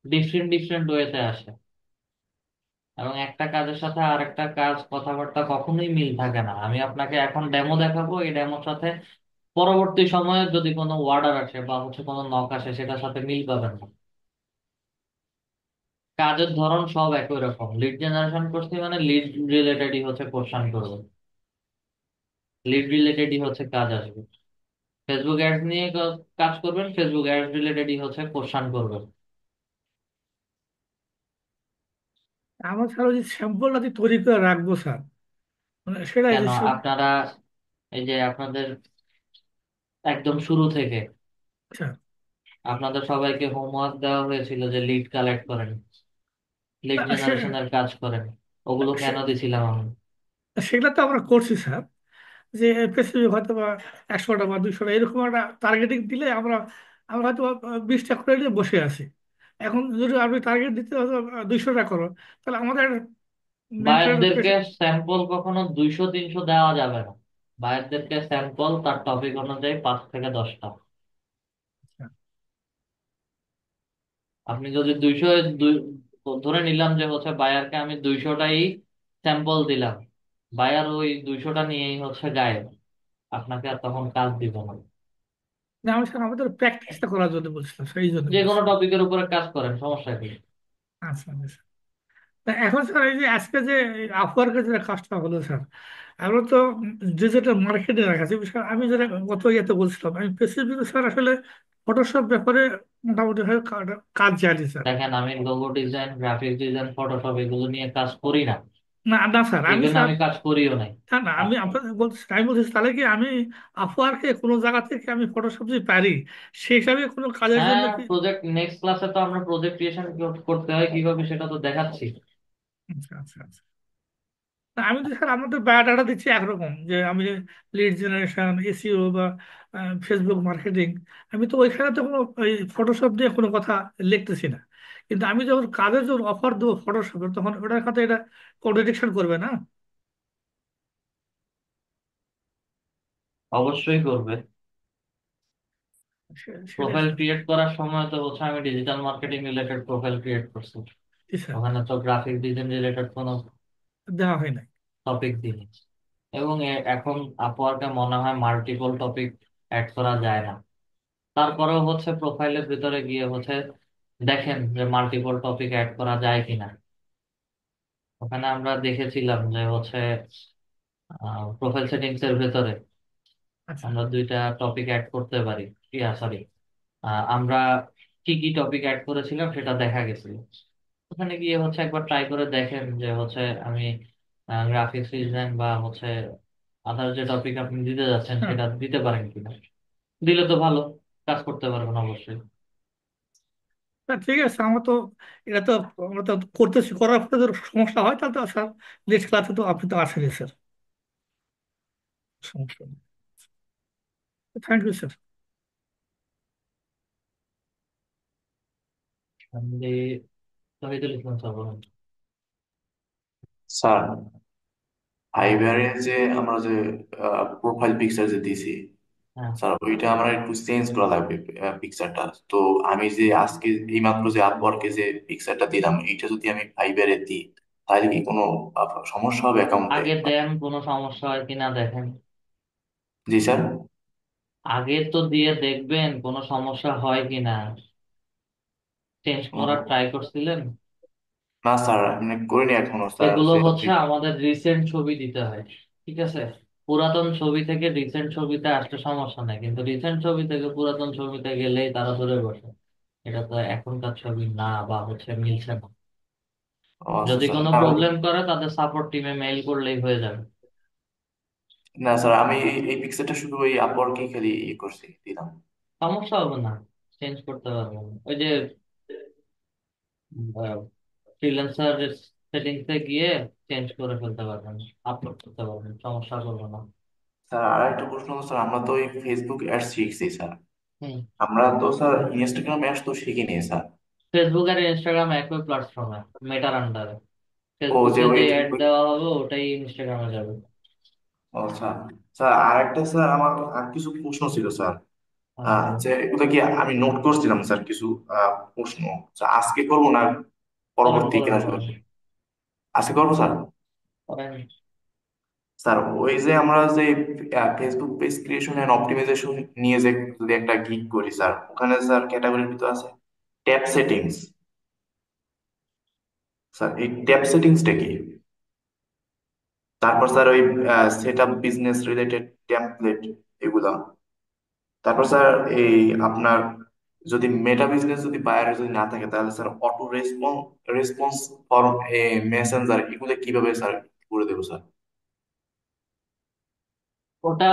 ডিফারেন্ট ডিফারেন্ট ওয়েতে আসে, এবং একটা কাজের সাথে আরেকটা কাজ কথাবার্তা কখনোই মিল থাকে না। আমি আপনাকে এখন ডেমো দেখাবো, এই ডেমোর সাথে পরবর্তী সময়ে যদি কোনো অর্ডার আসে বা হচ্ছে কোনো নক আসে, সেটার সাথে মিল পাবেন না। কাজের ধরন সব একই রকম। লিড জেনারেশন করছি মানে লিড রিলেটেডই হচ্ছে কোশ্চেন করবো, লিড রিলেটেডই হচ্ছে কাজ আসবে। ফেসবুক অ্যাডস নিয়ে কাজ করবেন, ফেসবুক অ্যাডস রিলেটেডই হচ্ছে কোশ্চেন করবেন। আমার স্যার ওই যে স্যাম্পলটা তৈরি করে রাখবো স্যার, মানে সেটাই কেন যে আপনারা, এই যে আপনাদের একদম শুরু থেকে স্যার। আপনাদের সবাইকে হোমওয়ার্ক দেওয়া হয়েছিল যে লিড কালেক্ট করেন, লিড জেনারেশনের কাজ করেন, ওগুলো কেন দিছিলাম আমি? সেগুলো তো আমরা করছি স্যার, যে স্পেসিফিক হয়তো বা 100টা বা 200টা এরকম একটা টার্গেটিং দিলে আমরা আমরা হয়তো 20টা করে নিয়ে বসে আছি। এখন যদি আপনি টার্গেট দিতে হয়তো 200টা করো, তাহলে আমাদের মেনটেন। বায়ারদেরকে স্যাম্পল কখনো 200 300 দেওয়া যাবে না। বায়ারদেরকে স্যাম্পল তার টপিক অনুযায়ী 5 থেকে 10টা। আপনি যদি 200 ধরে নিলাম যে হচ্ছে বায়ারকে আমি 200টাই স্যাম্পল দিলাম, বায়ার ওই 200টা নিয়েই হচ্ছে গায়েব, আপনাকে আর তখন কাজ দিব না। না আমি স্যার আমাদের প্র্যাকটিসটা করার জন্য বলছিলাম, সেই জন্য যে কোনো বলছি। টপিকের উপরে কাজ করেন, সমস্যা কি? আচ্ছা আচ্ছা। তা এখন স্যার এই যে আজকে যে আপওয়ার্কের যে কাজটা হলো স্যার, আমরা তো ডিজিটাল মার্কেটিং রাখাচ্ছি। স্যার আমি যেটা গত ইয়েতে বলছিলাম, আমি স্পেসিফিক স্যার আসলে ফটোশপ ব্যাপারে মোটামুটি ভাবে কাজ জানি স্যার। দেখেন, আমি logo design, graphic design, Photoshop এগুলো নিয়ে কাজ করি না। না না স্যার, আমি ইভেন স্যার, আমি কাজ করিও নাই। না না আ- আমি আপনাদের বলছি, আমি বলছি তাহলে কি আমি আপওয়ার্কে কোনো জায়গা থেকে আমি ফটোশপ যদি পারি সেই হিসাবে কোনো কাজের জন্য হ্যাঁ, কি? প্রজেক্ট নেক্সট ক্লাসে তো আমরা প্রজেক্ট ক্রিয়েশন করতে হয় কিভাবে সেটা তো দেখাচ্ছি। আচ্ছা আচ্ছা আচ্ছা। না, আমি তো স্যার আমাদের বায়োডাটা দিচ্ছি একরকম, যে আমি লিড জেনারেশন, এসইও বা ফেসবুক মার্কেটিং, আমি তো ওইখানে তো কোনো ওই ফটোশপ দিয়ে কোনো কথা লিখতেছি না। কিন্তু আমি যখন কাজের যখন অফার দেবো ফটোশপের, তখন ওটার সাথে এটা কোডিনেশন করবে না? অবশ্যই করবে। সেটাই প্রোফাইল স্যার। ক্রিয়েট করার সময় তো হচ্ছে আমি digital marketing related profile create করছি, জি স্যার। ওখানে তো গ্রাফিক ডিজাইন রিলেটেড কোনো দেওয়া হয় নাই। টপিক দিই। এবং এখন আপওয়ার্কে মনে হয় মাল্টিপল টপিক অ্যাড করা যায় না। তারপরেও হচ্ছে প্রোফাইলের ভিতরে গিয়ে হচ্ছে দেখেন যে মাল্টিপল টপিক অ্যাড করা যায় কিনা। ওখানে আমরা দেখেছিলাম যে হচ্ছে প্রোফাইল সেটিংস এর ভিতরে আচ্ছা। আমরা 2টা টপিক অ্যাড করতে পারি। ইয়া সরি, আমরা কি কি টপিক অ্যাড করেছিলাম সেটা দেখা গেছিল। ওখানে গিয়ে হচ্ছে একবার ট্রাই করে দেখেন যে হচ্ছে আমি গ্রাফিক্স ডিজাইন বা হচ্ছে আদার যে টপিক আপনি দিতে যাচ্ছেন হ্যাঁ সেটা দিতে পারেন কিনা। দিলে তো ভালো, কাজ করতে পারবেন অবশ্যই। তা ঠিক আছে, এটা তো আমরা তো করতেছি, করার পরে যদি সমস্যা হয় তাহলে তো স্যার নেক্সট ক্লাসে তো আপনি তো আসেনি স্যার, সমস্যা নেই। Thank you sir. আমি শহীদুল ইসলাম স্যার বলেন। স্যার ফাইবারে যে আমরা যে প্রোফাইল পিকচার যে দিছি, হ্যাঁ, স্যার ওইটা আমার একটু চেঞ্জ করা লাগবে পিকচারটা। তো আমি যে আজকে এইমাত্র যে আপওয়ার্কে যে পিকচারটা দিলাম, এইটা যদি আমি ফাইবারে দিই তাহলে কি কোনো সমস্যা হবে অ্যাকাউন্টে? আগে দেন, কোনো সমস্যা হয় কিনা দেখেন। জি স্যার। আগে তো দিয়ে দেখবেন কোনো সমস্যা হয় কিনা। চেঞ্জ করার ট্রাই করছিলেন? না স্যার, আমি করিনি এখনো স্যার এগুলো যে হচ্ছে আমাদের রিসেন্ট ছবি দিতে হয়, ঠিক আছে? পুরাতন ছবি থেকে রিসেন্ট ছবিতে আসলে সমস্যা নাই, কিন্তু রিসেন্ট ছবি থেকে পুরাতন ছবিতে গেলেই তারা ধরে বসে এটা তো এখনকার ছবি না, বা হচ্ছে মিলছে না। ও আচ্ছা যদি স্যার। কোনো না প্রবলেম করে তাদের সাপোর্ট টিমে মেইল করলেই হয়ে যাবে। না স্যার, আমি এই পিকচারটা শুধু ওই আপওয়ার্কে খালি ইয়ে করছি, দিলাম। সমস্যা হবে না, চেঞ্জ করতে পারবেন। ওই যে ফ্রিল্যান্সার সেটিংসে গিয়ে চেঞ্জ করে ফেলতে পারবেন, আপলোড করতে পারবেন, সমস্যা করবে না। স্যার আর একটা প্রশ্ন হলো স্যার, আমরা তো ওই ফেসবুক অ্যাডস শিখছি স্যার, হুম। আমরা তো স্যার ইনস্টাগ্রাম অ্যাডস তো শিখিনি স্যার। ফেসবুক আর ইনস্টাগ্রাম একই প্ল্যাটফর্মে, মেটার আন্ডারে। ও যে ফেসবুকে ওই যে অ্যাড দেওয়া হবে ওটাই ইনস্টাগ্রামে যাবে। ও স্যার। স্যার আর একটা স্যার আমার আর কিছু প্রশ্ন ছিল স্যার। বলেন। যে এগুলো কি আমি নোট করছিলাম স্যার কিছু প্রশ্ন, স্যার আজকে করবো না করেন পরবর্তী করেন ক্লাস? করেন আজকে করবো স্যার। করেন। স্যার ওই যে আমরা যে Facebook page creation and optimization নিয়ে যে যদি একটা গিগ করি স্যার, ওখানে স্যার ক্যাটাগরির ভিতর আছে ট্যাব সেটিংস। স্যার এই ট্যাব সেটিংসটা কি? তারপর স্যার ওই set up business related template এগুলা। তারপর স্যার এই আপনার যদি মেটা বিজনেস যদি বায়ারে যদি না থাকে তাহলে sir auto response response for Messenger এগুলো কিভাবে স্যার করে দেবো স্যার? ওটা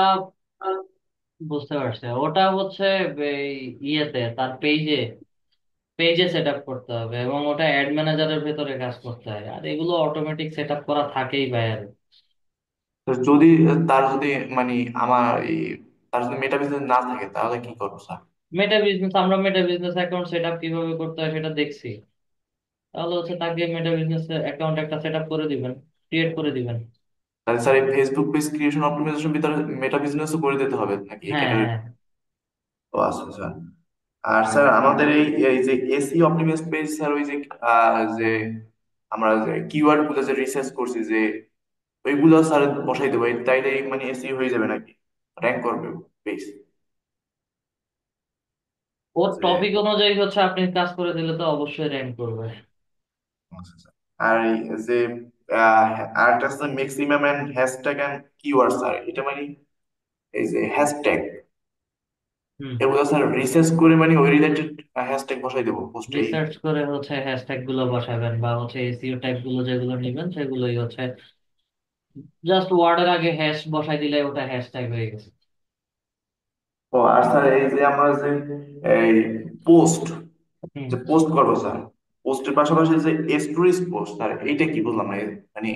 বুঝতে পারছে, ওটা হচ্ছে এই ইয়েতে তার পেজে পেজে সেট আপ করতে হবে, এবং ওটা অ্যাড ম্যানেজারের ভেতরে কাজ করতে হয়, আর এগুলো অটোমেটিক সেট আপ করা থাকেই বাইরে। তো যদি তার যদি মানে আমার এই তার যদি মেটা বিজনেস না থাকে তাহলে কি করবো স্যার? আমরা মেটা বিজনেস অ্যাকাউন্ট সেট আপ কিভাবে করতে হয় সেটা দেখছি। তাহলে হচ্ছে তাকে মেটা বিজনেস অ্যাকাউন্ট একটা সেট আপ করে দিবেন, ক্রিয়েট করে দিবেন। তাহলে স্যার এই ফেসবুক পেজ ক্রিয়েশন অপটিমাইজেশন ভিতরে মেটা বিজনেসও করে দিতে হবে নাকি এই হ্যাঁ ক্যাটাগরি? হ্যাঁ। ও আচ্ছা স্যার। আর স্যার আমাদের এই এই যে এসি অপটিমাইজ পেজ স্যার, ওই যে যে আমরা যে কিওয়ার্ড গুলো যে রিসার্চ করছি যে ওইগুলো স্যার বসাই দেবো, তাইলে মানে এসি হয়ে যাবে নাকি, র্যাঙ্ক করবে পেজ? ওর যে টপিক অনুযায়ী হচ্ছে আপনি কাজ করে দিলে তো অবশ্যই র্যাঙ্ক করবে। আচ্ছা, স্যার। আর এই যে আর একটা আছে maximum and hashtag and keyword sir, এটা মানে এই যে হ্যাশট্যাগ হুম। এগুলো স্যার রিসার্চ করে মানে ওই রিলেটেড হ্যাশট্যাগ বসাই দেবো পোস্টে? রিসার্চ করে হচ্ছে হ্যাশট্যাগ গুলো বসাবেন, বা হচ্ছে এসইও ট্যাগ গুলো যেগুলো নিবেন সেগুলোই হচ্ছে জাস্ট ওয়ার্ডের আগে হ্যাশ বসাই দিলে ওটা হ্যাশট্যাগ হয়ে গেছে। ও আর স্যার এই যে আমরা যে এই পোস্ট হুম। যে পোস্ট করবো স্যার, পোস্টের পাশাপাশি যে স্টোরিজ পোস্ট স্যার, এইটা কি বললাম না মানে?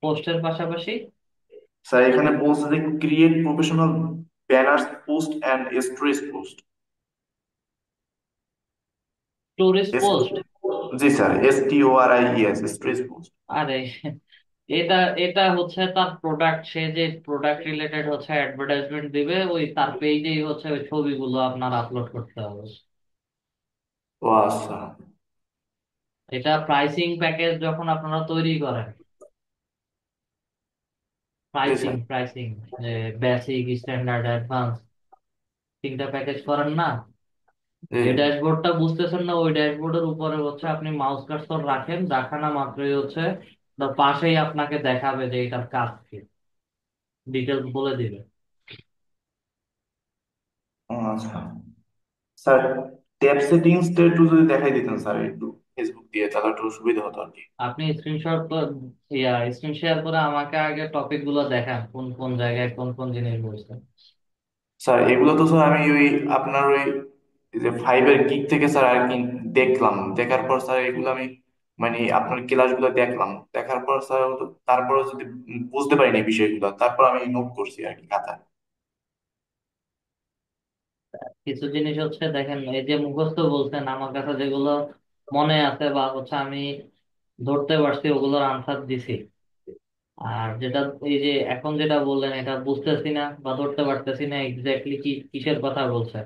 পোস্টের পাশাপাশি স্যার এখানে বলছে যে create professional banners post and stories post. Storage post. জি স্যার, STORIES স্টোরিজ পোস্ট। আরে এটা এটা হচ্ছে তার প্রোডাক্ট, সে যে প্রোডাক্ট রিলেটেড হচ্ছে অ্যাডভার্টাইজমেন্ট দিবে, ওই তার পেজেই হচ্ছে ওই ছবিগুলো আপনার আপলোড করতে হবে। ও আচ্ছা। এটা প্রাইসিং প্যাকেজ যখন আপনারা তৈরি করেন, জি প্রাইসিং স্যার। প্রাইসিং যে বেসিক, স্ট্যান্ডার্ড, অ্যাডভান্স, তিনটা প্যাকেজ করেন না? জি। যে ড্যাশবোর্ডটা বুঝতেছেন না, ওই ড্যাশবোর্ডের উপরে হচ্ছে আপনি মাউস কার্সর রাখেন, রাখানা মাত্রই হচ্ছে তার পাশেই আপনাকে দেখাবে যে এটার কাজ কি, ডিটেলস বলে দিবে। ও আচ্ছা। স্যার ট্যাব সেটিংসটা একটু যদি দেখাই দিতেন স্যার একটু। ফেসবুক দিয়ে, তাহলে একটু সুবিধা হতো আর কি। আপনি স্ক্রিন শেয়ার করে আমাকে আগে টপিক গুলো দেখান, কোন কোন জায়গায় কোন কোন জিনিস বলছেন। স্যার এগুলো তো স্যার আমি ওই আপনার ওই যে ফাইবার গিগ থেকে স্যার আর কি দেখলাম, দেখার পর স্যার এগুলো আমি মানে আপনার ক্লাসগুলো দেখলাম, দেখার পর স্যার তারপরে যদি বুঝতে পারিনি বিষয়গুলো, তারপর আমি নোট করছি আর কি খাতায়। কিছু জিনিস হচ্ছে দেখেন, এই যে মুখস্থ বলছেন আমার কাছে যেগুলো মনে আছে বা হচ্ছে আমি ধরতে পারছি ওগুলোর আনসার দিছি। আর যেটা এই যে এখন যেটা বললেন এটা বুঝতেছি না বা ধরতে পারতেছি না এক্স্যাক্টলি কি কিসের কথা বলছে,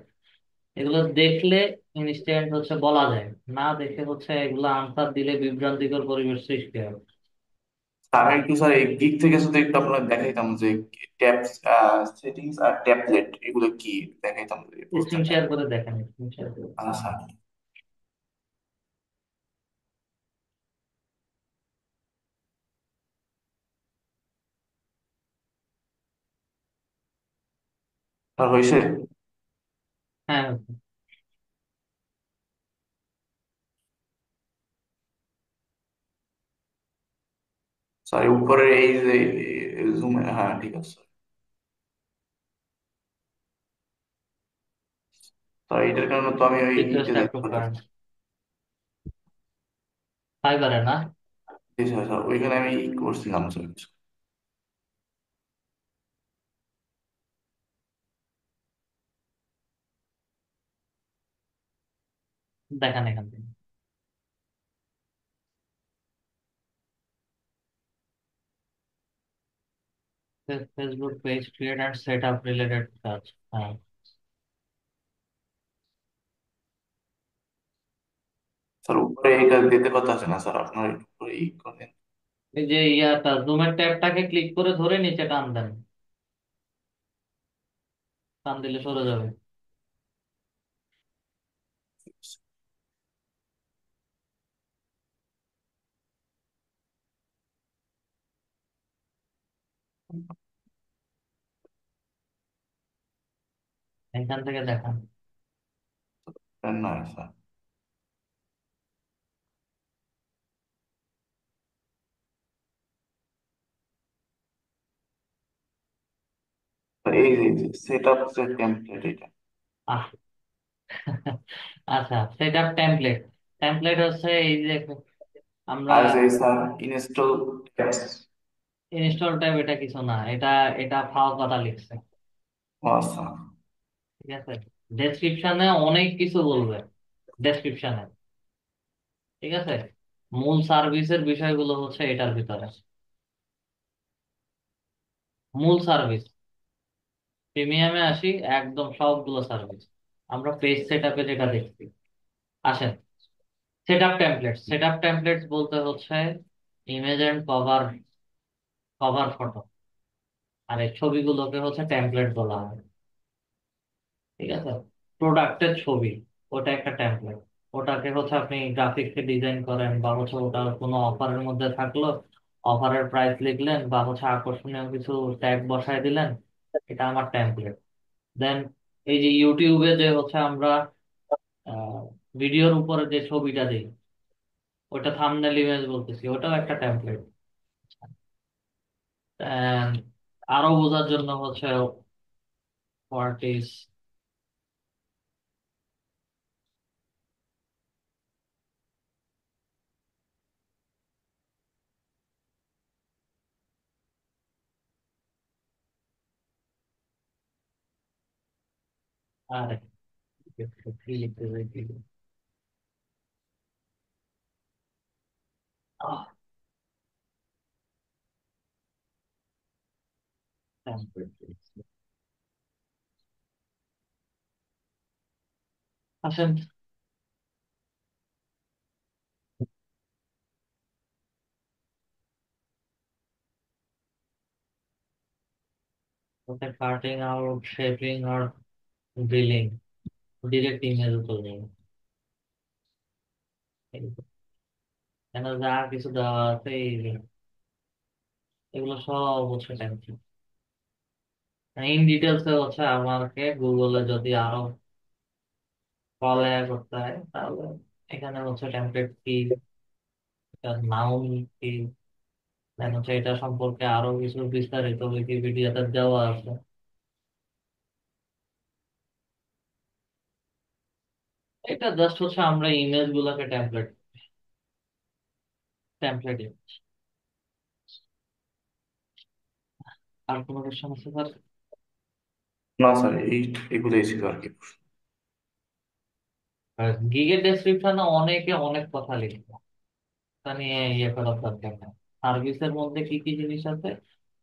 এগুলো দেখলে ইনস্ট্যান্ট হচ্ছে বলা যায়, না দেখে হচ্ছে এগুলো আনসার দিলে বিভ্রান্তিকর পরিবেশ সৃষ্টি হবে। স্যার একটু স্যার এই গিগ থেকে যদি একটু আপনার দেখাইতাম যে ট্যাব সেটিংস আর ট্যাবলেট এগুলো কি, দেখাইতাম যদি বুঝতেন স্ক্রিন শেয়ার তাহলে। করে দেখেন, স্ক্রিন শেয়ার করে। আচ্ছা স্যার, হয়েছে? হ্যাঁ, স্যার উপরের এই যে জুম, হ্যাঁ ঠিক আছে। স্যার এইটার কারণে তো আমি ওই ইতে রিকোয়েস্ট দেখতে অ্যাপ্রুভ করেন পারতেছি। ফাইবারে না। জি স্যার, স্যার ওইখানে আমি করছিলাম স্যার। দেখেন এখান থেকে Facebook page create and set up related কাজ। হ্যাঁ, স্যার উপরে এটা দিতে পারতেছে না স্যার, আপনার একটু উপরে করেন। এই যে ইয়াটা জুমের ট্যাবটাকে ক্লিক করে ধরে নিচে টান দেন, টান দিলে সরে যাবে। এখান থেকে দেখান। না স্যার, স্যার এই যে সেট আপ সেট টেমপ্লেট এটা। আহ আচ্ছা, সেট আপ টেমপ্লেট। টেমপ্লেট হচ্ছে এই যে আমরা আর যে sir install apps. Install tab, এটা কিছু না, এটা এটা ফাও কথা লিখছে। আচ্ছা ঠিক আছে, ডেসক্রিপশনে অনেক কিছু বলবে, ডেসক্রিপশনে। ঠিক আছে, মূল সার্ভিসের বিষয়গুলো হচ্ছে এটার ভিতরে। মূল সার্ভিস, প্রিমিয়ামে আসি, একদম সবগুলো সার্ভিস। আমরা পেজ সেট আপে যেটা দেখছি, আসেন set up template. Set up template বলতে হচ্ছে image and cover, cover photo, আর এই ছবিগুলোকে হচ্ছে টেমপ্লেট বলা হয়। ঠিক আছে, প্রোডাক্টের ছবি, ওটা একটা টেমপ্লেট। ওটাকে হচ্ছে আপনি গ্রাফিক্সে ডিজাইন করেন বা হচ্ছে ওটা কোনো অফারের মধ্যে থাকলো, অফারের প্রাইস লিখলেন বা হচ্ছে আকর্ষণীয় কিছু ট্যাগ বসায় দিলেন, এটা আমার টেমপ্লেট। দেন এই যে ইউটিউবে যে হচ্ছে আমরা ভিডিওর উপরে যে ছবিটা দিই, ওটা থাম্বনেল ইমেজ বলতেছি, ওটাও একটা টেমপ্লেট। আরো বোঝার জন্য হচ্ছে হোয়াট ইজ, আরে কি লিখতে চাই, কি template। আসেন, ওকে কাটিং আউট, শেপিং আর ড্রিলিং, ডিরেক্ট ইমেজ তুলবে। কেন যা কিছু দেওয়া আছে এই যে, এগুলো সব হচ্ছে টেমপ্লেট। ইন ডিটেলস হচ্ছে আমাকে গুগলে যদি আরো পড়ালেখা করতে হয় তাহলে এখানে হচ্ছে টেমপ্লেট কি, নাউন কি, দেন হচ্ছে এটা সম্পর্কে আরো কিছু বিস্তারিত উইকিপিডিয়াতে দেওয়া আছে। এটা জাস্ট হচ্ছে আমরা ইমেজ গুলাকে টেমপ্লেট টেমপ্লেট আর কোনো কোশ্চেন আছে স্যার? না স্যার, এগুলোই ছিল আর কি। গিগের ডেসক্রিপশনে অনেকে অনেক কথা লিখবে, তা নিয়ে ইয়ে করার দরকার নেই। সার্ভিসের মধ্যে কি কি জিনিস আছে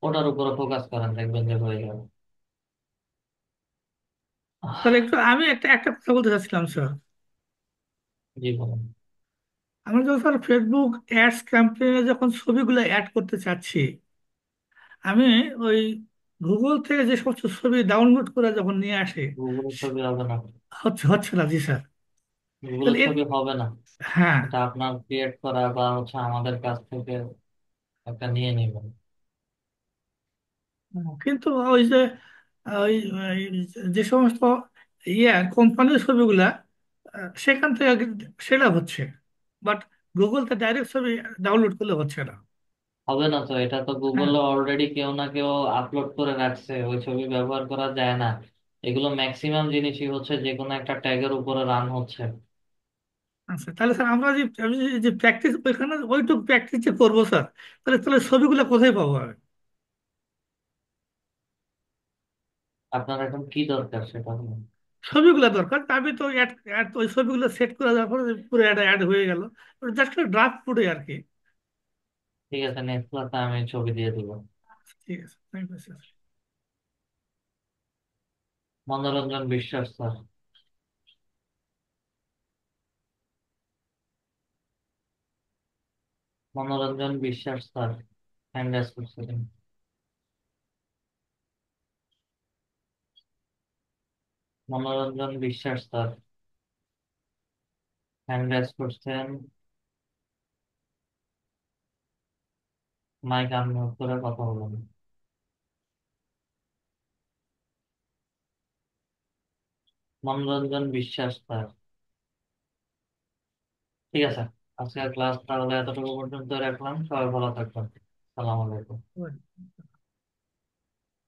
ওটার উপরে ফোকাস করেন, দেখবেন যে হয়ে যাবে। স্যার একটু আমি একটা একটা কথা বলতে চাচ্ছিলাম স্যার। জি বলুন। আমরা যখন স্যার ফেসবুক অ্যাডস ক্যাম্পেইনে যখন ছবিগুলো অ্যাড করতে চাচ্ছি, আমি ওই গুগল থেকে যে সমস্ত ছবি ডাউনলোড করে যখন নিয়ে আসি, গুগলের ছবি হবে না। হচ্ছে হচ্ছে না, জি স্যার। গুগলের তাহলে ছবি হবে না। হ্যাঁ। এটা আপনার ক্রিয়েট করা বা হচ্ছে আমাদের কাছ থেকে একটা নিয়ে নেবেন। কিন্তু ওই যে ওই ওই যে সমস্ত কোম্পানির ছবিগুলা সেখান থেকে সেটা হচ্ছে, বাট গুগলতে ডাইরেক্ট ছবি ডাউনলোড করলে হচ্ছে না। হবে না তো, এটা তো হ্যাঁ। গুগলে অলরেডি কেউ না কেউ আপলোড করে রাখছে, ওই ছবি ব্যবহার করা যায় না। এগুলো ম্যাক্সিমাম জিনিসই হচ্ছে যে কোনো একটা ট্যাগের উপরে রান হচ্ছে। আচ্ছা, তাহলে স্যার আমরা যে আমি যে প্র্যাকটিস ওইখানে ওইটুকু প্র্যাকটিস যে করবো স্যার, তাহলে তাহলে ছবিগুলো কোথায় পাবো আমি? আপনার এখন কি দরকার সেটা হলো। ছবিগুলো দরকার, তা আমি তো অ্যাড অ্যাড ওই ছবিগুলো সেট করে দেওয়ার পরে পুরো অ্যাড অ্যাড হয়ে গেল, জাস্ট ড্রাফট ফুটে আর কি। ঠিক আছে, নেক্সট ক্লাসে আমি ছবি দিয়ে দিব। ঠিক আছে, থ্যাংক ইউ স্যার। মনোরঞ্জন বিশ্বাস স্যার। মনোরঞ্জন বিশ্বাস স্যার হ্যান্ড রাইজ করছিলেন। মনোরঞ্জন বিশ্বাস স্যার হ্যান্ড রাইজ করছেন। মাইক আনমিউট করে কথা বলুন। মনোরঞ্জন বিশ্বাস স্যার। ঠিক আছে, আজকের ক্লাস তাহলে এতটুকু পর্যন্ত রাখলাম। সবাই ভালো থাকবেন। সালাম আলাইকুম।